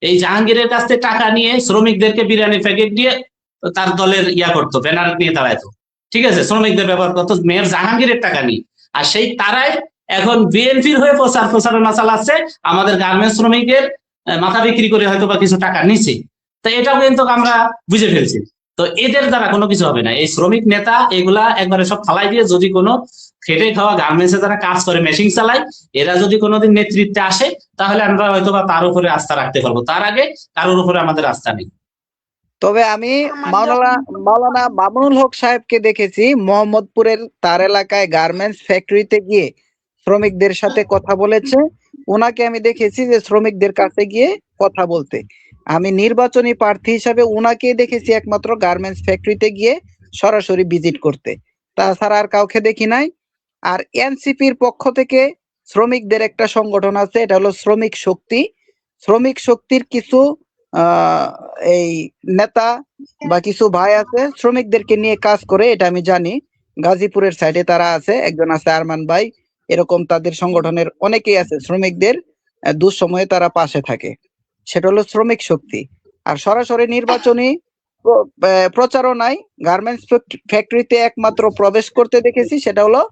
এই জাহাঙ্গীরের কাছ থেকে টাকা নিয়ে শ্রমিকদেরকে বিরিয়ানি প্যাকেট দিয়ে তার দলের ইয়া করতো, ব্যানার নিয়ে দাঁড়াইতো, ঠিক আছে, শ্রমিকদের ব্যবহার করতো মেয়র জাহাঙ্গীরের টাকা নিয়ে। আর সেই তারাই এখন বিএনপির হয়ে প্রচারণা চালাচ্ছে, আমাদের গার্মেন্টস শ্রমিকের মাথা বিক্রি করে হয়তো বা কিছু টাকা নিচ্ছে। তো এটাও কিন্তু আমরা বুঝে ফেলছি। তো এদের দ্বারা কোনো কিছু হবে না। এই শ্রমিক নেতা এগুলা একবারে সব ফালাই দিয়ে, যদি কোনো খেটে খাওয়া গার্মেন্টসে যারা কাজ করে, মেশিন চালায়, এরা যদি কোনোদিন নেতৃত্বে আসে তাহলে আমরা হয়তো বা তার উপরে আস্থা রাখতে পারবো, তার আগে কারোর উপরে আমাদের আস্থা নেই। তবে আমি মাওলানা মামুনুল হক সাহেবকে দেখেছি মোহাম্মদপুরের তার এলাকায় গার্মেন্টস ফ্যাক্টরিতে গিয়ে শ্রমিকদের সাথে কথা বলেছে। ওনাকে আমি দেখেছি যে শ্রমিকদের কাছে গিয়ে কথা বলতে। আমি নির্বাচনী প্রার্থী হিসাবে ওনাকে দেখেছি একমাত্র গার্মেন্টস ফ্যাক্টরিতে গিয়ে সরাসরি ভিজিট করতে, তাছাড়া আর কাউকে দেখি নাই। আর এনসিপির পক্ষ থেকে শ্রমিকদের একটা সংগঠন আছে, এটা হলো শ্রমিক শক্তি। শ্রমিক শক্তির কিছু এই নেতা বা কিছু ভাই আছে শ্রমিকদেরকে নিয়ে কাজ করে, এটা আমি জানি। গাজীপুরের সাইডে তারা আছে, একজন আছে আরমান ভাই, এরকম তাদের সংগঠনের অনেকেই আছে শ্রমিকদের দুঃসময়ে তারা পাশে থাকে। সেটা হলো শ্রমিক শক্তি। আর সরাসরি নির্বাচনী প্রচারণায় গার্মেন্টস ফ্যাক্টরিতে একমাত্র প্রবেশ করতে দেখেছি, সেটা হলো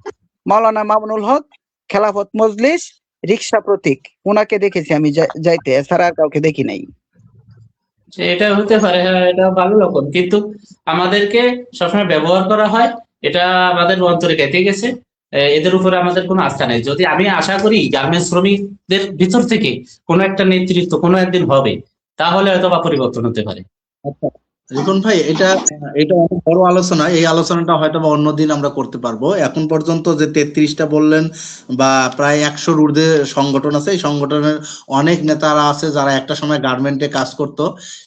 মাওলানা মামুনুল হক, খেলাফত মজলিস, রিক্সা প্রতীক, ওনাকে দেখেছি আমি যাইতে, এছাড়া আর কাউকে দেখি নাই। এটা হতে পারে, হ্যাঁ, এটা ভালো লক্ষণ, কিন্তু আমাদেরকে সবসময় ব্যবহার করা হয়, এটা আমাদের অন্তরে গেঁথে গেছে। এদের উপরে আমাদের কোনো আস্থা নেই। যদি আমি আশা করি গার্মেন্টস শ্রমিকদের ভিতর থেকে কোনো একটা নেতৃত্ব কোনো একদিন হবে, তাহলে হয়তো বা পরিবর্তন হতে পারে। আচ্ছা রিপন ভাই, এটা এটা অনেক বড় আলোচনা। এই আলোচনাটা হয়তো বা অন্যদিন আমরা করতে পারবো। এখন পর্যন্ত যে 33টা বললেন বা প্রায় 100-র ঊর্ধ্বে সংগঠন আছে, এই সংগঠনের অনেক নেতারা আছে যারা একটা সময় গার্মেন্টে কাজ করত,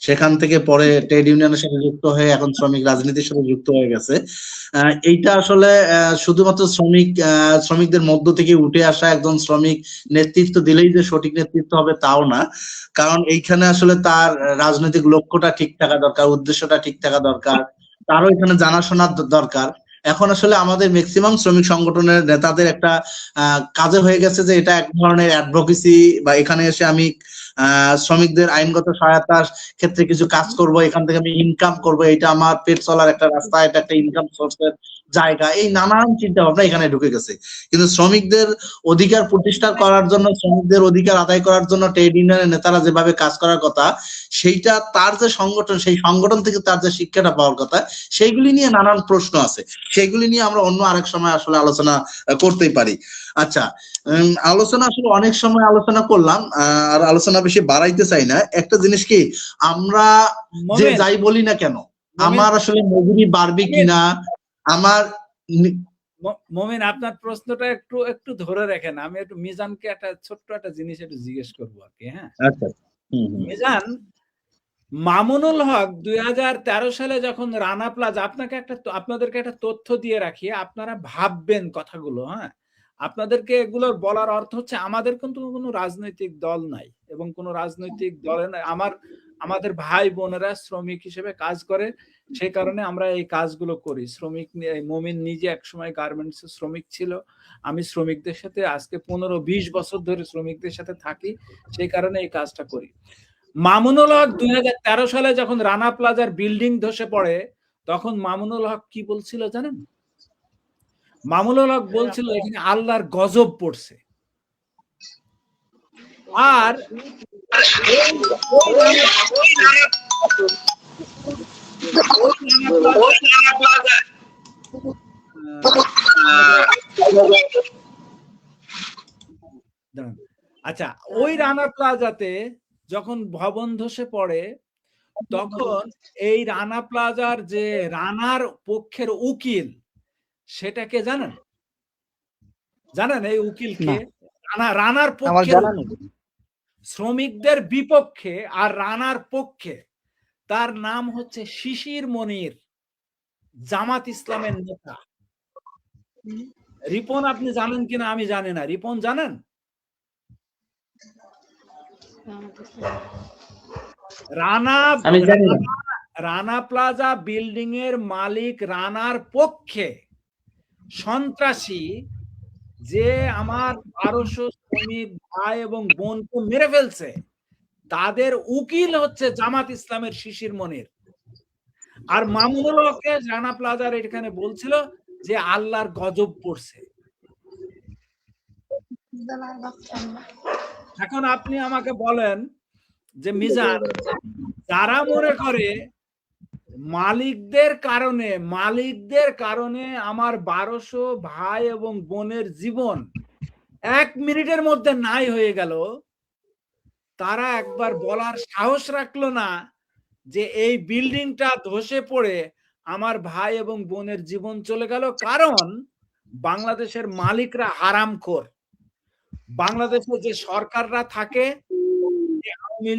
সেখান থেকে পরে ট্রেড ইউনিয়নের সাথে যুক্ত হয়ে এখন শ্রমিক রাজনীতির সাথে যুক্ত হয়ে গেছে। এইটা আসলে শুধুমাত্র শ্রমিকদের মধ্য থেকে উঠে আসা একজন শ্রমিক নেতৃত্ব দিলেই যে সঠিক নেতৃত্ব হবে তাও না। কারণ এইখানে আসলে তার রাজনৈতিক লক্ষ্যটা ঠিক থাকা দরকার, উদ্দেশ্যটা ঠিক থাকা দরকার, তারও এখানে জানাশোনার দরকার। এখন আসলে আমাদের ম্যাক্সিমাম শ্রমিক সংগঠনের নেতাদের একটা কাজে হয়ে গেছে যে এটা এক ধরনের অ্যাডভোকেসি, বা এখানে এসে আমি শ্রমিকদের আইনগত সহায়তার ক্ষেত্রে কিছু কাজ করব, এখান থেকে আমি ইনকাম করব, এটা আমার পেট চলার একটা রাস্তা, এটা একটা ইনকাম সোর্সের জায়গা, এই নানান চিন্তা ভাবনা এখানে ঢুকে গেছে। কিন্তু শ্রমিকদের অধিকার প্রতিষ্ঠা করার জন্য, শ্রমিকদের অধিকার আদায় করার জন্য ট্রেড ইউনিয়নের নেতারা যেভাবে কাজ করার কথা, সেইটা তার যে সংগঠন, সেই সংগঠন থেকে তার যে শিক্ষাটা পাওয়ার কথা, সেইগুলি নিয়ে নানান প্রশ্ন আছে। সেইগুলি নিয়ে আমরা অন্য আরেক সময় আসলে আলোচনা করতেই পারি। আচ্ছা, আলোচনা আসলে অনেক সময় আলোচনা করলাম, আর আলোচনা বেশি বাড়াইতে চাই না। একটা জিনিস কি, আমরা যে যাই বলি না কেন, আমার আসলে মজুরি বাড়বে কিনা, আমার মোমেন আপনার প্রশ্নটা একটু একটু ধরে রাখেন, আমি একটু মিজানকে একটা ছোট্ট একটা জিনিস একটু জিজ্ঞেস করবো আর কি। হ্যাঁ আচ্ছা, মিজান, মামুনুল হক 2013 সালে যখন রানা প্লাজা, আপনাদেরকে একটা তথ্য দিয়ে রাখি, আপনারা ভাববেন কথাগুলো। হ্যাঁ, আপনাদেরকে এগুলোর বলার অর্থ হচ্ছে আমাদের কিন্তু কোনো রাজনৈতিক দল নাই, এবং কোনো রাজনৈতিক দলে আমাদের ভাই বোনেরা শ্রমিক হিসেবে কাজ করে, সেই কারণে আমরা এই কাজগুলো করি। মমিন নিজে একসময় গার্মেন্টস শ্রমিক ছিল, আমি শ্রমিকদের সাথে আজকে 15-20 বছর ধরে শ্রমিকদের সাথে থাকি, সেই কারণে এই কাজটা করি। মামুনুল হক 2013 সালে যখন রানা প্লাজার বিল্ডিং ধসে পড়ে, তখন মামুনুল হক কি বলছিল জানেন? মামুনুল হক বলছিল এখানে আল্লাহর গজব পড়ছে। আর আচ্ছা, ওই রানা প্লাজাতে যখন ভবন ধসে পড়ে, তখন এই রানা প্লাজার যে রানার পক্ষের উকিল, সেটাকে জানেন? এই উকিলকে? রানার পক্ষে, শ্রমিকদের বিপক্ষে আর রানার পক্ষে, তার নাম হচ্ছে শিশির মনির, জামাত ইসলামের নেতা। রিপন আপনি জানেন কিনা আমি জানি না, রিপন জানেন? রানা আমি জানি না। রানা প্লাজা বিল্ডিং এর মালিক রানার পক্ষে সন্ত্রাসী যে আমার 1200 শ্রমিক ভাই এবং বোনকে মেরে ফেলছে, তাদের উকিল হচ্ছে জামাত ইসলামের শিশির মনির। আর মামুনুল হককে রানা প্লাজার এখানে বলছিল যে আল্লাহর গজব পড়ছে। এখন আপনি আমাকে বলেন যে মিজান, যারা মনে করে মালিকদের কারণে আমার 1200 ভাই এবং বোনের জীবন 1 মিনিটের মধ্যে নাই হয়ে গেল, তারা একবার বলার সাহস রাখলো না যে এই বিল্ডিংটা ধসে পড়ে আমার ভাই এবং বোনের জীবন চলে গেল কারণ বাংলাদেশের মালিকরা হারামখোর। বাংলাদেশে যে সরকাররা থাকে, আওয়ামী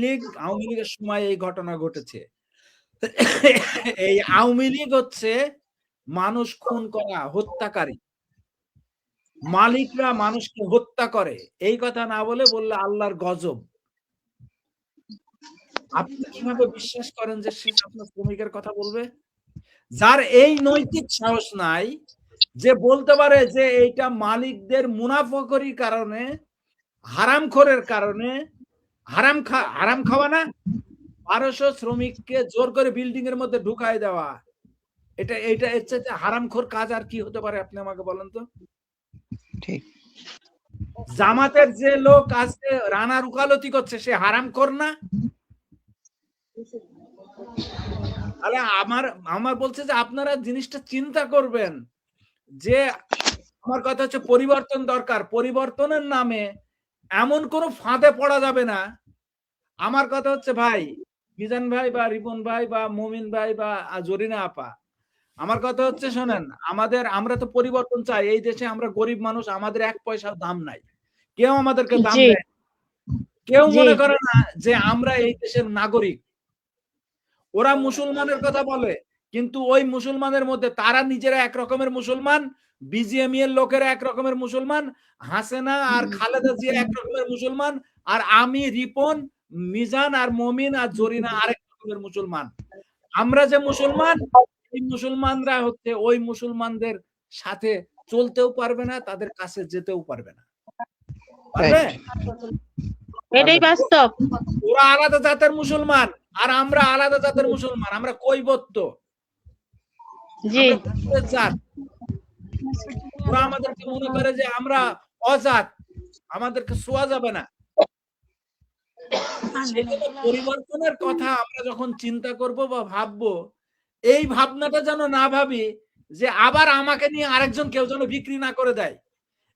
লীগের সময় এই ঘটনা ঘটেছে। এই আওয়ামী লীগ হচ্ছে মানুষ খুন করা হত্যাকারী, মালিকরা মানুষকে হত্যা করে। এই কথা না বললে আল্লাহর গজব। আপনি কিভাবে বিশ্বাস করেন যে সে আপনার শ্রমিকের কথা বলবে? যার এই নৈতিক সাহস নাই যে বলতে পারে যে এইটা মালিকদের মুনাফাখোরির কারণে, হারামখোরের কারণে, হারাম খাওয়া না, 1200 শ্রমিককে জোর করে বিল্ডিং এর মধ্যে ঢুকায় দেওয়া, এটা এর চাইতে হারামখোর কাজ আর কি হতে পারে? আপনি আমাকে বলেন তো। ঠিক। জামাতের যে লোক আজকে রানার উকালতি করছে, সে হারামখোর না? তাহলে আমার বলছে যে আপনারা জিনিসটা চিন্তা করবেন যে আমার কথা হচ্ছে পরিবর্তন দরকার। পরিবর্তনের নামে এমন কোন ফাঁদে পড়া যাবে না। আমার কথা হচ্ছে ভাই মিজান ভাই বা রিপন ভাই বা মুমিন ভাই বা জরিনা আপা, আমার কথা হচ্ছে শোনেন, আমরা তো পরিবর্তন চাই। এই দেশে আমরা গরিব মানুষ, আমাদের 1 পয়সার দাম নাই, কেউ আমাদেরকে দাম দেয়, কেউ মনে করে না যে আমরা এই দেশের নাগরিক। ওরা মুসলমানের কথা বলে, কিন্তু ওই মুসলমানের মধ্যে তারা নিজেরা এক রকমের মুসলমান, বিজিএমই এর লোকেরা এক রকমের মুসলমান, হাসিনা আর খালেদা জিয়া এক রকমের মুসলমান, আর আমি রিপন, মিজান আর মমিন আর জরিনা আরেক রকমের মুসলমান। আমরা যে মুসলমান, এই মুসলমানরা হচ্ছে ওই মুসলমানদের সাথে চলতেও পারবে না, তাদের কাছে যেতেও পারবে না। পারবে? এটাই বাস্তব। ওরা আলাদা জাতের মুসলমান আর আমরা আলাদা জাতের মুসলমান, আমরা কৈবত্য জাত। ওরা আমাদেরকে মনে করে যে আমরা অজাত, আমাদেরকে ছোঁয়া যাবে না। পরিবর্তনের কথা আমরা যখন চিন্তা করব বা ভাববো, এই ভাবনাটা যেন না ভাবি যে আবার আমাকে নিয়ে আরেকজন কেউ যেন বিক্রি না করে দেয়,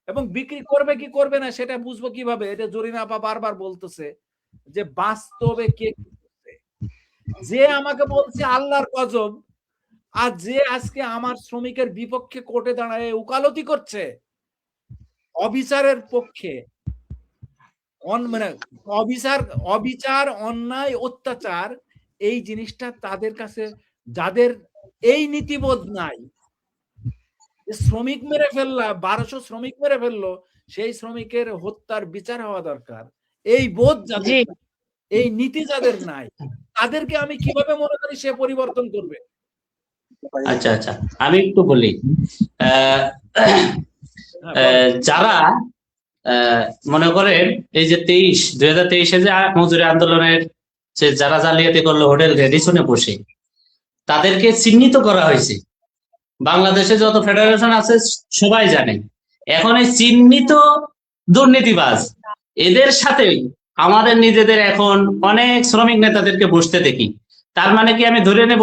এবং বিক্রি করবে কি করবে না সেটা বুঝবো কিভাবে? এটা জরিনা আপা বারবার বলতেছে যে বাস্তবে কে করছে। যে আমাকে বলছে আল্লাহর গজব, আর যে আজকে আমার শ্রমিকের বিপক্ষে কোর্টে দাঁড়ায় উকালতি করছে অবিচারের পক্ষে, মানে অবিচার, অন্যায়, অত্যাচার, এই জিনিসটা তাদের কাছে, যাদের এই নীতিবোধ নাই, শ্রমিক মেরে ফেললা, 1200 শ্রমিক মেরে ফেললো, সেই শ্রমিকের হত্যার বিচার হওয়া দরকার, এই বোধ যাদের, এই নীতি যাদের নাই, তাদেরকে আমি কিভাবে মনে করি সে পরিবর্তন করবে? আচ্ছা আচ্ছা, আমি একটু বলি। যারা মনে করেন এই যে 2023-এ যে মজুরি আন্দোলনের যে যারা জালিয়াতি করলো হোটেল রেডিসনে বসে, তাদেরকে চিহ্নিত করা হয়েছে। বাংলাদেশে যত ফেডারেশন আছে সবাই জানে। এখন এই চিহ্নিত দুর্নীতিবাজ এদের সাথে আমাদের নিজেদের এখন অনেক শ্রমিক নেতাদেরকে বসতে দেখি। তার মানে কি আমি ধরে নেব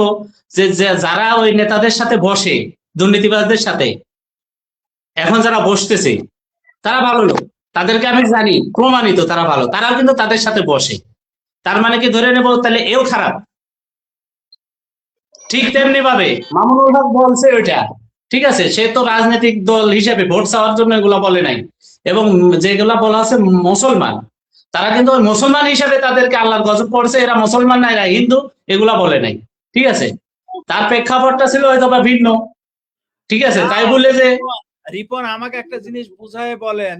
যে যারা ওই নেতাদের সাথে বসে, দুর্নীতিবাজদের সাথে এখন যারা বসতেছে তারা ভালো লোক, তাদেরকে আমি জানি, প্রমাণিত তারা ভালো, তারাও কিন্তু তাদের সাথে বসে। তার মানে কি ধরে নেব তাহলে এও খারাপ? ঠিক তেমনি ভাবে মামুনুল হক বলছে ওইটা ঠিক আছে, সে তো রাজনৈতিক দল হিসেবে ভোট চাওয়ার জন্য এগুলা বলে নাই, এবং যেগুলা বলা আছে মুসলমান, তারা কিন্তু ওই মুসলমান হিসেবে তাদেরকে আল্লাহর গজব পড়ছে, এরা মুসলমান না এরা হিন্দু, এগুলা বলে নাই। ঠিক আছে, তার প্রেক্ষাপটটা ছিল হয়তো বা ভিন্ন। ঠিক আছে, তাই বলে যে রিপন আমাকে একটা জিনিস বুঝায় বলেন।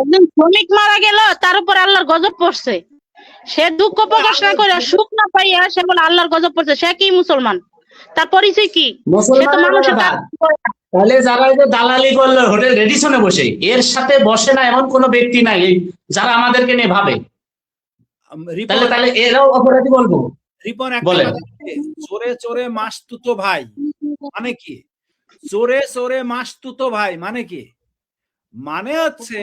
একজন শ্রমিক মারা গেল, তার উপর আল্লাহর গজব পড়ছে, সে দুঃখ প্রকাশ না করে সুখ না পাইয়া সে বলে আল্লাহর গজব পড়ছে, সে কি মুসলমান? তার পরিচয় কি? সে তো মানুষের তাহলে যারা এই যে দালালি করলো হোটেল রেডিসনে বসে, এর সাথে বসে না এমন কোন ব্যক্তি নাই যারা আমাদেরকে নিয়ে ভাবে, তাহলে তাহলে এরাও অপরাধী বলবো? রিপন একটা কথা বলি, চোরে চোরে মাসতুতো ভাই মানে কি? চোরে চোরে মাসতুতো ভাই মানে কি? মানে হচ্ছে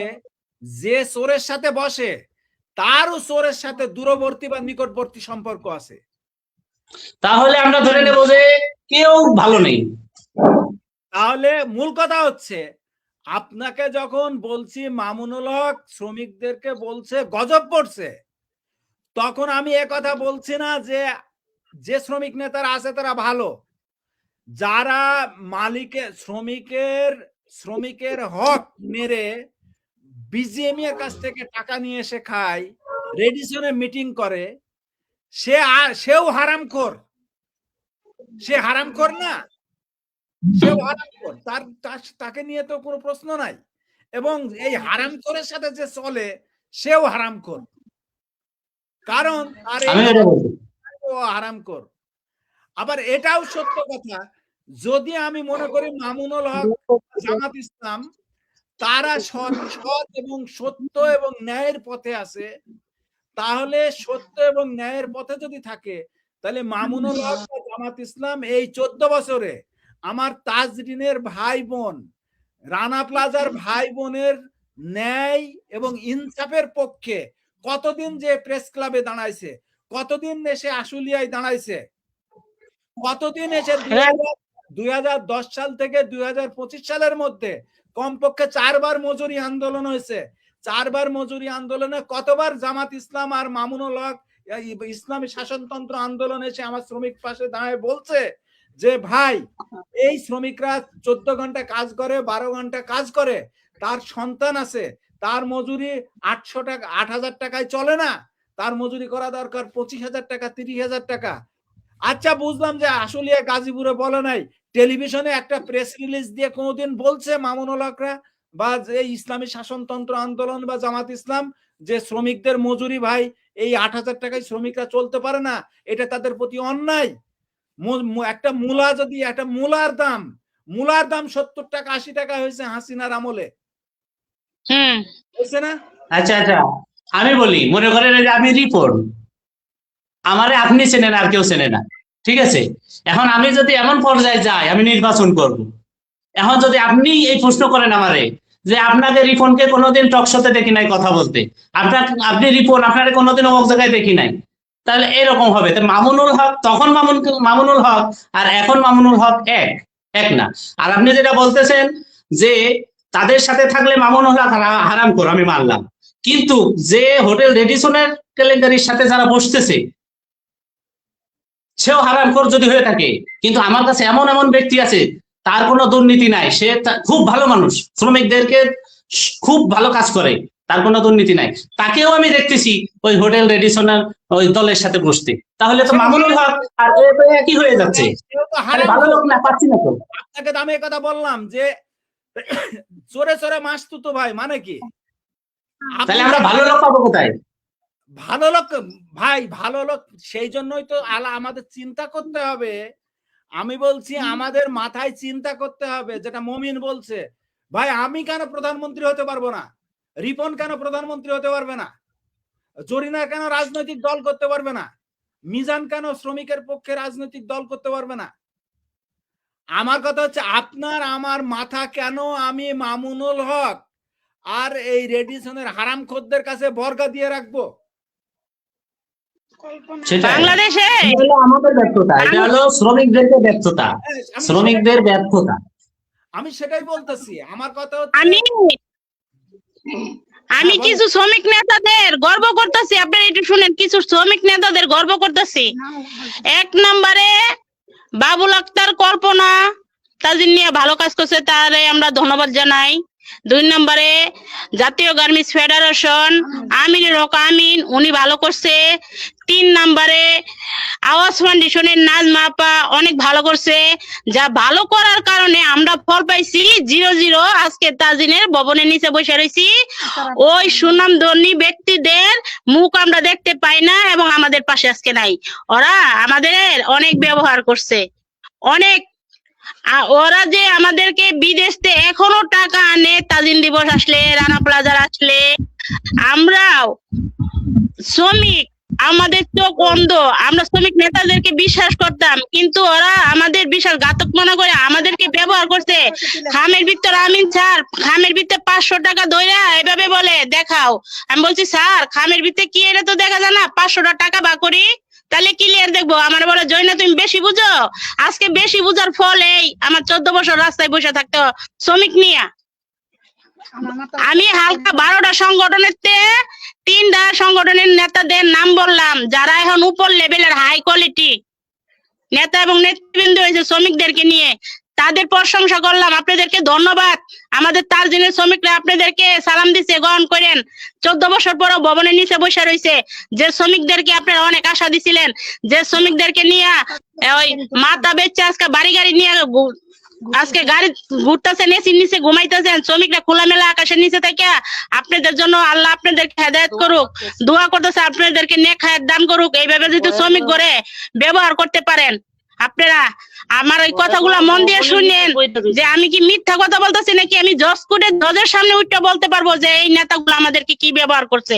যে চোরের সাথে বসে তারও চোরের সাথে দূরবর্তী বা নিকটবর্তী সম্পর্ক আছে। তাহলে আমরা ধরে নেব যে কেউ ভালো নেই। তাহলে মূল কথা হচ্ছে, আপনাকে যখন বলছি মামুনুল হক শ্রমিকদেরকে বলছে গজব পড়ছে, তখন আমি কথা বলছি না যে যে শ্রমিক নেতারা আছে তারা ভালো। যারা মালিকের শ্রমিকের হক মেরে বিজিএমই এর কাছ থেকে টাকা নিয়ে এসে খায়, রেডিসনে মিটিং করে, সেও হারামখোর। সে হারামখোর না? সেও হারামখোর, তাকে নিয়ে তো কোনো প্রশ্ন নাই। এবং এই হারামখোরের সাথে যে চলে সেও হারামখোর, কারণ হারামখোর। আবার এটাও সত্য কথা, যদি আমি মনে করি মামুনুল হক, জামাত ইসলাম তারা সৎ এবং সত্য এবং ন্যায়ের পথে আছে, তাহলে সত্য এবং ন্যায়ের পথে যদি থাকে, তাহলে মামুনুল হক বা জামাত ইসলাম এই 14 বছরে আমার তাজরিনের ভাই বোন, রানা প্লাজার ভাই বোনের ন্যায় এবং ইনসাফের পক্ষে কতদিন যে প্রেস ক্লাবে দাঁড়াইছে, কতদিন এসে আশুলিয়ায় দাঁড়াইছে, কতদিন এসে 2010 সাল থেকে 2025 সালের মধ্যে কমপক্ষে 4 বার মজুরি আন্দোলন হয়েছে। 4 বার মজুরি আন্দোলনে কতবার জামাত ইসলাম আর মামুনুল হক ইসলামী শাসনতন্ত্র আন্দোলন এসে আমার শ্রমিক পাশে দাঁড়ায় বলছে যে ভাই, এই শ্রমিকরা 14 ঘন্টা কাজ করে, 12 ঘন্টা কাজ করে, তার সন্তান আছে, তার মজুরি 800 টাকা 8000 টাকায় চলে না, তার মজুরি করা দরকার 25,000 টাকা 30,000 টাকা। আচ্ছা, বুঝলাম যে আশুলিয়া গাজীপুরে বলে নাই, টেলিভিশনে একটা প্রেস রিলিজ দিয়ে কোনোদিন বলছে মামুনুল হকরা বা যে ইসলামী শাসনতন্ত্র আন্দোলন বা জামাত ইসলাম যে শ্রমিকদের মজুরি ভাই এই 8,000 টাকায় শ্রমিকরা চলতে পারে না, এটা তাদের প্রতি অন্যায়। একটা মূলা যদি একটা মূলার দাম 70 টাকা 80 টাকা হয়েছে হাসিনার আমলে, হয়েছে না? আচ্ছা আচ্ছা, আমি বলি, মনে করেন যে আমি রিপোর্ট, আমারে আপনি চেনেন আর কেউ চেনে না, ঠিক আছে? এখন আমি যদি এমন পর্যায়ে যাই, আমি নির্বাচন করব, এখন যদি আপনি এই প্রশ্ন করেন আমারে যে আপনাকে রিপনকে কোনোদিন টকশোতে দেখি নাই কথা বলতে, আপনি রিপন আপনাকে কোনোদিন অমুক জায়গায় দেখি নাই, তাহলে এরকম হবে। তো মামুনুল হক তখন মামুনুল হক আর এখন মামুনুল হক এক না। আর আপনি যেটা বলতেছেন যে তাদের সাথে থাকলে মামুনুল হক হারামখোর, আমি মানলাম, কিন্তু যে হোটেল রেডিসনের কেলেঙ্কারির সাথে যারা বসতেছে সেও হারামখোর যদি হয়ে থাকে, কিন্তু আমার কাছে এমন এমন ব্যক্তি আছে তার কোনো দুর্নীতি নাই, সে খুব ভালো মানুষ, শ্রমিকদেরকে খুব ভালো কাজ করে, তার কোনো দুর্নীতি নাই, তাকেও আমি দেখতেছি ওই হোটেল রেডিসনের ওই দলের সাথে বসতে, তাহলে তো মামুনুল হক আর একই হয়ে যাচ্ছে। ভালো লোক না পাচ্ছি না তো। আপনাকে আমি এই কথা বললাম যে চোরে চোরে মাসতুতো ভাই মানে কি? তাহলে আমরা ভালো লোক পাবো কোথায়? ভালো লোক ভাই, ভালো লোক সেই জন্যই তো আমাদের চিন্তা করতে হবে। আমি বলছি আমাদের মাথায় চিন্তা করতে হবে, যেটা মমিন বলছে, ভাই আমি কেন প্রধানমন্ত্রী হতে পারবো না? রিপন কেন প্রধানমন্ত্রী হতে পারবে না? জরিনা কেন রাজনৈতিক দল করতে পারবে না? মিজান কেন শ্রমিকের পক্ষে রাজনৈতিক দল করতে পারবে না? আমার কথা হচ্ছে, আপনার আমার মাথা কেন আমি মামুনুল হক আর এই রেডিসনের হারামখোরদের কাছে বর্গা দিয়ে রাখবো? বাংলাদেশে আমাদের ব্যর্থতা, এটা হলো শ্রমিকদের ব্যর্থতা, শ্রমিকদের ব্যর্থতা। আমি সেটাই বলতেছি। আমার কথা হচ্ছে, আমি কিছু শ্রমিক নেতাদের গর্ব করতেছি, আপনারা একটু শুনেন, কিছু শ্রমিক নেতাদের গর্ব করতেছি। 1 নম্বরে বাবুল আক্তার কল্পনা, তাদের নিয়ে ভালো কাজ করছে, তারে আমরা ধন্যবাদ জানাই। 2 নম্বরে জাতীয় গার্মেন্টস ফেডারেশন আমিনুল হক আমিন, উনি ভালো করছে। 3 নম্বরে আওয়াজ ফাউন্ডেশনের নাজমা আপা অনেক ভালো করছে। যা ভালো করার কারণে আমরা ফল পাইছি 0-0। আজকে তাজিনের ভবনের নিচে বসে রয়েছি। ওই সুনামধন্য ব্যক্তিদের মুখ আমরা দেখতে পাই না এবং আমাদের পাশে আজকে নাই। ওরা আমাদের অনেক ব্যবহার করছে, অনেক। ওরা যে আমাদেরকে বিদেশ থেকে এখনো টাকা আনে, তাজিন দিবস আসলে, রানা প্লাজার আসলে। আমরাও শ্রমিক, আমাদের চোখ অন্ধ, আমরা শ্রমিক নেতাদেরকে বিশ্বাস করতাম, কিন্তু ওরা আমাদের বিশ্বাসঘাতক মনে করে আমাদেরকে ব্যবহার করছে। খামের ভিতর আমিন স্যার, খামের ভিতরে 500 টাকা দইরা এভাবে বলে দেখাও। আমি বলছি স্যার খামের ভিতরে কি, এটা তো দেখা যায় না, 500 টাকা বা করি তাহলে ক্লিয়ার দেখবো। আমার বলে জয়না তুমি বেশি বুঝো। আজকে বেশি বুঝার ফল এই আমার 14 বছর রাস্তায় বসে থাকতে শ্রমিক নিয়ে। আমি হালকা 12টা সংগঠনের 3টা সংগঠনের নেতাদের নাম বললাম, যারা এখন উপর লেভেলের হাই কোয়ালিটি নেতা এবং নেতৃবৃন্দ হয়েছে শ্রমিকদেরকে নিয়ে। তাদের প্রশংসা করলাম, আপনাদেরকে ধন্যবাদ। আমাদের তাজিনের শ্রমিকরা আপনাদেরকে সালাম দিচ্ছে, গ্রহণ করেন। 14 বছর পরও ভবনের নিচে বসে রয়েছে। যে শ্রমিকদেরকে আপনারা অনেক আশা দিছিলেন, যে শ্রমিকদেরকে নিয়ে ওই মাথা বেচছে, আজকে বাড়ি গাড়ি নিয়ে আজকে গাড়ি ঘুরতেছেন, এসির নিচে ঘুমাইতেছেন, শ্রমিকরা খোলামেলা আকাশের নিচে থেকে আপনাদের জন্য আল্লাহ আপনাদেরকে হেদায়েত করুক, দোয়া করতেছে আপনাদেরকে নেক হায়াত দান করুক। এইভাবে যদি শ্রমিক করে ব্যবহার করতে পারেন আপনারা। আমার ওই কথাগুলো মন দিয়ে শুনেন, যে আমি কি মিথ্যা কথা বলতেছি নাকি আমি জজের সামনে উঠে বলতে পারবো যে এই নেতাগুলো আমাদেরকে কি ব্যবহার করছে।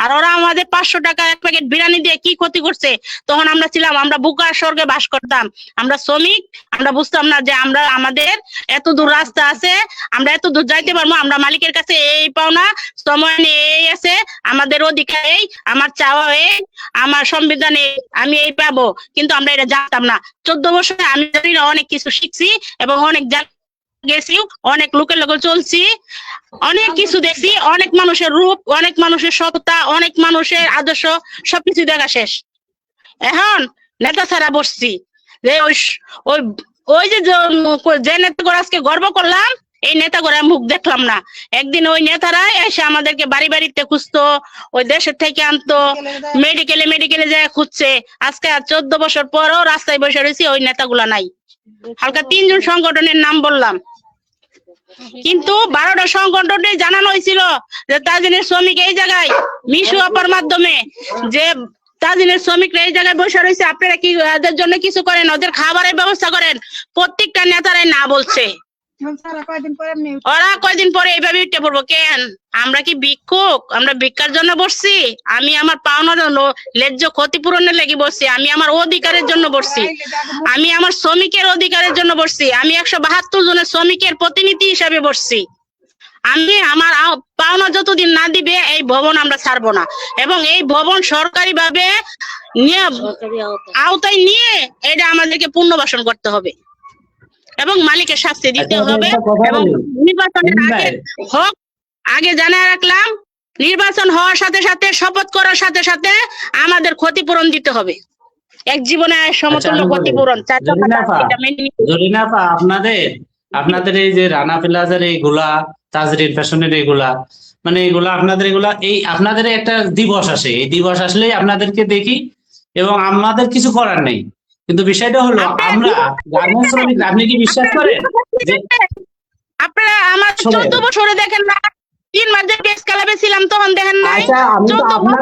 আর ওরা আমাদের 500 টাকা 1 প্যাকেট বিরিয়ানি দিয়ে কি ক্ষতি করছে। তখন আমরা ছিলাম, আমরা বুকার স্বর্গে বাস করতাম, আমরা শ্রমিক, আমরা বুঝতাম না যে আমরা আমাদের এত দূর রাস্তা আছে, আমরা এত দূর যাইতে পারবো, আমরা মালিকের কাছে এই পাওনা সময় এই আছে, আমাদের অধিকার এই, আমার চাওয়া এই, আমার সংবিধানে আমি এই পাবো, কিন্তু আমরা এটা জানতাম না। 14 বছরে আমি জানি না, অনেক কিছু শিখছি এবং অনেক গেছি, অনেক লোকের লোক চলছি, অনেক কিছু দেখছি, অনেক মানুষের রূপ, অনেক মানুষের সততা, অনেক মানুষের আদর্শ, সবকিছু দেখা শেষ। এখন নেতা ছাড়া বসছি, যে ওই যে নেতা করে আজকে গর্ব করলাম, এই নেতা করে মুখ দেখলাম না। একদিন ওই নেতারা এসে আমাদেরকে বাড়ি বাড়িতে খুঁজতো, ওই দেশের থেকে আনতো, মেডিকেলে যায় খুঁজছে। আজকে 14 বছর পরও রাস্তায় বসে রয়েছি, ওই নেতাগুলা নাই। হালকা 3 জন সংগঠনের নাম বললাম, কিন্তু 12টা সংগঠনে জানানো হয়েছিল যে তাজিনের শ্রমিক এই জায়গায় মিশু আপার মাধ্যমে, যে তাজিনের শ্রমিকরা এই জায়গায় বসে রয়েছে, আপনারা কি ওদের জন্য কিছু করেন, ওদের খাবারের ব্যবস্থা করেন। প্রত্যেকটা নেতারাই না বলছে। ওরা কয়দিন পরে এইভাবে উঠে পড়বো কেন? আমরা কি ভিক্ষুক? আমরা ভিক্ষার জন্য বসছি? আমি আমার পাওনার ন্যায্য ক্ষতিপূরণের লেগে বসছি, আমি আমার অধিকারের জন্য বসছি, আমি আমার শ্রমিকের অধিকারের জন্য বসছি, আমি 172 জনের শ্রমিকের প্রতিনিধি হিসাবে বসছি। আমি আমার পাওনা যতদিন না দিবে এই ভবন আমরা ছাড়বো না, এবং এই ভবন সরকারি ভাবে আওতায় নিয়ে এটা আমাদেরকে পুনর্বাসন করতে হবে এবং মালিকের শাস্তি দিতে হবে। এবং নির্বাচনের আগে জানায় রাখলাম, নির্বাচন হওয়ার সাথে সাথে, শপথ করার সাথে সাথে আমাদের ক্ষতিপূরণ দিতে হবে, এক জীবনে সমতুল্য ক্ষতিপূরণ। আপনাদের এই যে রানা প্লাজার এইগুলা, তাজরিন ফ্যাশনের এইগুলা, মানে এগুলা আপনাদের এই আপনাদের একটা দিবস আসে, এই দিবস আসলেই আপনাদেরকে দেখি এবং আমাদের কিছু করার নেই। কিন্তু বিষয়টা হলো, আমরা গার্মেন্টস শ্রমিক, আপনি কি বিশ্বাস করেন যে আপনারা আমার 14 বছরে দেখেন না, 3 মাস যে বেশ ক্লাবে ছিলাম তখন দেখেন না? আচ্ছা, আমি তো আপনার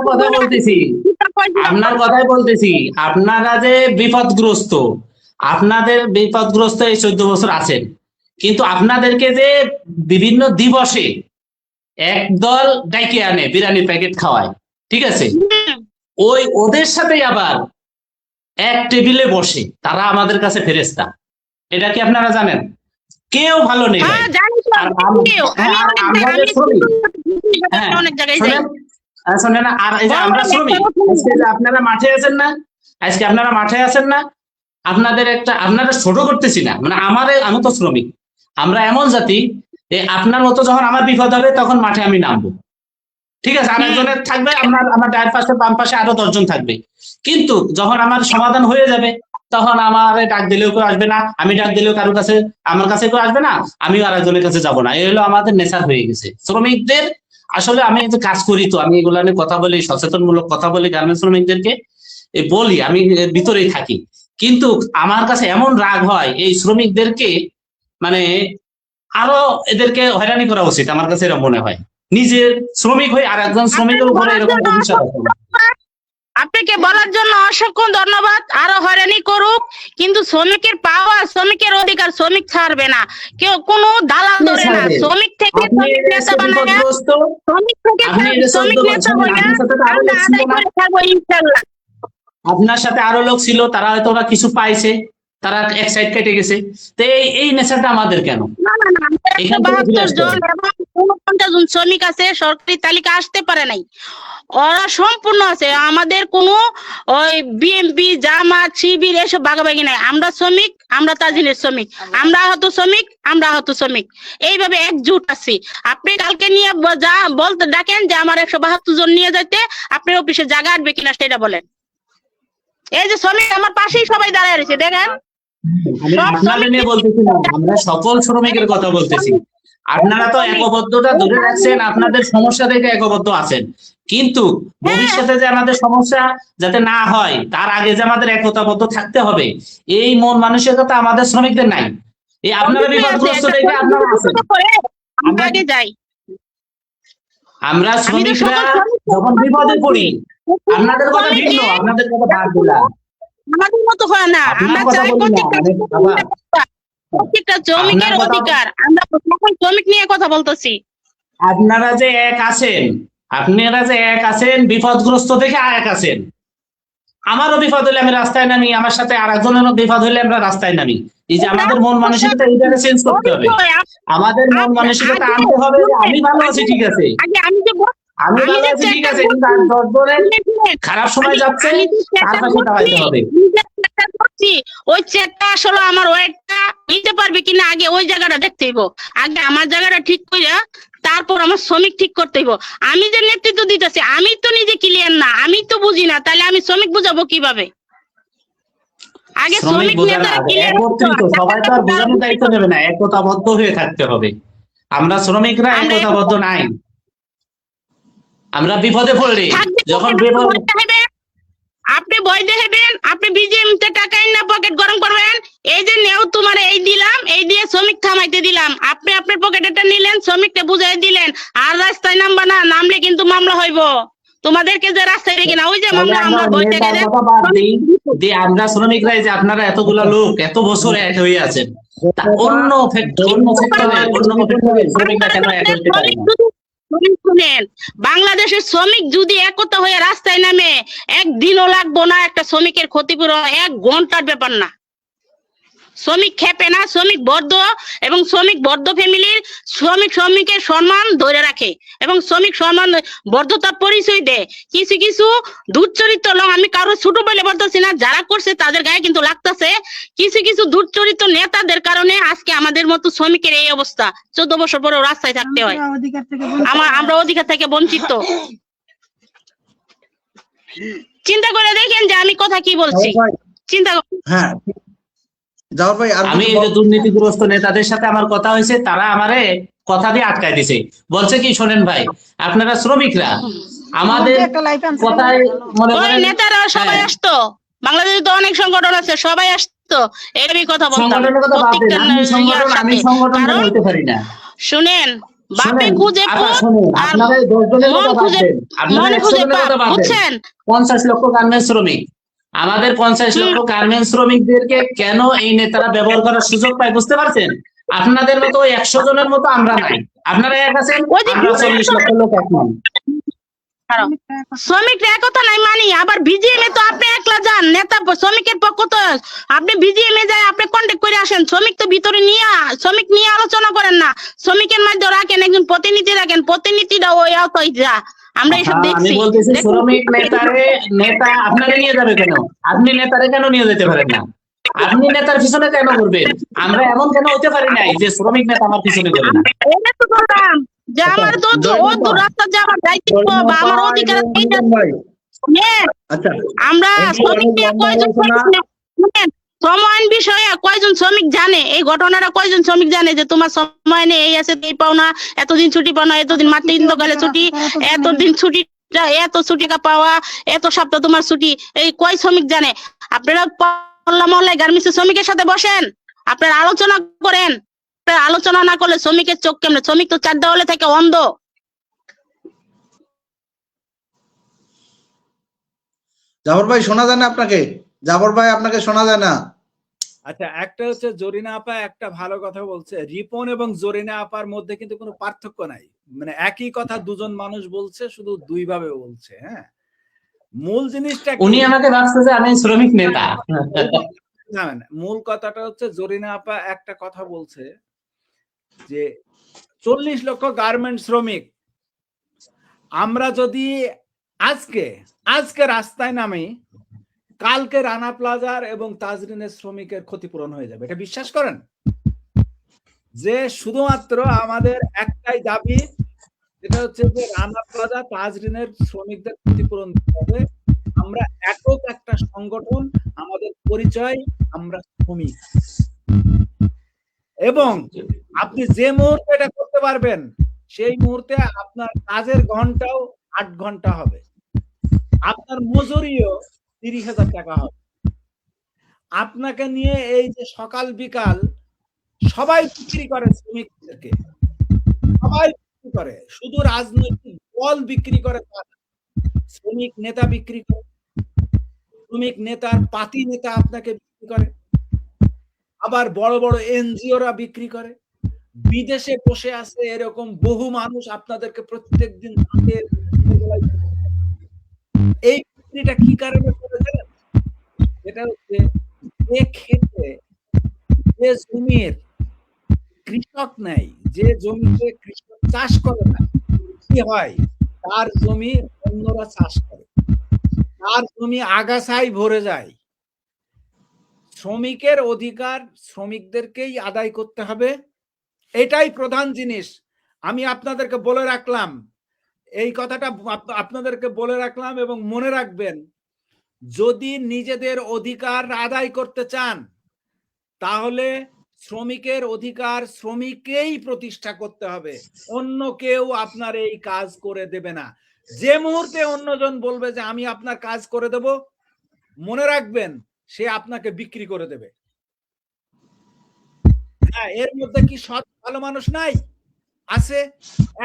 কথাই বলতেছি, আপনারা যে বিপদগ্রস্ত, আপনাদের বিপদগ্রস্ত এই 14 বছর আছেন, কিন্তু আপনাদেরকে যে বিভিন্ন দিবসে একদল ডাইকে আনে বিরিয়ানির প্যাকেট খাওয়ায়, ঠিক আছে, ওদের সাথে আবার এক টেবিলে বসে তারা আমাদের কাছে ফেরেশতা। এটা কি আপনারা জানেন? কেউ ভালো নেই। আপনারা মাঠে আছেন না, আজকে আপনারা মাঠে আছেন না, আপনারা ছোট করতেছি না, মানে আমি তো শ্রমিক, আমরা এমন জাতি যে আপনার মতো যখন আমার বিপদ হবে তখন মাঠে আমি নামবো, ঠিক আছে, আরেকজনের থাকবে, আমার ডায়ের পাশে বাম পাশে আরো 10 জন থাকবে, কিন্তু যখন আমার সমাধান হয়ে যাবে তখন আমার ডাক দিলেও কেউ আসবে না, আমি ডাক দিলেও কারোর কাছে আমার কাছে কেউ আসবে না, আমিও আরেকজনের কাছে যাব না। এই হলো আমাদের নেশার হয়ে গেছে শ্রমিকদের। আসলে আমি যে কাজ করি, তো আমি এগুলো নিয়ে কথা বলি, সচেতনমূলক কথা বলি, গার্মেন্টস শ্রমিকদেরকে বলি, আমি ভিতরেই থাকি। কিন্তু আমার কাছে এমন রাগ হয় এই শ্রমিকদেরকে, মানে আরো এদেরকে হয়রানি করা উচিত, আমার কাছে এরকম মনে হয়। নিজের শ্রমিক হয়ে আর একজন শ্রমিকের উপরে এরকম অভিশাপ আছে। আপনাকে বলার জন্য অসংখ্য ধন্যবাদ। আরো হয়রানি করুক, কিন্তু শ্রমিকের পাওয়া, শ্রমিকের অধিকার শ্রমিক ছাড়বে না, কেউ কোনো দালাল ধরে না। শ্রমিক থেকে শ্রমিক নেতা বানায়, শ্রমিক থেকে শ্রমিক নেতা হইয়া আমরা আদায় করে থাকবো ইনশাল্লাহ। আপনার সাথে আরো লোক ছিল, তারা হয়তো ওরা কিছু পাইছে, তারা এক সাইড কেটে গেছে। তো এই নেশাটা আমাদের কেন? না না না, 172 জন এবং 49 জন শ্রমিক আছে, সরকারি তালিকা আসতে পারে নাই, ওরা সম্পূর্ণ আছে। আমাদের কোনো ওই বিএমপি, জামাত, শিবির এসব ভাগাভাগি নাই। আমরা শ্রমিক, আমরা তাজিনের শ্রমিক, আমরা আহত শ্রমিক, আমরা আহত শ্রমিক, এইভাবে একজুট আছি। আপনি কালকে নিয়ে যা বলতে ডাকেন যে আমার 172 জন নিয়ে যাইতে, আপনার অফিসে জায়গা আসবে কিনা সেটা বলেন। এই যে শ্রমিক আমার পাশেই সবাই দাঁড়ায় রয়েছে, দেখেন। আমি আপনাদের নিয়ে বলতেছি না, আমরা সকল শ্রমিকের কথা বলতেছি। আপনারা তো একবদ্ধতা ধরে রাখছেন, আপনাদের সমস্যা থেকে একবদ্ধ আছেন, কিন্তু ভবিষ্যতে যে আমাদের সমস্যা যাতে না হয় তার আগে যে আমাদের একতাবদ্ধ থাকতে হবে, এই মন মানসিকতা আমাদের শ্রমিকদের নাই। এই আপনারা বিপদগ্রস্ত দেখে আপনারা আছেন। আমরা আগে যাই। আমরা শ্রমিকরা যখন বিপদে পড়ি, আপনাদের কথা ভিন্ন, আপনাদের কথা বাদ দিলাম, আমাদের মতো হয় না। আমরা চাই প্রত্যেকটা শ্রমিকের অধিকার। আমরা সকল শ্রমিক নিয়ে কথা বলতেছি। আপনারা যে এক আছেন, আপনারা যে এক আছেন, বিপদগ্রস্ত দেখে এক আছেন। আমারও বিপদ হলে আমি রাস্তায় নামি, আমার সাথে আর একজনেরও বিপদ হলে আমরা রাস্তায় নামি। এই যে আমাদের মন মানসিকতা এইটাকে চেঞ্জ করতে হবে, আমাদের মন মানসিকতা আনতে হবে যে আমি ভালো আছি, ঠিক আছে, আমি ভালো আছি, ঠিক আছে, কিন্তু আর 10 জনের খারাপ সময় যাচ্ছে, তার পাশে দাঁড়াইতে হবে। ওই চেকটা আসলে আমার ওয়েটটা নিতে পারবে কিনা আগে ওই জায়গাটা দেখতে হইব। আগে আমার জায়গাটা ঠিক কইরা তারপর আমার শ্রমিক ঠিক করতে হইব। আমি যে নেতৃত্ব দিতেছি, আমি তো নিজে ক্লিয়ার না, আমি তো বুঝি না, তাহলে আমি শ্রমিক বুঝাবো কিভাবে? আগে শ্রমিক নেতারা ক্লিয়ার, একত্রিত সবাই তো আর বোঝানোর দায়িত্ব নেবে না, একতাবদ্ধ হয়ে থাকতে হবে। আমরা শ্রমিকরা একতাবদ্ধ নাই। আমরা বিপদে পড়লে, যখন আপনি ভয় দেখাবেন, আপনি বিজিএম তে টাকা না পকেট গরম করবেন, এই যে নেও তোমার এই দিলাম, এই দিয়ে শ্রমিক থামাইতে দিলাম, আপনি আপনার পকেটেটা নিলেন, শ্রমিককে বুঝাই দিলেন, আর রাস্তায় নামবা না, নামলে কিন্তু মামলা হইব। তোমাদেরকে যে রাস্তায় রেখে না, ওই যে মামলা, আমরা ভয় দেখে যে আমরা শ্রমিকরা, যে আপনারা এতগুলা লোক এত বছর এক হয়ে আছেন, অন্য শ্রমিকরা কেন এক হতে পারে না? শুনেন, বাংলাদেশের শ্রমিক যদি একতা হয়ে রাস্তায় নামে, একদিনও লাগবো না একটা শ্রমিকের ক্ষতিপূরণ, 1 ঘন্টার ব্যাপার না। শ্রমিক খেপে না, শ্রমিক বদ্ধ, এবং শ্রমিক বদ্ধ ফ্যামিলির শ্রমিকের সম্মান ধরে রাখে এবং শ্রমিক সম্মান বদ্ধতার পরিচয় দেয়। কিছু কিছু দুশ্চরিত্র লোক, আমি কারো ছোট বলে বলতেছি না, যারা করছে তাদের গায়ে কিন্তু লাগতেছে। কিছু কিছু দুশ্চরিত্র নেতাদের কারণে আজকে আমাদের মতো শ্রমিকের এই অবস্থা। 14 বছর পরেও রাস্তায় থাকতে হয়, আমরা অধিকার থেকে বঞ্চিত। চিন্তা করে দেখেন যে আমি কথা কি বলছি, চিন্তা করেন। হ্যাঁ, আমি এই যে দুর্নীতিগ্রস্ত নেতাদের সাথে আমার কথা হয়েছে, তারা আমারে কথা দিয়ে আটকায় দিছে, বলছে কি, শোনেন ভাই, আপনারা শ্রমিকরা আমাদের কথায় মনে করেন, নেতারা সবাই আসতো, বাংলাদেশে তো অনেক সংগঠন আছে, সবাই আসতো, এরকমই কথা বলতাম। আমি সংগঠন বলতে পারি না। শুনেন, বাপে খুঁজে আর মনে খুঁজে বুঝছেন, 50 লক্ষ গার্মেন্টস শ্রমিক, আমাদের 50 লক্ষ গার্মেন্টস শ্রমিকদেরকে কেন এই নেতারা ব্যবহার করার সুযোগ পায়, বুঝতে পারছেন? আপনাদের মতো 100 জনের মতো আমরা নাই, আপনারা এক আছেন, আমরা 40 লক্ষ লোক এক নন। শ্রমিকরা একতা নাই মানি, আবার বিজিএম এ তো আপনি একলা যান, নেতা শ্রমিকের পক্ষ তো আপনি বিজিএম এ যায়, আপনি কন্ট্যাক্ট করে আসেন, শ্রমিক তো ভিতরে নিয়ে, শ্রমিক নিয়ে আলোচনা করেন না, শ্রমিকের মাধ্যমে রাখেন, একজন প্রতিনিধি রাখেন, প্রতিনিধিটা ওই আওতায় যা। আমরা এসব দেখছি। আমি বলতেছি, শ্রমিক নেতা আপনারা নিয়ে যাবে কেন? আপনি নেতারে কেন নিয়ে যেতে পারেন না? আপনি নেতার পিছনে কেন করবেন? আমরা এমন কেন হতে পারি নাই যে শ্রমিক নেতা আমার পিছনে করে না? এটা তো বললাম যে আমার তো ও রাস্তা যাওয়ার দায়িত্ব বা আমার অধিকার। আমরা শ্রমিক নিয়ে কয়জন, সময় বিষয়ে কয়জন শ্রমিক জানে? এই ঘটনাটা কয়জন শ্রমিক জানে যে তোমার সময় নেই, এই আছে এই পাও না, এতদিন ছুটি পাও না, এতদিন মাতৃকালে ছুটি, এতদিন ছুটি, এত ছুটি পাওয়া, এত সপ্তাহ তোমার ছুটি, এই কয় শ্রমিক জানে? আপনারা মহল্লা মহল্লায় গার্মেন্টস শ্রমিকের সাথে বসেন, আপনারা আলোচনা করেন। আপনারা আলোচনা না করলে শ্রমিকের চোখ কেমনে? শ্রমিক তো 4 দেওয়ালে থেকে অন্ধ। জাফর ভাই শোনা যায় না আপনাকে? জাফর ভাই আপনাকে শোনা যায় না। আচ্ছা, একটা হচ্ছে জরিনা আপা একটা ভালো কথা বলছে, রিপন এবং জরিনা আপার মধ্যে কিন্তু কোনো পার্থক্য নাই, মানে একই কথা দুজন মানুষ বলছে, শুধু দুই ভাবে বলছে। হ্যাঁ, মূল জিনিসটা কি? উনি আমাকে ভাবছে যে আমি শ্রমিক নেতা। না, মূল কথাটা হচ্ছে জরিনা আপা একটা কথা বলছে যে 40 লক্ষ গার্মেন্ট শ্রমিক, আমরা যদি আজকে রাস্তায় নামি, কালকে রানা প্লাজার এবং তাজরিনের শ্রমিকের ক্ষতিপূরণ হয়ে যাবে। এটা বিশ্বাস করেন? যে শুধুমাত্র আমাদের একটাই দাবি, যেটা হচ্ছে যে রানা প্লাজা তাজরিনের শ্রমিকদের ক্ষতিপূরণ দিতে হবে। আমরা একক একটা সংগঠন, আমাদের পরিচয় আমরা শ্রমিক, এবং আপনি যে মুহূর্তে এটা করতে পারবেন সেই মুহূর্তে আপনার কাজের ঘন্টাও 8 ঘন্টা হবে, আপনার মজুরিও 30,000 টাকা হবে। আপনাকে নিয়ে এই যে সকাল বিকাল সবাই বিক্রি করে, শ্রমিকদেরকে সবাই বিক্রি করে, শুধু রাজনৈতিক দল বিক্রি করে তা না, শ্রমিক নেতা বিক্রি করে, শ্রমিক নেতার পাতি নেতা আপনাকে বিক্রি করে, আবার বড় বড় এনজিওরা বিক্রি করে। বিদেশে বসে আছে এরকম বহু মানুষ আপনাদেরকে প্রত্যেকদিন এই বিক্রিটা কি কারণে করে জানেন? এটা হচ্ছে যে ক্ষেত্রে যে জমির কৃষক নাই, যে জমিতে কৃষক চাষ করে না, কি হয়, তার জমি অন্যরা চাষ করে, তার জমি আগাছায় ভরে যায়। শ্রমিকের অধিকার শ্রমিকদেরকেই আদায় করতে হবে, এটাই প্রধান জিনিস। আমি আপনাদেরকে বলে রাখলাম, এই কথাটা আপনাদেরকে বলে রাখলাম, এবং মনে রাখবেন, যদি নিজেদের অধিকার আদায় করতে চান তাহলে শ্রমিকের অধিকার শ্রমিককেই প্রতিষ্ঠা করতে হবে, অন্য কেউ আপনার এই কাজ করে দেবে না। যে মুহূর্তে অন্যজন বলবে যে আমি আপনার কাজ করে দেব, মনে রাখবেন সে আপনাকে বিক্রি করে দেবে। হ্যাঁ, এর মধ্যে কি সৎ ভালো মানুষ নাই? আছে।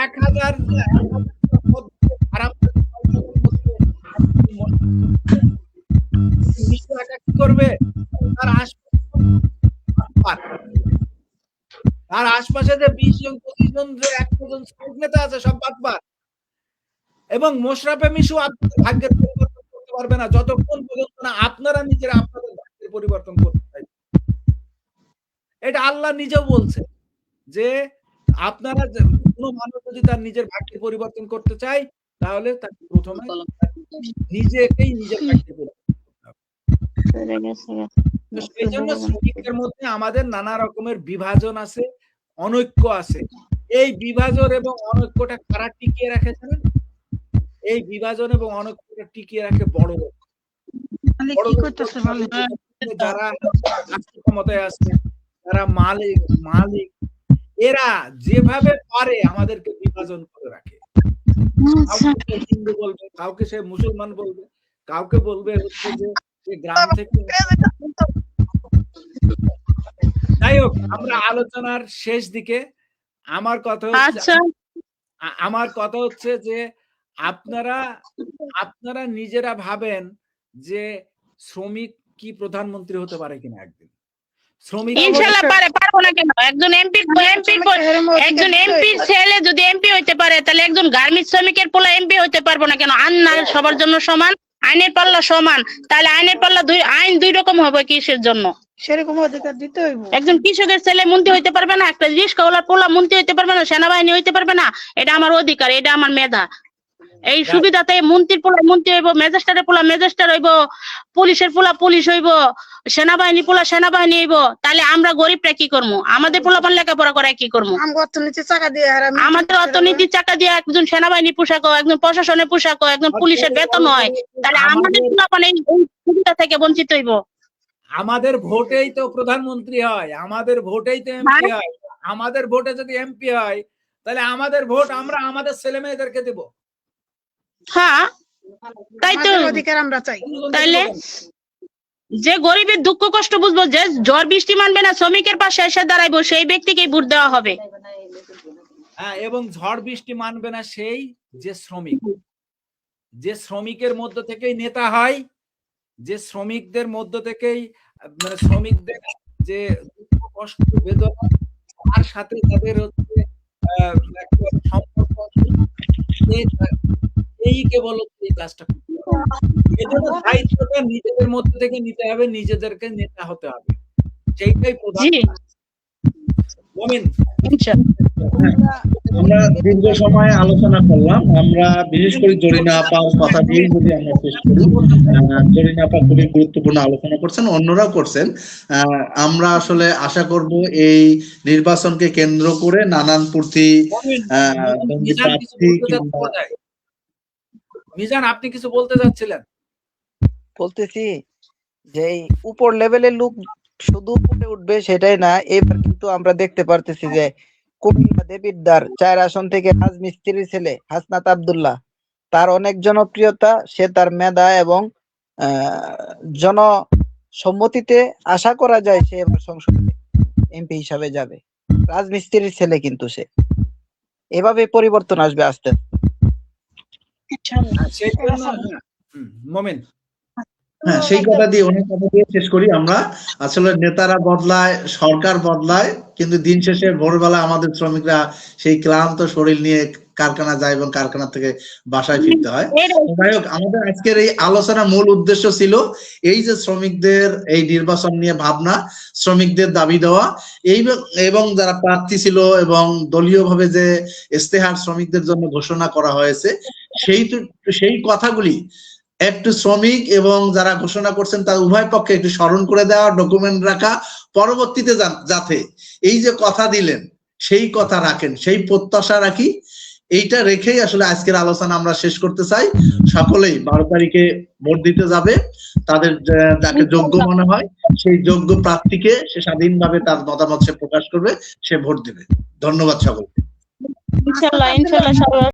1000 কি করবে? তার আশপাশে যে 20 জন 25 জন যে 100 জন শ্রমিক নেতা আছে সব বাটপার। এবং মোশরাফে মিশু আপনাদের ভাগ্যের পরিবর্তন করতে পারবে না যতক্ষণ পর্যন্ত না আপনারা নিজেরা আপনাদের ভাগ্যের পরিবর্তন করতে চাইবেন। এটা আল্লাহ নিজেও বলছে যে আপনারা কোনো মানুষ যদি তার নিজের ভাগ্যের পরিবর্তন করতে চায় তাহলে তাকে প্রথমে নিজেকেই নিজের ভাগ্যের পরিবর্তন করতে হবে। এই জন্য শ্রমিকদের মধ্যে আমাদের নানা রকমের বিভাজন আছে, অনৈক্য আছে। এই বিভাজন এবং অনৈক্যটা কারা টিকিয়ে রাখে জানেন? এই বিভাজন এবং অনৈক্যটা টিকিয়ে রাখে বড় লোক, যারা ক্ষমতায় আছে, যারা মালিক, এরা যেভাবে পারে আমাদেরকে বিভাজন করে রাখে। কাউকে হিন্দু বলবে, কাউকে সে মুসলমান বলবে, কাউকে বলবে হচ্ছে যে গ্রাম থেকে। যাই হোক, আমরা আলোচনার শেষ দিকে। আমার কথা হচ্ছে যে আপনারা নিজেরা ভাবেন যে শ্রমিক কি প্রধানমন্ত্রী হতে পারে কিনা একদিন। শ্রমিক ইনশাআল্লাহ পারবো না কেন? একজন এমপির ছেলে যদি এমপি হইতে পারে তাহলে একজন গার্মেন্টস শ্রমিকের পোলা এমপি হইতে পারবো না কেন? আইন সবার জন্য সমান, আইনের পাল্লা সমান, তাহলে আইনের পাল্লা আইন দুই রকম হবে কিসের জন্য? সেরকম অধিকার দিতে হইব। একজন কৃষকের ছেলে মন্ত্রী হইতে পারবে না, একটা রিস্কাওয়ালার পোলা মন্ত্রী হইতে পারবে না, সেনাবাহিনী হইতে পারবে না। এটা আমার অধিকার, এটা আমার মেধা। এই সুবিধাতে মন্ত্রীর পোলা মন্ত্রী হইব, ম্যাজিস্ট্রেটের পোলা ম্যাজিস্ট্রেট হইব, পুলিশের পোলা পুলিশ হইব, সেনাবাহিনী পোলা সেনাবাহিনী হইব। তাহলে আমরা গরিবরা কি করবো? আমাদের পোলাপান লেখাপড়া করে কি করবো? আমাদের অর্থনীতির চাকা দিয়ে একজন সেনাবাহিনী পোশাক হয়, একজন প্রশাসনের পোশাক হয়, একজন পুলিশের বেতন হয়, তাহলে আমাদের পোলাপান এই সুবিধা থেকে বঞ্চিত হইব। আমাদের ভোটেই তো প্রধানমন্ত্রী হয়, আমাদের ভোটেই তো এমপি হয়। আমাদের ভোটে যদি এমপি হয় তাহলে আমাদের ভোট আমরা আমাদের ছেলে মেয়েদেরকে দেব। হ্যাঁ তাই তো। আমাদের অধিকার আমরা চাই। তাইলে যে গরিবের দুঃখ কষ্ট বুঝবো, যে ঝড় বৃষ্টি মানবে না, শ্রমিকের পাশে এসে দাঁড়াইবো, সেই ব্যক্তিকেই ভোট দেওয়া হবে। হ্যাঁ, এবং ঝড় বৃষ্টি মানবে না সেই যে শ্রমিক, যে শ্রমিকের মধ্য থেকেই নেতা হয়, যে শ্রমিকদের মধ্য থেকেই মানে শ্রমিকদের যে দুঃখ কষ্ট বেদনা তার সাথে তাদের হচ্ছে একটা সম্পর্ক, এই কেবল এই কাজটা করতে হবে। এজন্য দায়িত্বটা নিজেদের মধ্যে থেকে নিতে হবে, নিজেদেরকে নেতা হতে হবে, সেইটাই প্রধান। জি মমিন, আমরা দীর্ঘ সময় আলোচনা করলাম। আমরা বিশেষ করে জরিনা আপার কথা দিয়ে যদি আমরা শেষ করি, জরিনা আপা খুবই গুরুত্বপূর্ণ আলোচনা করছেন, অন্যরাও করছেন। আমরা আসলে আশা করব এই নির্বাচনকে কেন্দ্র করে নানান মিজান আপনি কিছু বলতে যাচ্ছিলেন? বলতেছি যে এই উপর লেভেলের লোক শুধু উপরে উঠবে সেটাই না, এবার কিন্তু আমরা দেখতে পারতেছি যে কুমিল্লা দেবিদ্বার 4 আসন থেকে রাজমিস্ত্রির ছেলে হাসনাত আব্দুল্লাহ, তার অনেক জনপ্রিয়তা, সে তার মেধা এবং জনসম্মতিতে আশা করা যায় সে এবার সংসদে এমপি হিসাবে যাবে। রাজমিস্ত্রির ছেলে কিন্তু সে, এভাবে পরিবর্তন আসবে আস্তে মমিন, হ্যাঁ, সেই কথা দিয়ে অনেক কথা দিয়ে শেষ করি। আমরা আসলে নেতারা বদলায়, সরকার বদলায়, কিন্তু দিন শেষে ভোরবেলা আমাদের শ্রমিকরা সেই ক্লান্ত শরীর নিয়ে কারখানা যায় এবং কারখানা থেকে বাসায় ফিরতে হয়। যাই হোক, আমাদের আজকের এই আলোচনার মূল উদ্দেশ্য ছিল এই যে শ্রমিকদের এই নির্বাচন নিয়ে ভাবনা, শ্রমিকদের দাবি দেওয়া, এই এবং যারা প্রার্থী ছিল এবং দলীয়ভাবে যে ইস্তেহার শ্রমিকদের জন্য ঘোষণা করা হয়েছে, সেই কথাগুলি একটু শ্রমিক এবং যারা ঘোষণা করছেন তার উভয় পক্ষে একটু স্মরণ করে দেওয়া, ডকুমেন্ট রাখা, পরবর্তীতে যাতে এই যে কথা দিলেন সেই কথা রাখেন, সেই প্রত্যাশা রাখি। এইটা রেখেই আসলে আজকের আলোচনা আমরা শেষ করতে চাই। সকলেই 12 তারিখে ভোট দিতে যাবে, তাদের যাকে যোগ্য মনে হয় সেই যোগ্য প্রার্থীকে সে স্বাধীনভাবে তার মতামত সে প্রকাশ করবে, সে ভোট দেবে। ধন্যবাদ সকলকে। ইনশাআল্লাহ ইনশাআল্লাহ।